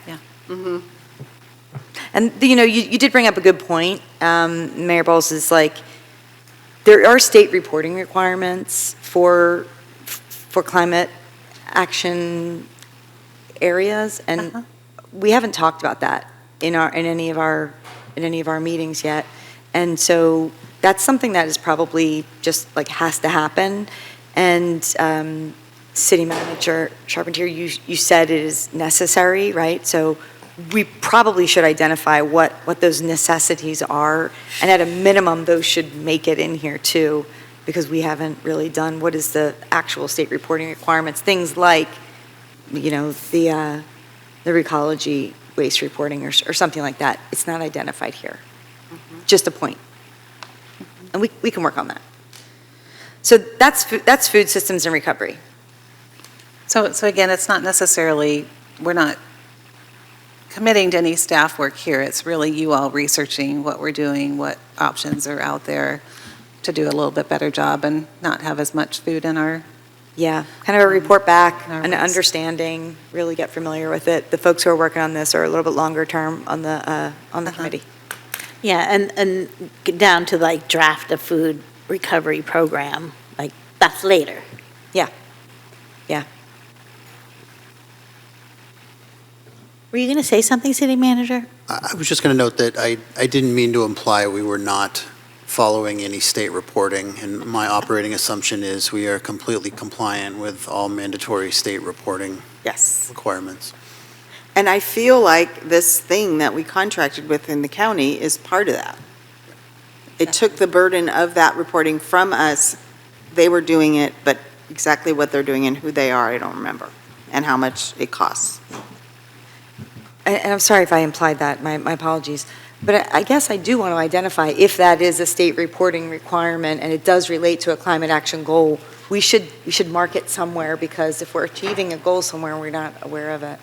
Mm-hmm. And, you did bring up a good point. Mayor Bowles, is like, there are state reporting requirements for climate action areas, and we haven't talked about that in any of our meetings yet. And so that's something that is probably just like has to happen. And City Manager Charpentier, you said it is necessary, right? So we probably should identify what those necessities are, and at a minimum, those should make it in here too, because we haven't really done what is the actual state reporting requirements, things like, the recology waste reporting or something like that. It's not identified here. Just a point. And we can work on that. So that's food systems and recovery. So again, it's not necessarily, we're not committing to any staff work here. It's really you all researching what we're doing, what options are out there to do a little bit better job and not have as much food in our. Yeah, kind of a report back, Our an waste. understanding, really get familiar with it. The folks who are working on this are a little bit longer term on the committee. Yeah, and get down to like draft a food recovery program, like that's later. Yeah, yeah. Were you going to say something, City Manager? I was just going to note that I didn't mean to imply we were not following any state reporting, and my operating assumption is we are completely compliant with all mandatory state reporting Yes. requirements. And I feel like this thing that we contracted with in the county is part of that. It took the burden of that reporting from us. They were doing it, but exactly what they're doing and who they are, I don't remember, and how much it costs. And I'm sorry if I implied that, my apologies. But I guess I do want to identify if that is a state reporting requirement and it does relate to a climate action goal, we should mark it somewhere, because if we're achieving a goal somewhere and we're not aware of it,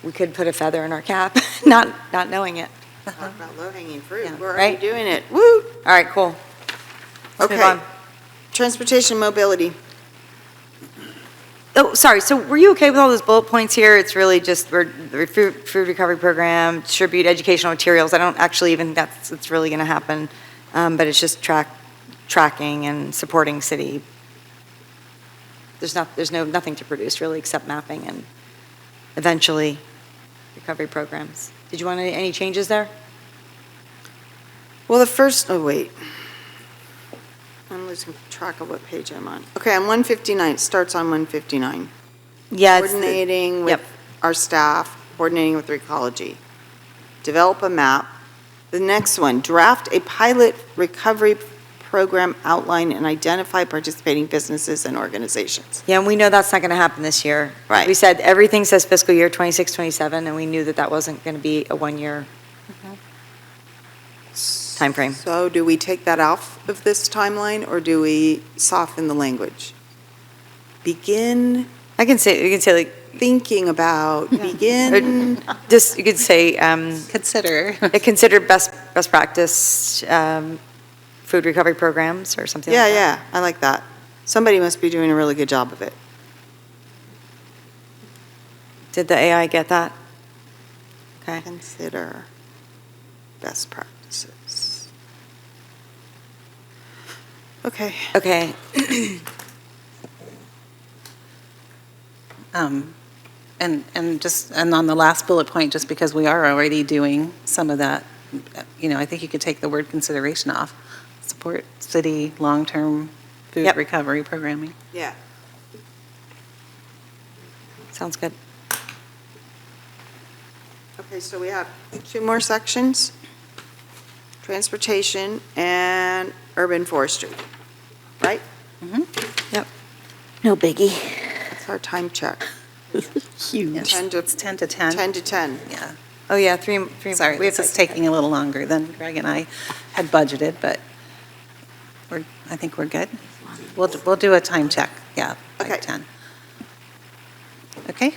we could put a feather in our cap, not knowing it. Talk about low-hanging fruit. We're already Right? doing it. Woo! All right, cool. Let's move Okay. on. Transportation mobility. Oh, sorry, so were you okay with all those bullet points here? It's really just, the food recovery program, distribute educational materials. I don't actually even, it's really going to happen, but it's just tracking and supporting city. There's nothing to produce really except mapping and eventually recovery programs. Did you want any changes there? Well, the first, oh, wait. I'm losing track of what page I'm on. Okay, I'm 159, it starts on 159. Yeah. Coordinating with our staff, coordinating with Recology. Develop a map. The next one, draft a pilot recovery program outline and identify participating businesses and organizations. Yeah, and we know that's not going to happen this year. Right. We said everything says fiscal year 26, 27, and we knew that wasn't going to be a one-year timeframe. So do we take that off of this timeline, or do we soften the language? Begin. You can say like thinking about, begin. Just, you could say. Consider. Consider best practice food recovery programs or something like that. Yeah, I like that. Somebody must be doing a really good job of it. Did the AI get that? Okay. Consider best practices. Okay. Okay. And on the last bullet point, just because we are already doing some of that, I think you could take the word consideration off. Support city long-term food recovery programming. Yeah. Sounds good. Okay, so we have 2 more sections. Transportation and urban forestry, right? Yep. No biggie. That's our time check. Huge. 10 to 10. 10 to 10. Yeah. Oh, yeah, three. Sorry, this is taking a little longer than Greg and I had budgeted, but I think we're good. We'll do a time check, yeah, 10. Okay.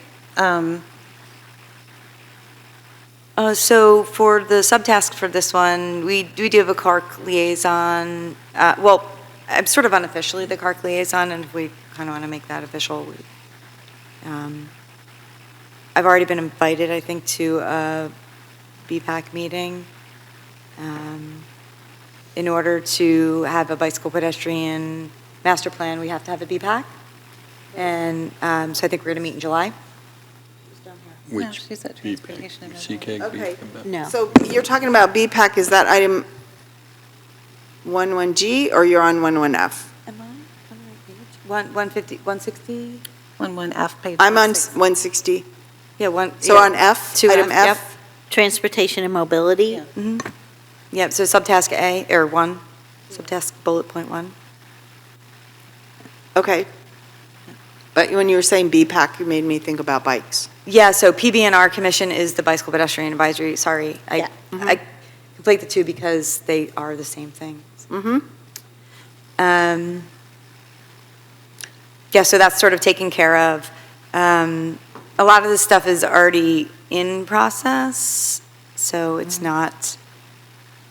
So for the subtask for this one, we do have a CARC liaison. Well, I'm sort of unofficially the CARC liaison, and if we kind of want to make that official, I've already been invited, I think, to a BPAC meeting. In order to have a bicycle pedestrian master plan, we have to have a BPAC. And so I think we're going to meet in July. Which she's at BPAC? transportation and CCAG? Okay. No. So you're talking about BPAC, is that item 11G, or you're on 11F? Am I on the right page? 150, 160? 11F, page I'm on 160. 160. Yeah, So on F, item F? Yep. Transportation and mobility. Mm-hmm. Yep, so subtask A, or 1, subtask bullet point 1. Okay. But when you were saying BPAC, you made me think about bikes. Yeah, so PBNR Commission is the Bicycle Pedestrian Advisory, sorry. I conflate the two because they are the same thing. Yeah, so that's sort of taken care of. A lot of this stuff is already in process, so it's not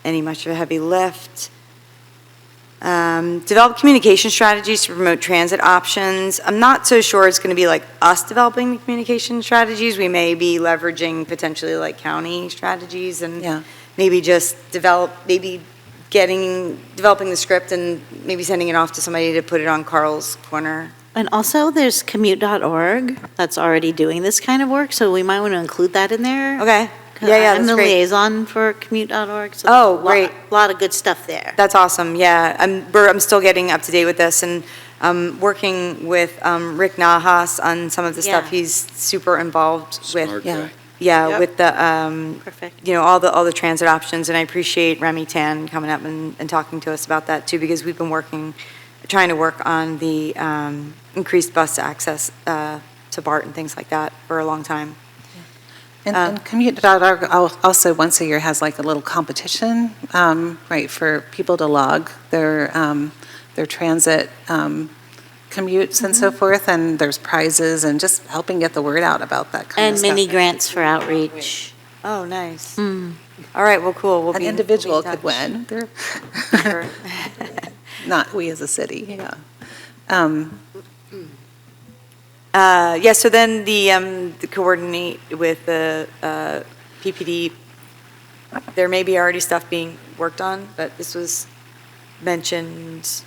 any much of a heavy lift. Develop communication strategies to promote transit options. I'm not so sure it's going to be like us developing the communication strategies. We may be leveraging potentially like county strategies and maybe just developing the script and maybe sending it off to somebody to put it on Carl's Corner. And also, there's commute.org that's already doing this kind of work, so we might want to include that in there. Okay. Yeah, I'm that's the great. liaison for commute.org. So Oh, there's great. A lot of good stuff there. That's awesome, yeah. I'm still getting up to date with this, and working with Rick Nahas on some of the stuff Yeah. he's super involved with. Smart guy. Yeah, Yep. with the, Perfect. all the transit options, and I appreciate Remy Tan coming up and talking to us about that too, because we've been trying to work on the increased bus access to BART and things like that for a long time. And commute.org also once a year has like a little competition, right, for people to log their transit commutes and so forth, and there's prizes and just helping get the word out about that kind And of stuff. mini grants for outreach. Oh, nice. All right, well, cool. An individual could win. Sure. Not we as a city, yeah. Yeah, so then the coordinate with the PPD, there may be already stuff being worked on, but this was mentioned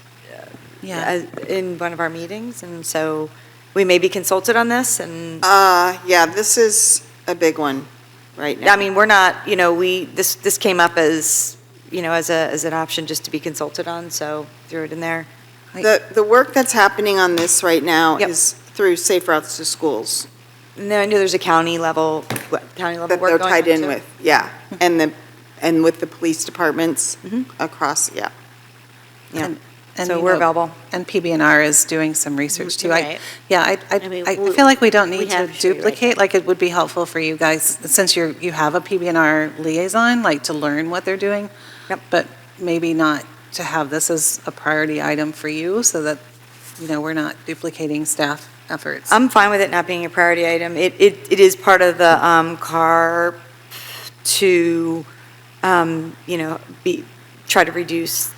in one of our meetings, and so we may be consulted on this, and Yeah, this is a big one right now. I mean, we're not, this came up as, as an option just to be consulted on, so threw it in there. The work that's happening on this right now is through Safe Routes to Schools. And I know there's a county level work That going they're tied on, in too. with, yeah. And with the police departments across, yeah. Yeah. And, So you we're know, available. And PBNR is doing some research too. Right. I feel like we don't need to have Sherry right duplicate, like it would be helpful for you guys, since you have a PBNR liaison, like to learn what they're doing. Yep. But maybe not to have this as a priority item for you so that, we're not duplicating staff efforts. I'm fine with it not being a priority item. It is part of the CAR to, try to reduce,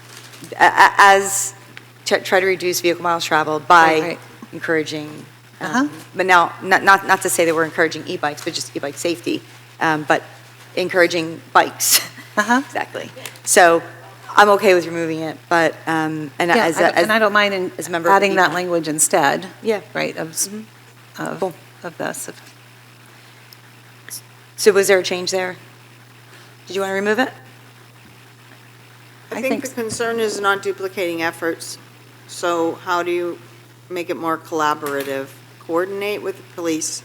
try to reduce vehicle miles traveled by Right. encouraging, but now, not to say that we're encouraging e-bikes, but just e-bike safety, but encouraging bikes. Exactly. So I'm okay with removing it, but, and as I don't mind as a member of adding the that language instead. Yeah. Right, of this. So was there a change there? Did you want to remove it? I think the concern is not duplicating efforts. So how do you make it more collaborative? Coordinate with the police.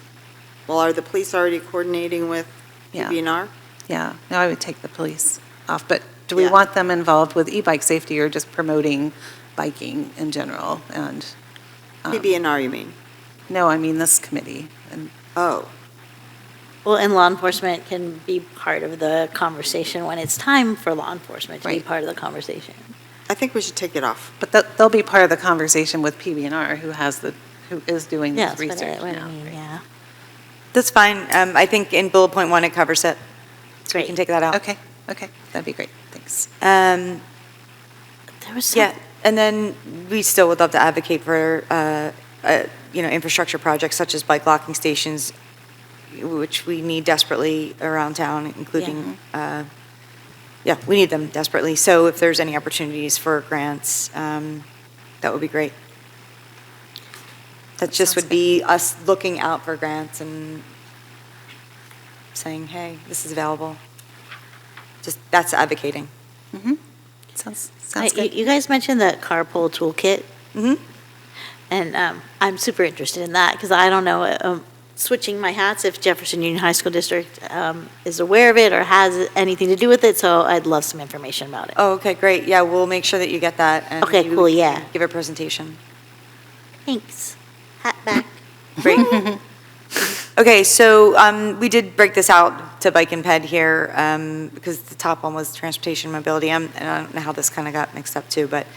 Well, are the police already coordinating with PBNR? Yeah, no, I would take the police off, but do we want them involved with e-bike safety or just promoting biking in general? And PBNR, you mean? No, I mean this committee. And Well, and law enforcement can be part of the conversation when it's time for law enforcement to be part of the conversation. I think we should take it off. But they'll be part of the conversation with PBNR, who is doing Yeah, this that's what research now. yeah. That's fine. I think in bullet point 1, it covers it. So we can take that out. Okay, that'd be great, thanks. There was Yeah, and then we still would love to advocate for, infrastructure projects such as bike locking stations, which we need desperately around town, including, we need them desperately. So if there's any opportunities for grants, that would be great. That just would be us looking out for grants and saying, hey, this is available. Just, that's advocating. Sounds good. You guys mentioned the carpool toolkit. And I'm super interested in that because I don't know, switching my hats, if Jefferson Union High School District is aware of it or has anything to do with it, so I'd love some information about it. Oh, okay, great. Yeah, we'll make sure that you get that. And Okay, you cool, yeah. Give a presentation. Thanks. Hat back. Great. Okay, so we did break this out to bike and ped here because the top one was transportation and mobility. And I don't know how this kind of got mixed up too, but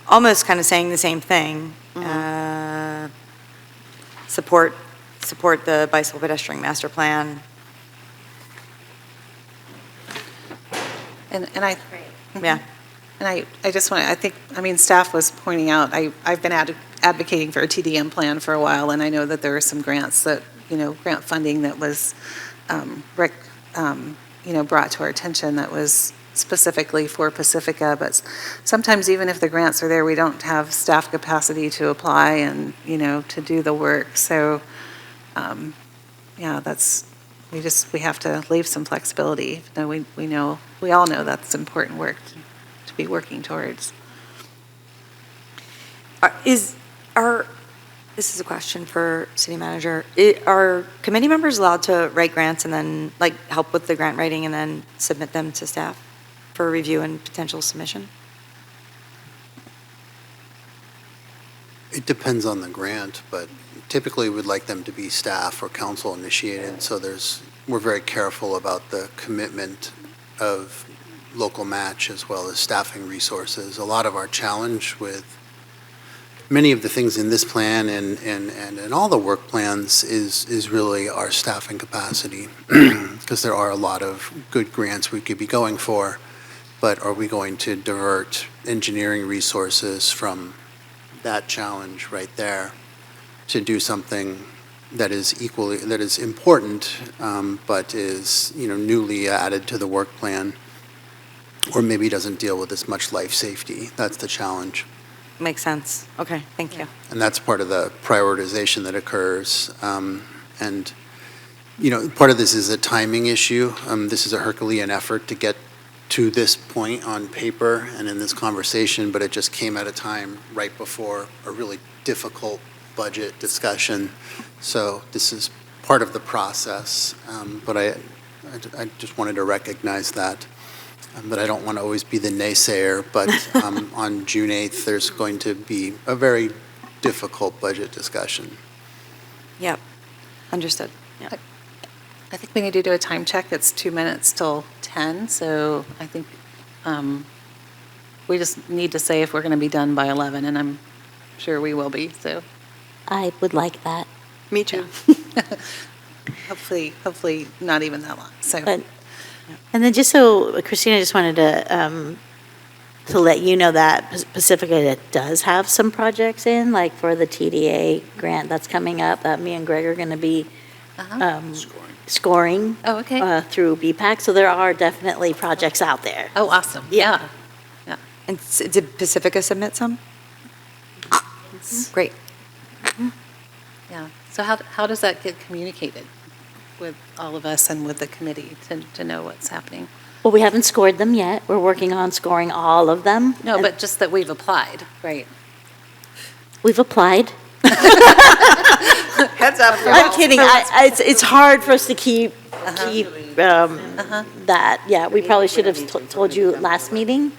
almost kind of saying the same thing. Support the bicycle pedestrian master plan. And I, Yeah. And I just want to, staff was pointing out, I've been advocating for a TDM plan for a while, and I know that there are some grants that, grant funding that was, brought to our attention that was specifically for Pacifica, but sometimes even if the grants are there, we don't have staff capacity to apply and, to do the work. So, that's we have to leave some flexibility. Though we all know that's important work to be working towards. This is a question for city manager. Are committee members allowed to write grants and then, like, help with the grant writing and then submit them to staff for review and potential submission? It depends on the grant, but typically we'd like them to be staff or council initiated, so we're very careful about the commitment of local match as well as staffing resources. A lot of our challenge with many of the things in this plan and all the work plans is really our staffing capacity, because there are a lot of good grants we could be going for, but are we going to divert engineering resources from that challenge right there to do something that is important, but is newly added to the work plan, or maybe doesn't deal with as much life safety? That's the challenge. Makes sense. Okay, thank you. And that's part of the prioritization that occurs. And, part of this is a timing issue. This is a Herculean effort to get to this point on paper and in this conversation, but it just came at a time right before a really difficult budget discussion. So this is part of the process, but I just wanted to recognize that. But I don't want to always be the naysayer, but on June 8th, there's going to be a very difficult budget discussion. Yep, understood. Yep. I think we need to do a time check. It's 2 minutes till 10, so I think we just need to say if we're going to be done by 11, and I'm sure we will be, so. I would like that. Me too. Hopefully not even that long, so. But, and then just so, Christina, I just wanted to let you know that Pacifica does have some projects in, like for the TDA grant that's coming up, that me and Greg are going to be scoring through BPAC. So there are definitely projects out there. Oh, awesome. Yeah. And did Pacifica submit some? Great. Yeah. So how does that get communicated with all of us and with the committee to know what's happening? Well, we haven't scored them yet. We're working on scoring all of them. No, but just that we've applied, right? We've applied. Heads up. I'm kidding. It's hard for us to keep that. Yeah, we probably should have told you last meeting.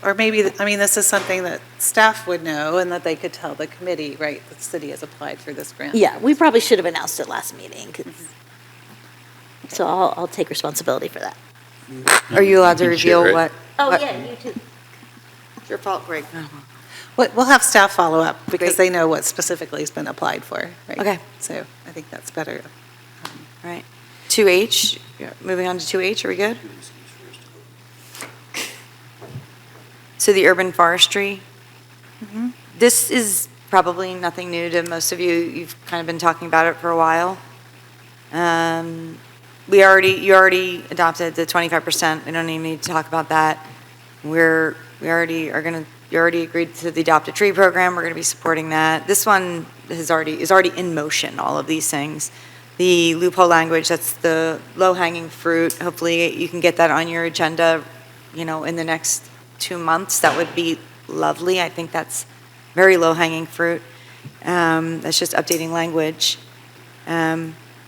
Or maybe, this is something that staff would know and that they could tell the committee, right, the city has applied for this grant. Yeah, we probably should have announced it last meeting. So I'll take responsibility for that. Are you allowed to reveal what? Oh, yeah, you too. It's your fault, Greg. We'll have staff follow up because they know what specifically has been applied for, right? Okay. So I think that's better. Right. 2H, moving on to 2H, are we good? So the urban forestry. This is probably nothing new to most of you. You've kind of been talking about it for a while. You already adopted the 25%. We don't even need to talk about that. You already agreed to the Adopt a Tree program. We're going to be supporting that. This one is already in motion, all of these things. The loophole language, that's the low-hanging fruit. Hopefully you can get that on your agenda, in the next 2 months. That would be lovely. I think that's very low-hanging fruit. That's just updating language.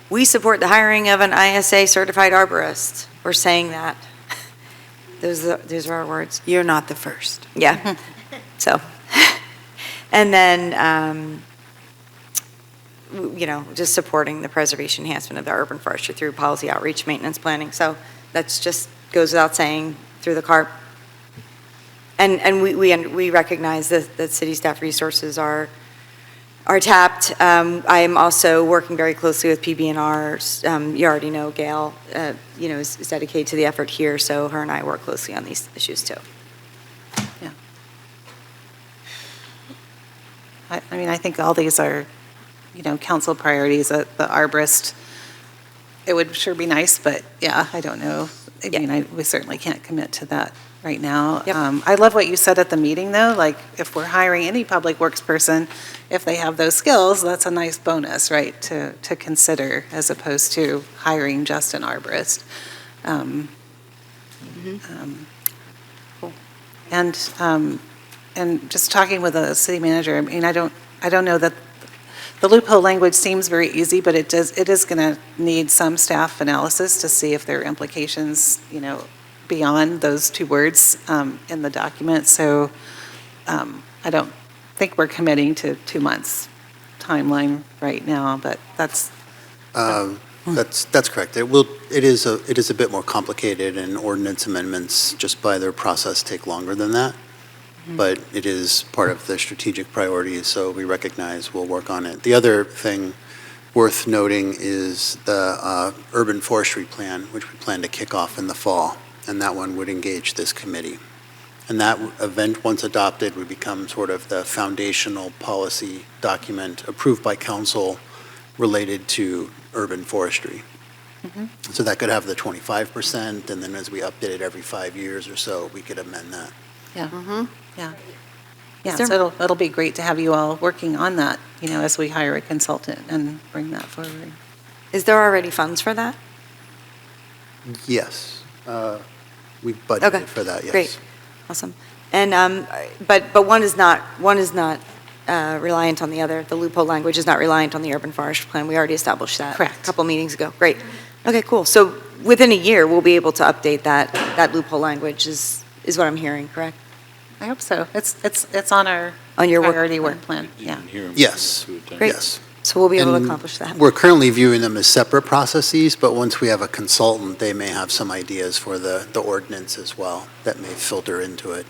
We support the hiring of an ISA certified arborist. We're saying that. Those are our words. You're not the first. Yeah. So, and then, just supporting the preservation enhancement of the urban forestry through policy outreach, maintenance planning. So that's just goes without saying through the CARP. And we recognize that city staff resources are tapped. I am also working very closely with PB&R. You already know Gail, is dedicated to the effort here, so her and I work closely on these issues too. Yeah. I think all these are, council priorities. The arborist, it would sure be nice, but yeah, I don't know I mean, we certainly can't commit to that right now. I love what you said at the meeting, though, like, if we're hiring any public works person, if they have those skills, that's a nice bonus, right, to consider, as opposed to hiring just an arborist. And just talking with the city manager, I mean, I don't know that the loophole language seems very easy, but it is going to need some staff analysis to see if there are implications, beyond those two words in the document. So I don't think we're committing to 2 months timeline right now, but that's correct. It is a bit more complicated, and ordinance amendments, just by their process, take longer than that. But it is part of the strategic priorities, so we recognize we'll work on it. The other thing worth noting is the urban forestry plan, which we plan to kick off in the fall, and that one would engage this committee. And that event, once adopted, would become sort of the foundational policy document approved by council related to urban forestry. So that could have the 25%, and then as we update it every 5 years or so, we could amend that. Yeah, so it'll be great to have you all working on that, as we hire a consultant and bring that forward. Is there already funds for that? Yes. We budgeted for that, yes. Great, awesome. And, but one is not reliant on the other. The loophole language is not reliant on the urban forest plan. We already established that. Correct. A couple meetings ago. Great. Okay, cool. So within a year, we'll be able to update that loophole language is what I'm hearing, correct? I hope so. It's on our your priority work plan. Yeah. Yes. Great. Yes. So we'll be able to And accomplish that. We're currently viewing them as separate processes, but once we have a consultant, they may have some ideas for the ordinance as well that may filter into it.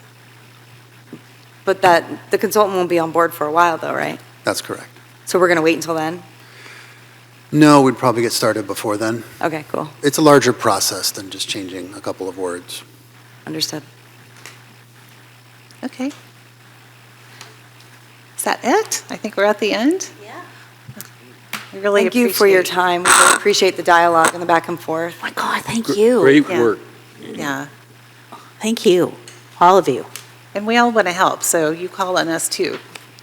But the consultant won't be on board for a while, though, right? That's correct. So we're going to wait until then? No, we'd probably get started before then. Okay, cool. It's a larger process than just changing a couple of words. Understood. Okay. Is that it? I think we're at the end. Yeah. We really Thank you for your time. We really appreciate the dialogue and the back and forth. Oh my God, thank you. Great Yeah. work. Yeah. Thank you, all of you. And we all want to help, so you call on us too.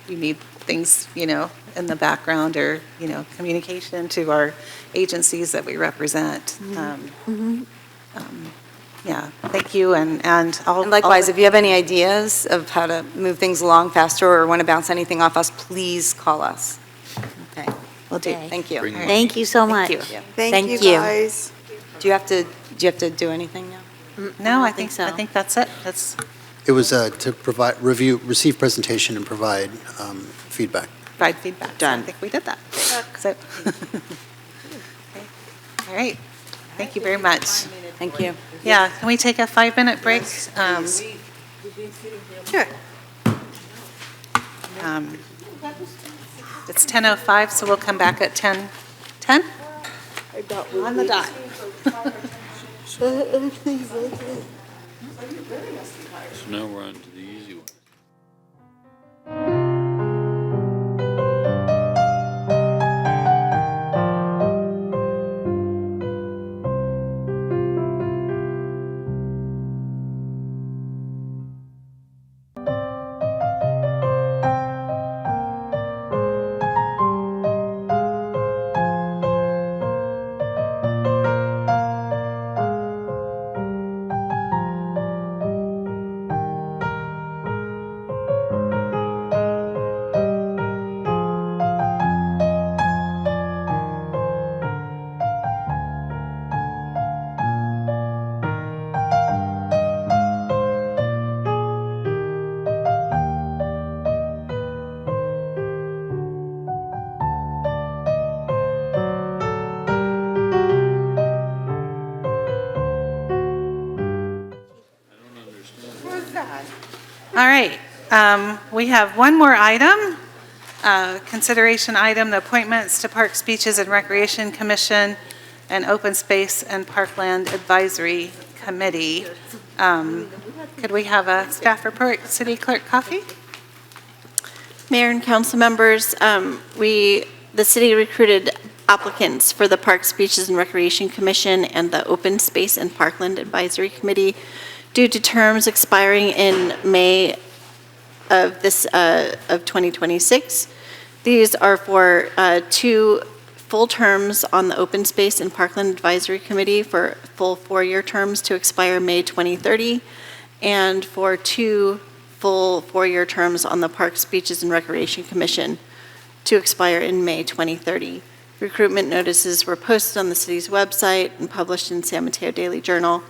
You need things, in the background or, communication to our agencies that we represent. Yeah, thank you, and I'll... And likewise, if you have any ideas of how to move things along faster or want to bounce anything off us, please call us. Okay. Will do. Thank you. Bring it. Thank you so much. Thank you. Thank you, guys. Do you have to do anything now? No, I think think so. I think that's it. It was to receive presentation and provide feedback. Provide feedback. Done. So I think we did that. So, okay. All right. Thank you very much. Thank you. Yeah, can we take a 5-minute break? Sure. It's 10:05, so we'll come back at 10:10 on the dot. So now we're on to the easy one. All right, we have one more item, consideration item, the appointments to Parks, Beaches, and Recreation Commission and Open Space and Parkland Advisory Committee. Could we have a staff report, City Clerk Coffey? Mayor and council members, the city recruited applicants for the Parks, Beaches, and Recreation Commission and the Open Space and Parkland Advisory Committee due to terms expiring in May of 2026. These are for 2 full terms on the Open Space and Parkland Advisory Committee for full 4-year terms to expire May 2030, and for 2 full 4-year terms on the Parks, Beaches, and Recreation Commission to expire in May 2030. Recruitment notices were posted on the city's website and published in San Mateo Daily Journal,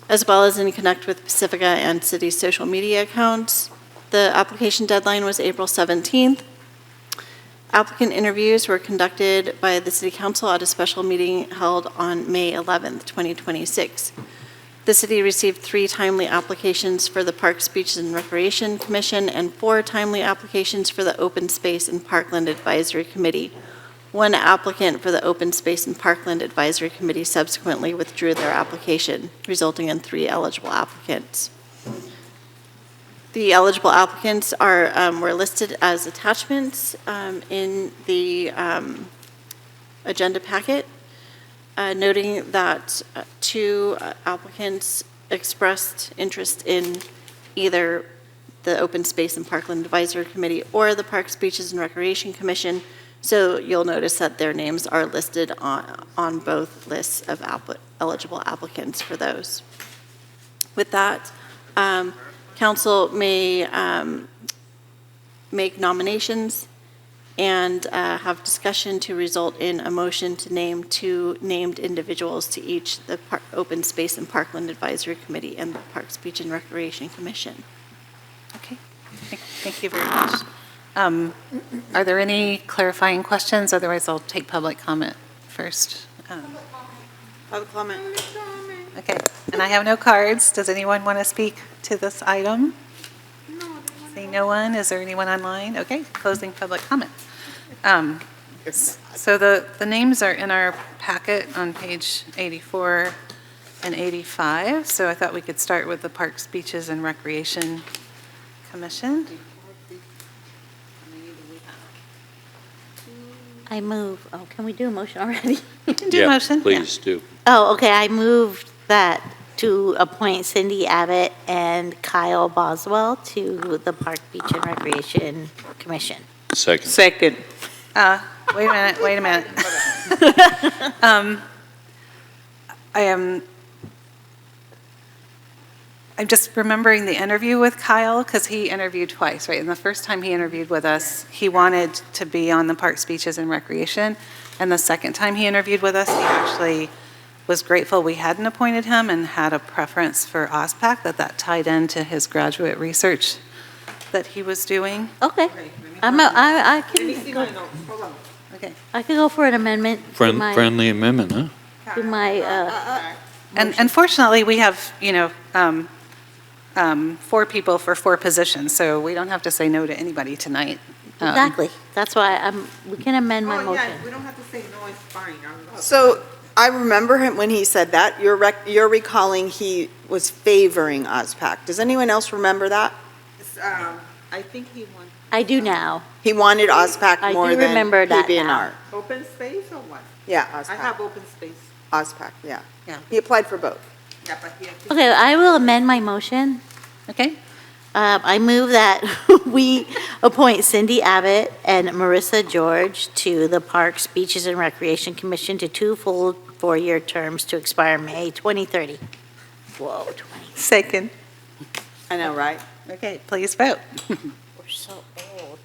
as well as in Connect with Pacifica and city's social media accounts. The application deadline was April 17th. Applicant interviews were conducted by the City Council at a special meeting held on May 11th, 2026. The city received 3 timely applications for the Parks, Beaches, and Recreation Commission and 4 timely applications for the Open Space and Parkland Advisory Committee. 1 applicant for the Open Space and Parkland Advisory Committee subsequently withdrew their application, resulting in 3 eligible applicants. The eligible applicants were listed as attachments in the agenda packet, noting that 2 applicants expressed interest in either the Open Space and Parkland Advisory Committee or the Parks, Beaches, and Recreation Commission. So you'll notice that their names are listed on both lists of eligible applicants for those. With that, council may make nominations and have discussion to result in a motion to name 2 named individuals to each the Open Space and Parkland Advisory Committee and the Parks, Beach, and Recreation Commission. Okay, thank you very much. Are there any clarifying questions? Otherwise, I'll take public comment first. Public comment. Okay, and I have no cards. Does anyone want to speak to this item? See no one. Is there anyone online? Okay, closing public comment. So the names are in our packet on page 84 and 85. So I thought we could start with the Parks, Beaches, and Recreation Commission. I move, can we do a motion already? Do a motion? Please do. Oh, okay, I moved that to appoint Cindy Abbott and Kyle Boswell to the Park, Beach, and Recreation Commission. Second. Second. Wait a minute. I'm just remembering the interview with Kyle, because he interviewed twice, right? And the first time he interviewed with us, he wanted to be on the Parks, Beaches, and Recreation. And the second time he interviewed with us, he actually was grateful we hadn't appointed him and had a preference for OSPAC, that tied into his graduate research that he was doing. Okay. I can go. Okay. I could go for an amendment. to my- Friendly amendment, huh? To my, And unfortunately, we have, 4 people for 4 positions, so we don't have to say no to anybody tonight. exactly. That's why we can amend my motion. We don't have to say no, it's fine. So I remember him when he said that. You're recalling he was favoring OSPAC. Does anyone else remember that? I think he wants I do now. He wanted OSPAC I more do than remember that PB&R. now. open space or what? Yeah, I OSPAC. have open space. OSPAC, yeah. Yeah. He applied for both. Yeah, but he has to- Okay, I will amend my motion. Okay? I move that we appoint Cindy Abbott and Marissa George to the Parks, Beaches, and Recreation Commission to 2 full 4-year terms to expire May 2030. Whoa, 20. Second. I know, right? Okay, please vote. We're so old.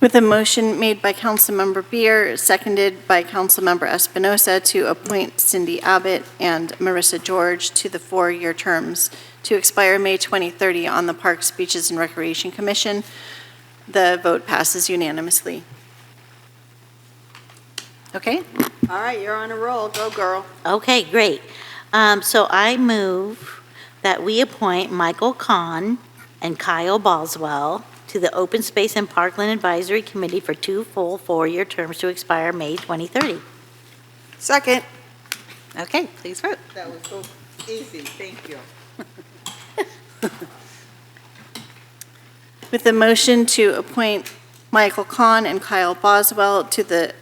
With a motion made by Councilmember Beer, seconded by Councilmember Espinosa to appoint Cindy Abbott and Marissa George to the 4-year terms to expire May 2030 on the Parks, Beaches, and Recreation Commission, the vote passes unanimously. Okay? All right, you're on a roll. Go, girl. Okay, great. So I move that we appoint Michael Kahn and Kyle Boswell to the Open Space and Parkland Advisory Committee for 2 full 4-year terms to expire May 2030. Second. Okay, please vote. That was so easy, thank you. with the motion to appoint Michael Kahn and Kyle Boswell to the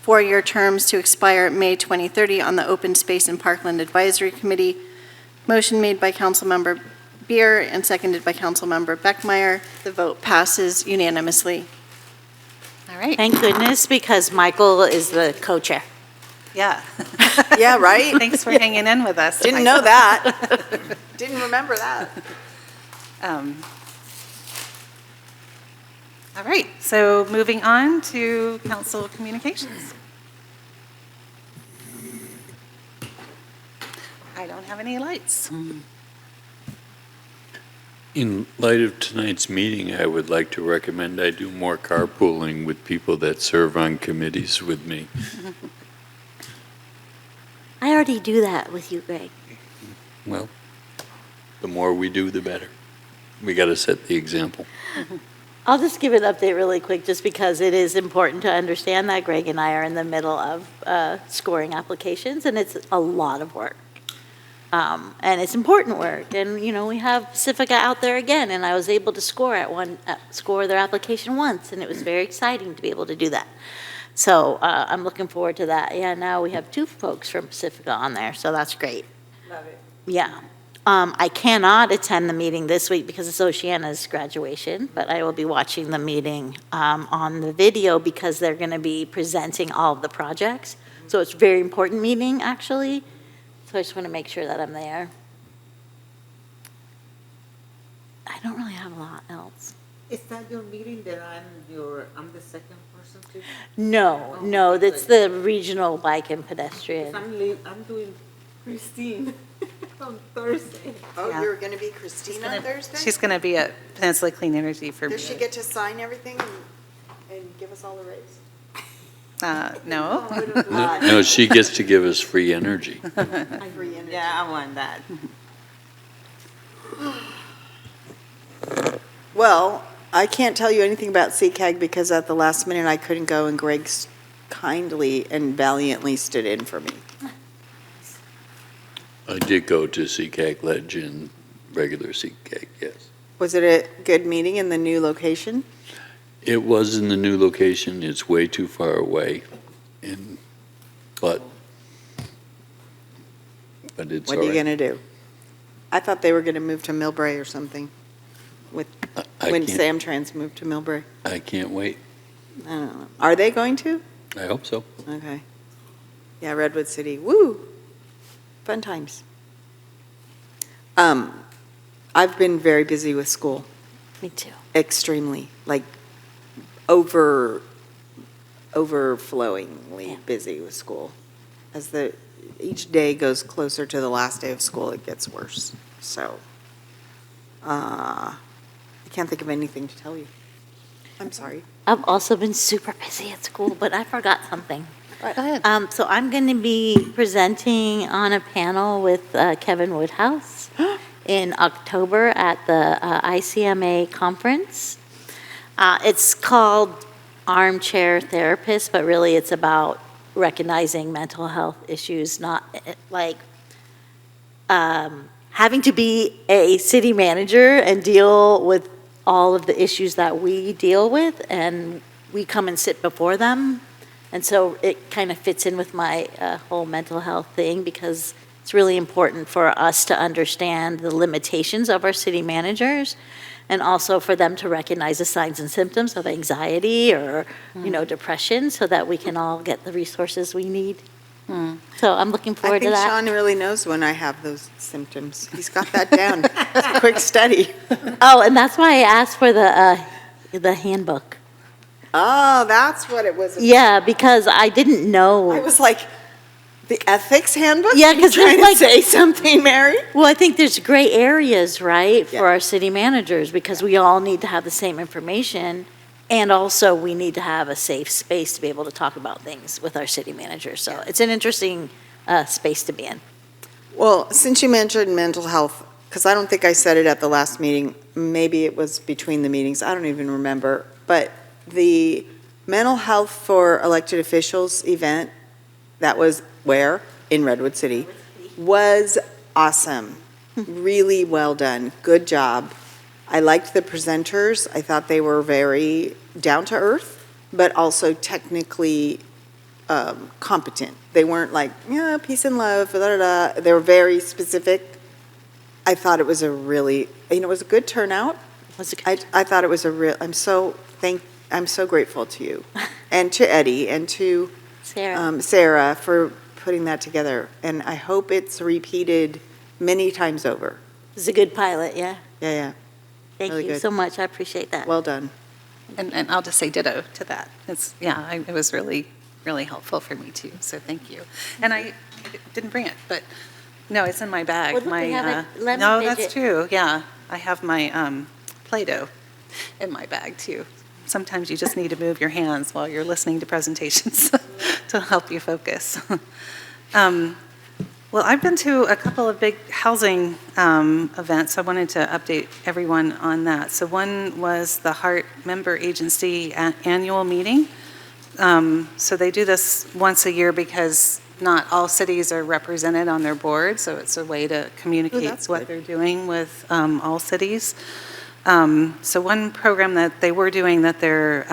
4-year terms to expire May 2030 on the Open Space and Parkland Advisory Committee. Motion made by Councilmember Beer and seconded by Councilmember Beckmeyer. The vote passes unanimously. All right. Thank goodness, because Michael is the co-chair. Yeah. Yeah, right? Thanks for hanging in with us. Didn't know that. Didn't remember that. All right, so moving on to council communications. I don't have any lights. In light of tonight's meeting, I would like to recommend I do more carpooling with people that serve on committees with me. I already do that with you, Greg. Well, the more we do, the better. We got to set the example. I'll just give an update really quick, just because it is important to understand that Greg and I are in the middle of scoring applications, and it's a lot of work. And it's important work. And, you know, we have Pacifica out there again, and I was able to score their application once, and it was very exciting to be able to do that. So I'm looking forward to that. Yeah, now we have 2 folks from Pacifica on there, so that's great. Love it. Yeah. I cannot attend the meeting this week because it's Oceana's graduation, but I will be watching the meeting on the video because they're going to be presenting all of the projects. So it's a very important meeting, actually. So I just want to make sure that I'm there. I don't really have a lot else. Is that your meeting that I'm the second person to? No, no, that's the regional bike and pedestrian. I'm doing Christine on Thursday. Oh, Yeah. you're going to be Christine on Thursday? She's going to be at Peninsula Clean Energy for Does she get to sign everything and give us all a raise? No. No, she gets to give us free energy. Yeah, I want that. Well, I can't tell you anything about CCAG because at the last minute I couldn't go, and Greg kindly and valiantly stood in for me. I did go to CCAG Ledge and regular CCAG, yes. Was it a good meeting in the new location? It was in the new location. It's way too far away, but it's What all are you right. going to do? I thought they were going to move to Millbrae or something when can't- Samtrans moved to Millbrae. I can't wait. I don't know. Are they going to? I hope so. Okay. Yeah, Redwood City. Woo! Fun times. I've been very busy with school. Me too. Extremely, like overflowingly busy with school. As each day goes closer to the last day of school, it gets worse. So, I can't think of anything to tell you. I'm sorry. I've also been super busy at school, but I forgot something. Go ahead. So I'm going to be presenting on a panel with Kevin Woodhouse in October at the ICMA conference. It's called Armchair Therapist, but really it's about recognizing mental health issues, not like having to be a city manager and deal with all of the issues that we deal with, and we come and sit before them. And so it kind of fits in with my whole mental health thing, because it's really important for us to understand the limitations of our city managers, and also for them to recognize the signs and symptoms of anxiety or, depression, so that we can all get the resources we need. So I'm looking I forward to think that. Sean really knows when I have those symptoms. He's got that down. It's a quick study. Oh, and that's why I asked for the handbook. Oh, that's what it was. Yeah, because I didn't know. I was like, the ethics handbook? Yeah, You because trying to say something, Mary? Well, I think there's gray areas, right, for our city managers, because we all need to have the same information, and also we need to have a safe space to be able to talk about things with our city managers. So it's an interesting space to be in. Well, since you mentioned mental health, because I don't think I said it at the last meeting, maybe it was between the meetings, I don't even remember, but the mental health for elected officials event, that was where? In Redwood City, was awesome. Really well done. Good job. I liked the presenters. I thought they were very down-to-earth, but also technically competent. They weren't like, yeah, peace and love, da, da, da. They were very specific. I thought it was a really, it was a good turnout. I thought it was a real, I'm so grateful to you and to Eddie and to Sarah for putting that together. And I hope it's repeated many times over. It's a good pilot, yeah. Yeah, yeah. Thank Really you good. so much. I appreciate that. Well done. And I'll just say ditto to that. It was really, really helpful for me too, so thank you. And I didn't bring it, but no, it's in my bag. Well, look, we have a lemon no, fidget. that's true, yeah. I have my Play-Doh in my bag too. Sometimes you just need to move your hands while you're listening to presentations to help you focus. Well, I've been to a couple of big housing events. I wanted to update everyone on that. So one was the HART Member Agency annual meeting. So they do this once a year because not all cities are represented on their board, so it's a way to communicate what they're doing with all cities. So one program that they were doing that they're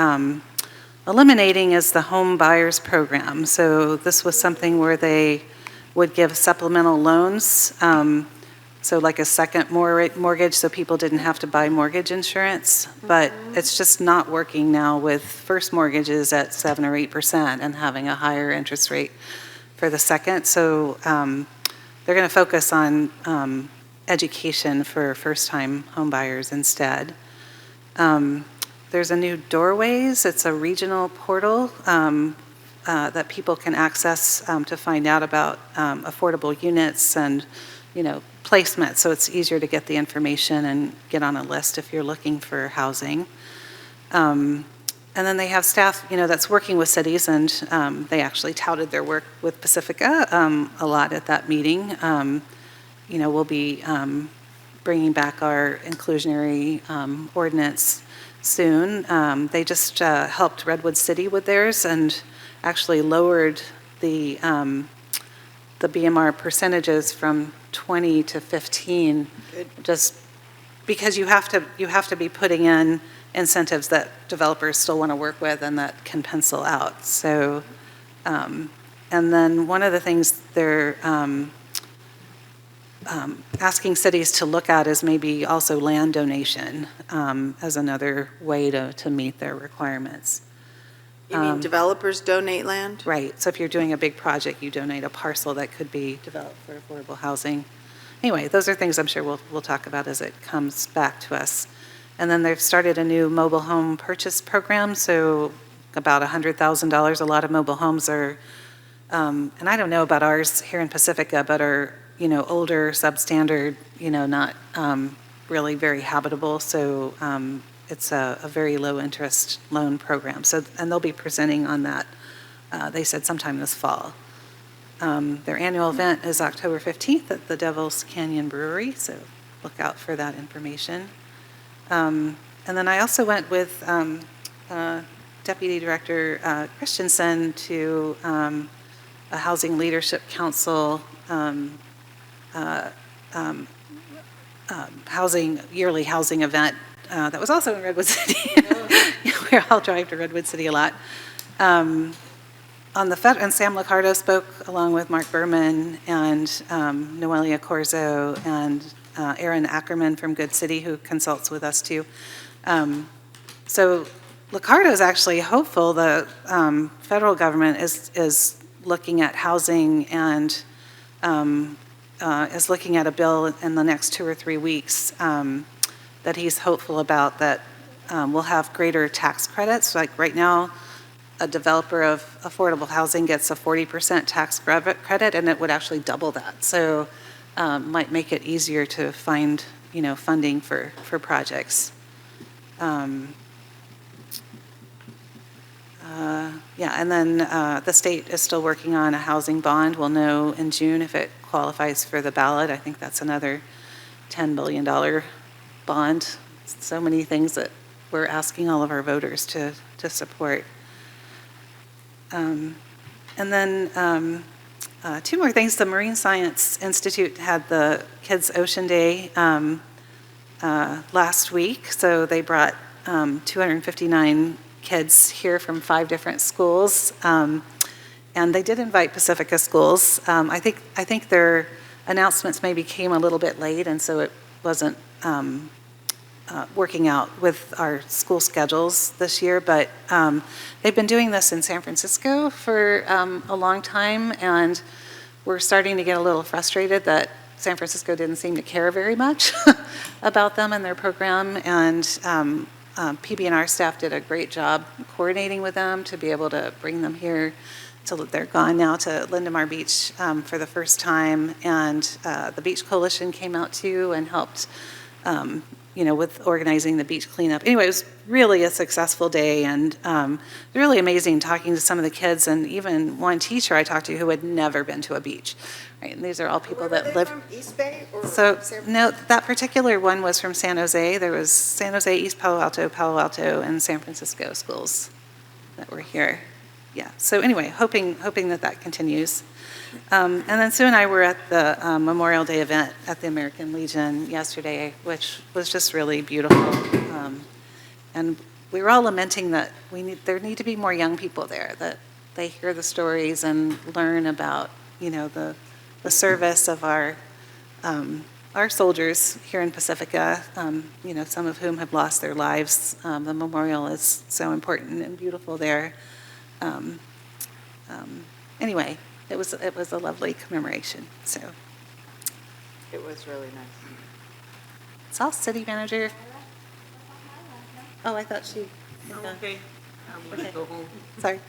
eliminating is the home buyers program. So this was something where they would give supplemental loans, so like a second mortgage, so people didn't have to buy mortgage insurance. But it's just not working now with first mortgages at 7 or 8% and having a higher interest rate for the second. So they're going to focus on education for first-time home buyers instead. There's a new Doorways. It's a regional portal that people can access to find out about affordable units and, placement. So it's easier to get the information and get on a list if you're looking for housing. And then they have staff, that's working with cities, and they actually touted their work with Pacifica a lot at that meeting. We'll be bringing back our inclusionary ordinance soon. They just helped Redwood City with theirs and actually lowered the BMR percentages from 20 to 15, just because you have to be putting in incentives that developers still want to work with and that can pencil out. So, and then one of the things they're asking cities to look at is maybe also land donation as another way to meet their requirements. You mean developers donate land? Right. So if you're doing a big project, you donate a parcel that could be developed for affordable housing. Anyway, those are things I'm sure we'll talk about as it comes back to us. And then they've started a new mobile home purchase program. So about $100,000. A lot of mobile homes are, and I don't know about ours here in Pacifica, but are older, substandard, not really very habitable. So it's a very low interest loan program. So, and they'll be presenting on that, they said sometime this fall. Their annual event is October 15th at the Devil's Canyon Brewery, so look out for that information. And then I also went with Deputy Director Christensen to a Housing Leadership Council yearly housing event that was also in Redwood City. We all drive to Redwood City a lot. And Sam Liccardo spoke along with Mark Berman and Noelia Corzo and Aaron Ackerman from Good City, who consults with us too. So Liccardo is actually hopeful the federal government is looking at housing and is looking at a bill in the next 2 or 3 weeks that he's hopeful about, that we'll have greater tax credits. Like right now, a developer of affordable housing gets a 40% tax credit, and it would actually double that. So might make it easier to find, funding for projects. And then the state is still working on a housing bond. We'll know in June if it qualifies for the ballot. I think that's another $10 billion bond. So many things that we're asking all of our voters to support. And then 2 more things. The Marine Science Institute had the Kids Ocean Day last week. So they brought 259 kids here from 5 different schools. And they did invite Pacifica schools. I think their announcements maybe came a little bit late, and so it wasn't working out with our school schedules this year. But they've been doing this in San Francisco for a long time, and we're starting to get a little frustrated that San Francisco didn't seem to care very much about them and their program. And PB&R staff did a great job coordinating with them to be able to bring them here. So they're gone now to Lindemar Beach for the first time, and the Beach Coalition came out too and helped, with organizing the beach cleanup. Anyway, it was really a successful day, and really amazing talking to some of the kids, and even one teacher I talked to who had never been to a beach. Right, and these are all people that live. From East Bay or So no, that particular one was from San Jose. There was San Jose, East Palo Alto, and San Francisco schools that were here. Yeah, so anyway, hoping that continues. And then Sue and I were at the Memorial Day event at the American Legion yesterday, which was just really beautiful. And we were all lamenting that there need to be more young people there, that they hear the stories and learn about, the service of our soldiers here in Pacifica, some of whom have lost their lives. The memorial is so important and beautiful there. Anyway, it was a lovely commemoration. So It was really nice. Saw city manager. Oh, I thought she. Okay. I'm gonna go home. Sorry.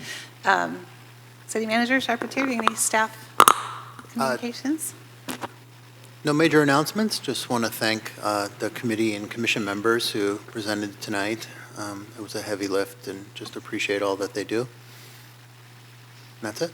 City manager, Charpentier, any staff communications? No major announcements. Just want to thank the committee and commission members who presented tonight. It was a heavy lift, and just appreciate all that they do. That's it.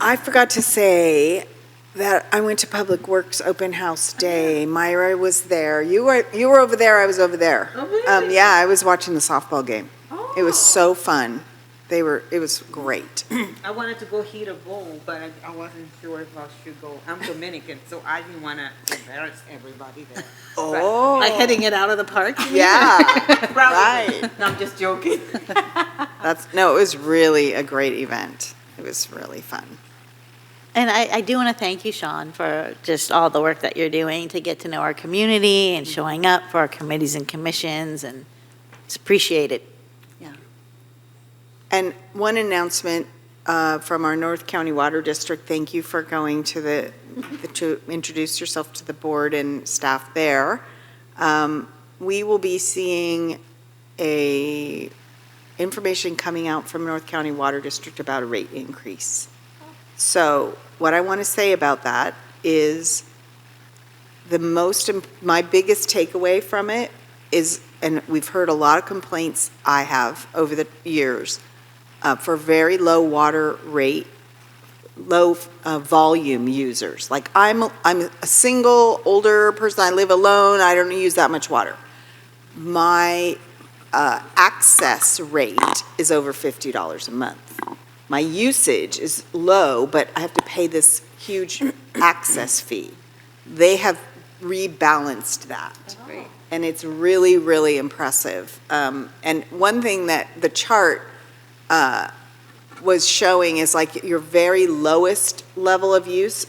I forgot to say that I went to Public Works Open House Day. Myra was there. You were over there. I was over there. Oh, really? Yeah, I was watching the softball game. It was so fun. It was great. I wanted to go hit a goal, but I wasn't sure if I should go. I'm Dominican, so I didn't want to embarrass everybody there. Oh. Like hitting it out of the park? Yeah, Probably. right. No, I'm just joking. It was really a great event. It was really fun. And I do want to thank you, Sean, for just all the work that you're doing to get to know our community and showing up for our committees and commissions, and it's appreciated. Yeah. And one announcement from our North County Water District. Thank you for going to to introduce yourself to the board and staff there. We will be seeing information coming out from North County Water District about a rate increase. So what I want to say about that is my biggest takeaway from it is, and we've heard a lot of complaints I have over the years for very low water rate, low volume users. Like I'm a single older person, I live alone, I don't use that much water. My access rate is over $50 a month. My usage is low, but I have to pay this huge access fee. They have rebalanced that. And it's really, really impressive. And one thing that the chart was showing is like your very lowest level of use,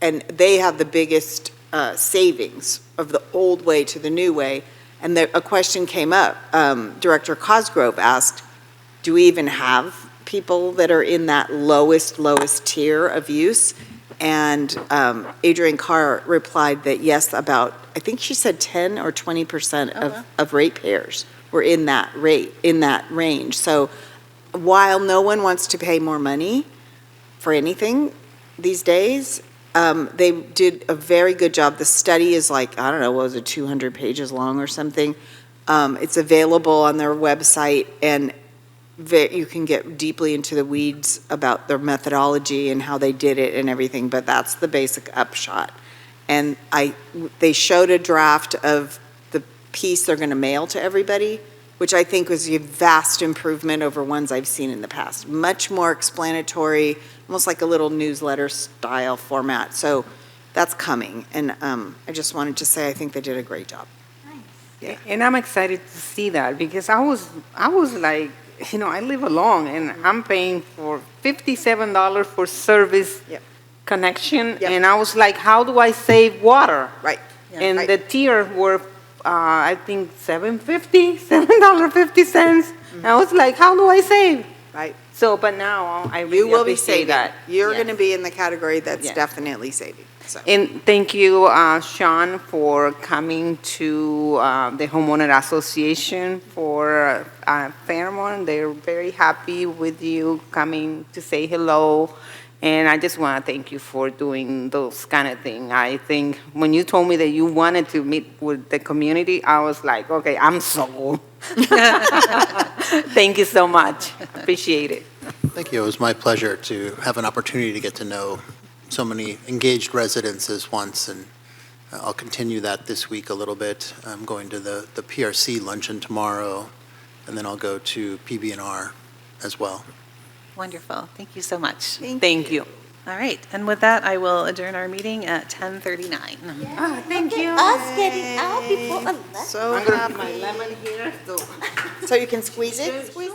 and they have the biggest savings of the old way to the new way. And a question came up. Director Cosgrove asked, do we even have people that are in that lowest tier of use? And Adrienne Carr replied that yes, about, I think she said 10 or 20% of ratepayers were in that range. So while no one wants to pay more money for anything these days, they did a very good job. The study is like, I don't know, what was it, 200 pages long or something? It's available on their website, and you can get deeply into the weeds about their methodology and how they did it and everything, but that's the basic upshot. And they showed a draft of the piece they're going to mail to everybody, which I think was a vast improvement over ones I've seen in the past. Much more explanatory, almost like a little newsletter style format. So that's coming. And I just wanted to say I think they did a great job. Nice. And I'm excited to see that because I was like, I live alone and I'm paying for $57 for service connection. And I was like, how do I save water? Right. And Right. the tier were, I think, $7.50. I was like, how do I save? Right. So, but now I You really will be appreciate saving. that. You're Yes. going to be in the category that's Yes. definitely saving, so. And thank you, Sean, for coming to the homeowner association for Fairmont. They're very happy with you coming to say hello. And I just want to thank you for doing those kind of things. I think when you told me that you wanted to meet with the community, I was like, okay, I'm sold. Thank you so much. Appreciate it. Thank you. It was my pleasure to have an opportunity to get to know so many engaged residents as once, and I'll continue that this week a little bit. I'm going to the PRC luncheon tomorrow, and then I'll go to PB&R as well. Wonderful. Thank you so much. Thank you. All right, and with that, I will adjourn our meeting at 10:39. Thank you. Us getting out before 11. So I'm going to happy. put my lemon here. So you can squeeze it? Squeeze